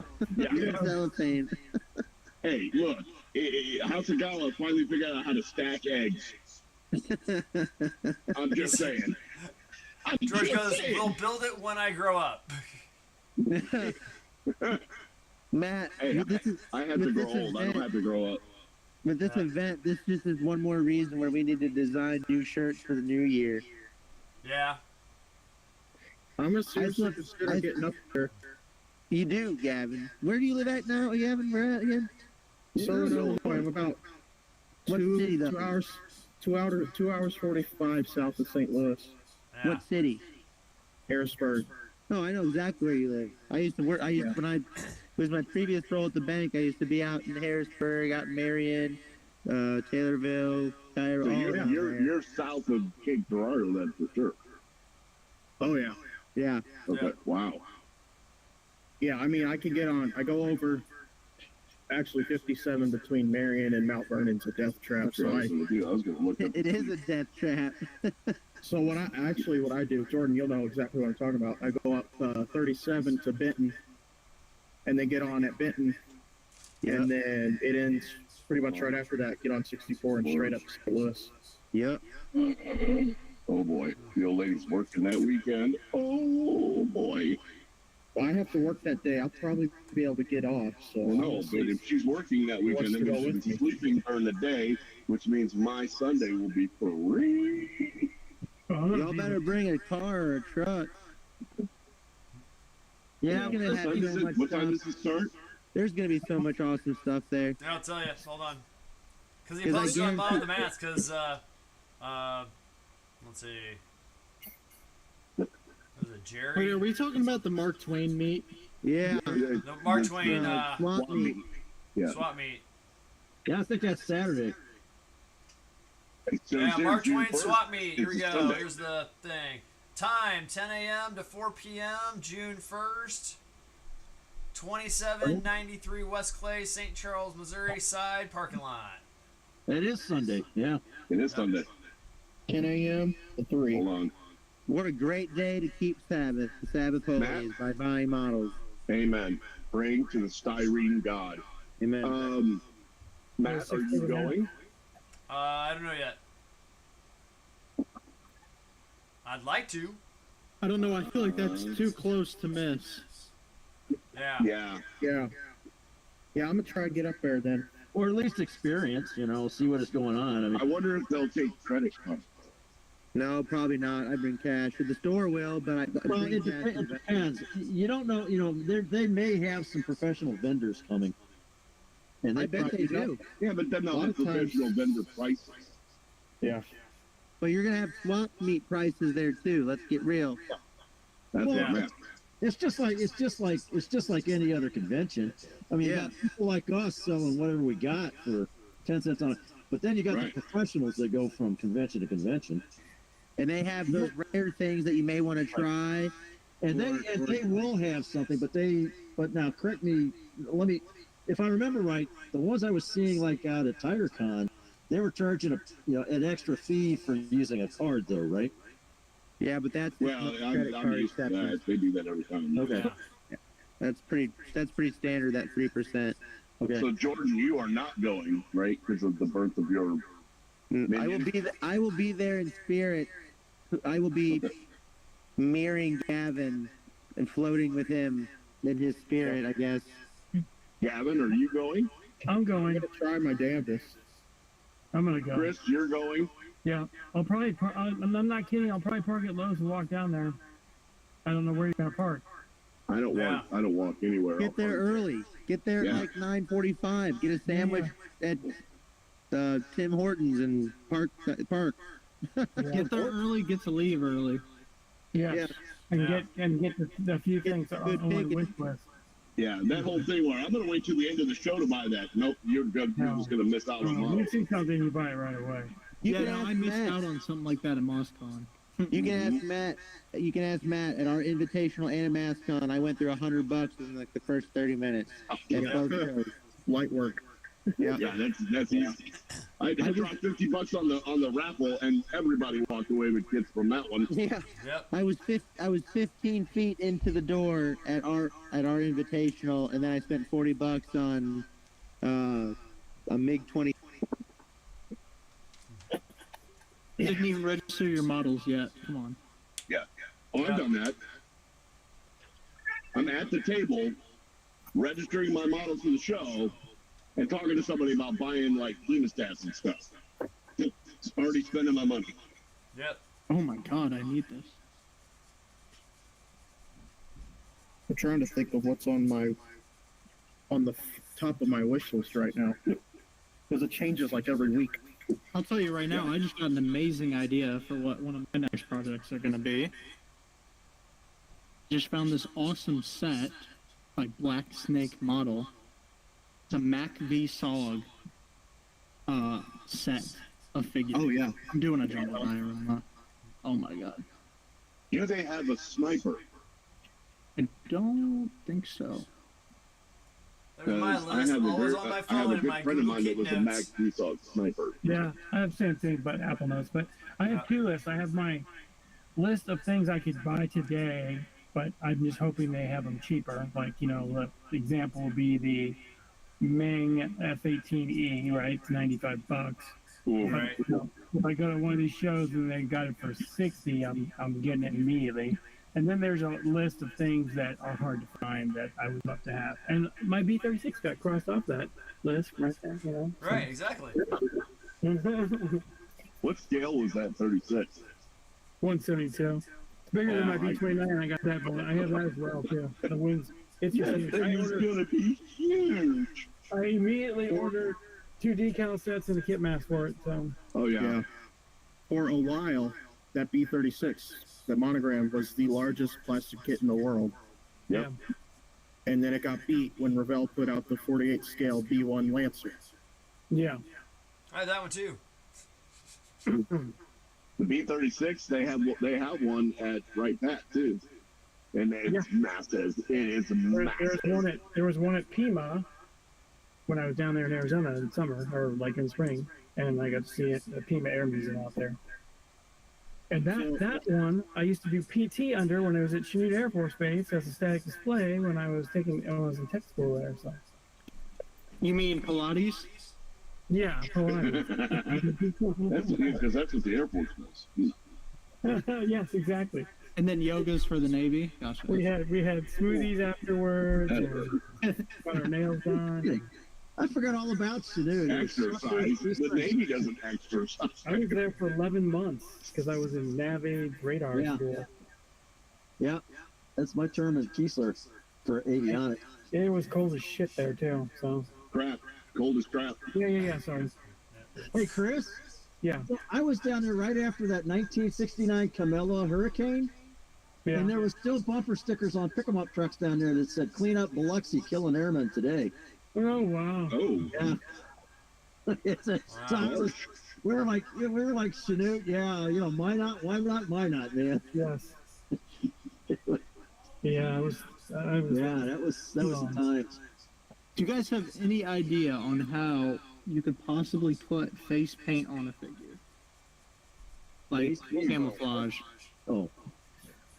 Cellophane. Hey, look, House of Gala finally figured out how to stack eggs. I'm just saying. George goes, we'll build it when I grow up. Matt, hey, I had to grow old. I don't have to grow up. With this event, this just is one more reason where we need to design new shirts for the new year. Yeah. I'm seriously considering getting up there. You do, Gavin. Where do you live at now, Gavin? Where at again? Southern Illinois. I'm about two hours 45 south of St. Louis. Yeah. What city? Harrisburg. Oh, I know exactly where you live. I used to work. When I was my previous role at the bank. I used to be out in Harrisburg, out in Marion, Taylorville, Cairo. So you're south of Cape Girardeau, then for sure. Oh yeah. Yeah. Okay. Yeah. Wow. Yeah, I mean, I can get on. I go over. Actually, 57 between Marion and Mount Vernon's a death trap. So I was going to look up. It is a death trap. So what I do, Jordan, you'll know exactly what I'm talking about. I go up 37 to Benton, and then get on at Benton, and then it ends pretty much right after that. Get on 64 and straight up to St. Louis. Yep. Oh boy, the old lady's working that weekend. Oh boy. Well, I have to work that day. I'll probably be able to get off. So no, but if she's working that weekend, then she'll be sleeping during the day, which means my Sunday will be free. Y'all better bring a car or a truck. Yeah, I'm gonna have so much what stuff. time does it start? There's gonna be so much awesome stuff there. Yeah, I'll tell you. Hold on. Because he posted on Model the Mats. Because let's see. Was it Jerry? Wait, are we talking about the Mark Twain meet? Yeah. The Mark Twain swap meet. Yeah. swap meet. Yeah, I think that's Saturday. So Yeah, Mark June Twain 1st. swap meet. Here we It's go. Sunday. Here's the thing. Time 10 a.m. to 4 p.m. June 1st. 2793 West Clay, St. Charles, Missouri side parking lot. It is Sunday. Yeah. It is Sunday. 10 a.m. to 3. Hold on. What a great day to keep Sabbath. The Sabbath holidays by buying models. Amen. Praying to the styrene God. Amen. Matt, are you going? I don't know yet. I'd like to. I don't know. I feel like that's too close to miss. Yeah. Yeah. Yeah. Yeah, I'm gonna try to get up there then. Or at least experience, see what is going on. I mean, I wonder if they'll take credit cards. No, probably not. I bring cash. The store will, but I well, bring it cash. depends. You don't know. They may have some professional vendors coming. And I bet they do. Yeah, but then they'll have professional vendor prices. Yeah. But you're gonna have swap meet prices there too. Let's get real. That's what I meant. It's just like any other convention. I mean, you got people like us selling whatever we got for 10 cents on it, but then you got the professionals that go from convention to convention, and they have those rare things that you may want to try. And they will have something, but now correct me, if I remember right, the ones I was seeing like out at TigerCon, they were charging an extra fee for using a card though, right? Yeah, but that's I'm used to that. They do that every time. Okay. Yeah. That's pretty standard. That 3%. Okay. So Jordan, you are not going, right? Because of the birth of your minion? I will be there in spirit. I will be mirroring Gavin and floating with him in his spirit, I guess. Gavin, are you going? I'm going. I'm gonna try my damnedest. I'm gonna go. Chris, you're going? Yeah, I'll probably. I'm not kidding. I'll probably park at Lowe's and walk down there. I don't know where you're gonna park. I don't walk anywhere. Get there early. Get there at like 9:45. Get a sandwich at Tim Hortons and park. Get there early. Get to leave early. Yeah. And get the few things on my wish list. Yeah, that whole thing where I'm going to wait till the end of the show to buy that. Nope, you're just going to miss out on When models. you see something, you buy it right away. I missed out on something like that at MOSCON. You can ask Matt. You can ask Matt at our invitational and at MASCON. I went through $100 in like the first 30 minutes. Light work. Yeah, that's easy. I dropped $50 on the raffle, and everybody walked away with kids from that one. Yeah. Yep. I was 15 feet into the door at our invitational, and then I spent $40 on a MiG-20. Didn't even register your models yet. Come on. Yeah. Oh, I've done that. I'm at the table, registering my models for the show, and talking to somebody about buying like hemostats and stuff. Already spending my money. Yep. Oh my god, I need this. I'm trying to think of what's on the top of my wish list right now, because it changes like every week. I'll tell you right now, I just got an amazing idea for what one of my next projects are going to be. Just found this awesome set by Black Snake Model. It's a Mac V Sog set of figures. Oh yeah, I'm doing a jambalaya. Oh my god. Do they have a sniper? I don't think so. There's my list, always on my phone in my friend of Google mine that Keep was a Mac notes. V-Sog sniper. Yeah, I have the same thing, but Apple Notes. But I have two lists. I have my list of things I could buy today, but I'm just hoping they have them cheaper. Like, the example would be the Ming F-18E, right? It's $95. Right. If I go to one of these shows and they got it for $60, I'm getting it immediately. And then there's a list of things that are hard to find that I would love to have. And my B-36 got crossed off that list right there, Right, exactly. What scale was that 36? 172. It's bigger than my B-29. I got that, but I have that as well, too. The wings. It's just That thing is going to be huge. I immediately ordered 2 decal sets and a kit mask for it. So. Oh, yeah. For a while, that B-36, that monogram, was the largest plastic kit in the world. Yep. Yeah. And then it got beat when Revell put out the 48 scale B1 Lancer. Yeah. I had that one too. The B-36, they have one at Right Pat too, and it's massive. It is massive. There was one at Pima when I was down there in Arizona in summer, or like in spring, and I got to see it at the Pima Air Museum out there. And that one I used to do PT under when I was at Chanute Air Force Base as a static display when I was in tech school there. So. You mean Pilates? Yeah, Pilates. Because that's what the Air Force does. Yes, exactly. And then yoga's for the Navy? Gotcha. We had smoothies afterwards, and got our nails done. I forgot all about Chanute. Exercise. The Navy doesn't exercise. I was there for 11 months because I was in Nav radar school. Yeah, that's my term as Kiesler for avionics. It was cold as shit there too. So. Crap. Cold as crap. Yeah. Sorry. Hey, Chris. Yeah. I was down there right after that 1969 Camilla hurricane. Yeah. And there was still bumper stickers on pick-em-up trucks down there that said, "Clean up Biloxi, killing airmen today." Oh wow. Oh. Yeah. It's a, so Wow. we were like Chanute, yeah, why not, man? Yes. Yeah, it was. Yeah, that was the times. Do you guys have any idea on how you could possibly put face paint on a figure? Like Face paint? camouflage. Oh,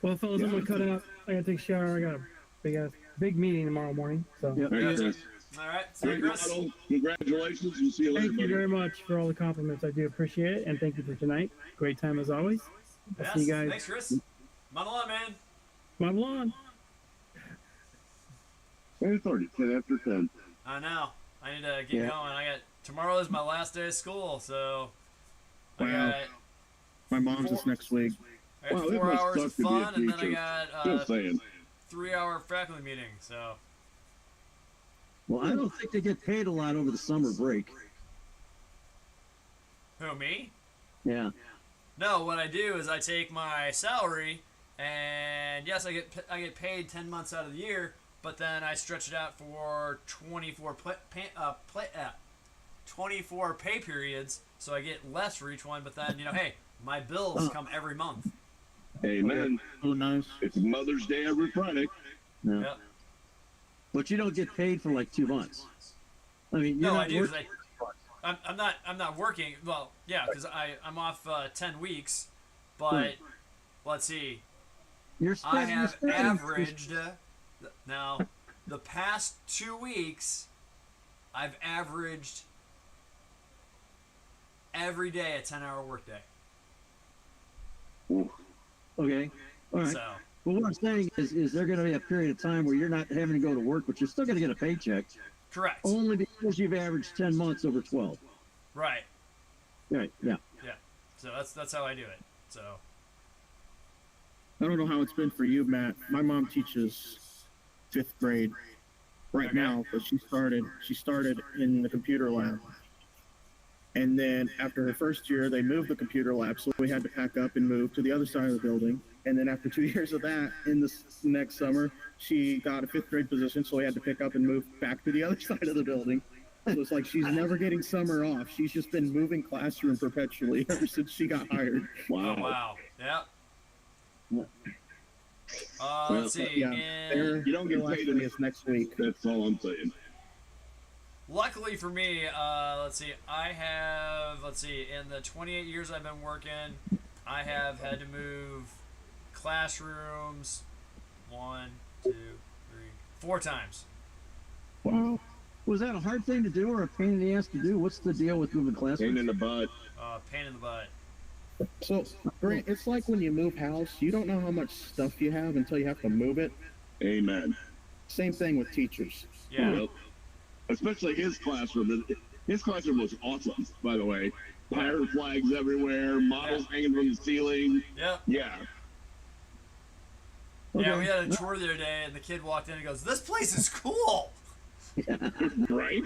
Well, fellas, I'm gonna cut out. I gotta take a shower. I got a big meeting tomorrow morning. So. yep. Hey, Chris. All right. See you, Great Chris. model. Congratulations. We'll see you later, Thank you buddy. very much for all the compliments. I do appreciate it, and thank you for tonight. Great time as always. I'll Yes. see you guys. Thanks, Chris. Model on, man. Move along. It's already 10 after 10. I know. I need to get going. Tomorrow is my last day of school, so I Wow. got My mom's is next week. I got Wow, it 4 must hours suck of to be a fun, and then I teacher. got Just saying. 3-hour faculty meeting. So Well, I don't think they get paid a lot over the summer break. who, me? Yeah. No, what I do is I take my salary, and yes, I get paid 10 months out of the year, but then I stretch it out for 24 24 pay periods, so I get less for each one. But then hey, my bills come every month. Amen. Oh, nice. It's Mother's Day every Friday. No. Yep. But you don't get paid for like 2 months. I mean, you're No, not I do. 'Cause working. I'm not working. Well, yeah, because I'm off 10 weeks, but let's see. You're I spending, have averaged now the past 2 weeks. I've averaged every day a 10-hour workday. Okay. All right. So But what I'm saying is there going to be a period of time where you're not having to go to work, but you're still going to get a paycheck, correct. only because you've averaged 10 months over 12. Right. Right. Yeah. Yeah. So that's how I do it. So I don't know how it's been for you, Matt. My mom teaches 5th grade right Okay. now, but she started in the computer lab. And then after her first year, they moved the computer lab, so we had to pack up and move to the other side of the building. And then after 2 years of that, in this next summer, she got a 5th grade position, so we had to pick up and move back to the other side of the building. So it's like she's never getting summer off. She's just been moving classroom perpetually ever since she got hired. Wow. oh wow. Yeah. Well, Let's see. Yeah, And You don't get paid actually is next week. That's all I'm saying. luckily for me, let's see. In the 28 years I've been working, I have had to move classrooms 4 times. Wow. Was that a hard thing to do or a pain in the ass to do? What's the deal with moving Pain classrooms? in the butt. Pain in the butt. So, Grant, it's like when you move house, you don't know how much stuff you have until you have to move it. Amen. Same thing with teachers. Yeah. Yep. Especially his classroom. His classroom was awesome, by the way. Pirate flags everywhere, models hanging from the ceiling. Yep. Yeah. Yeah, we had a tour the other day, and the kid walked in and goes, "This place is cool." Right?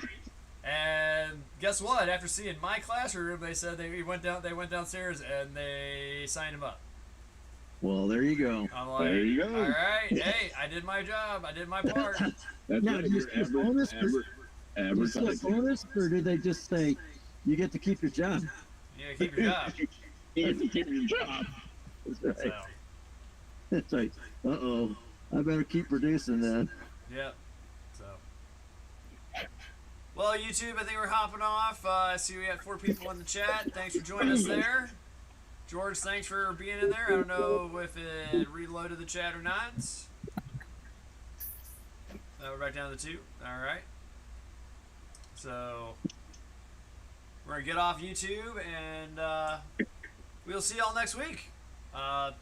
And guess what? After seeing my classroom, they said they went downstairs and they signed him up. Well, there you go. I'm like, There you go. all right, hey, I did my job, I did my part. That's Now, right. do you Your see a bonus? Do you see a advertising. bonus, or do they just say you get to keep your job? You gotta keep your job. You have to keep your job. That's right. So, That's right. Uh-oh. I better keep producing then. yep. So, well, YouTube, I think we're hopping off. I see we got 4 people in the chat. Thanks for joining us there. George, thanks for being in there. I don't know if it reloaded the chat or not. We're back down to 2. All right. So we're gonna get off YouTube, and we'll see y'all next week. I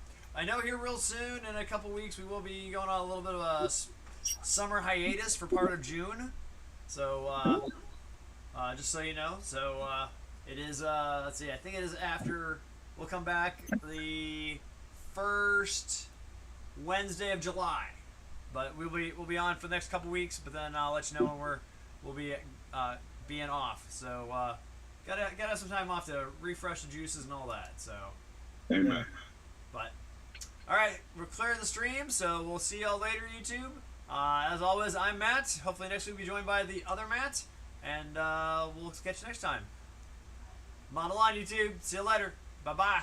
know here real soon, in a couple weeks, we will be going on a little bit of a summer hiatus for part of June. So just so you know, so it is. Let's see. I think it is after. We'll come back the first Wednesday of July, but we'll be on for the next couple weeks. But then I'll let you know when we'll be being off. So gotta have some time off to refresh the juices and all that. So, Amen. but All right, we're clearing the stream, so we'll see y'all later, YouTube. As always, I'm Matt. Hopefully next week we'll be joined by the other Matt, and we'll catch you next time. I'm on the line, YouTube. See you later. Bye-bye.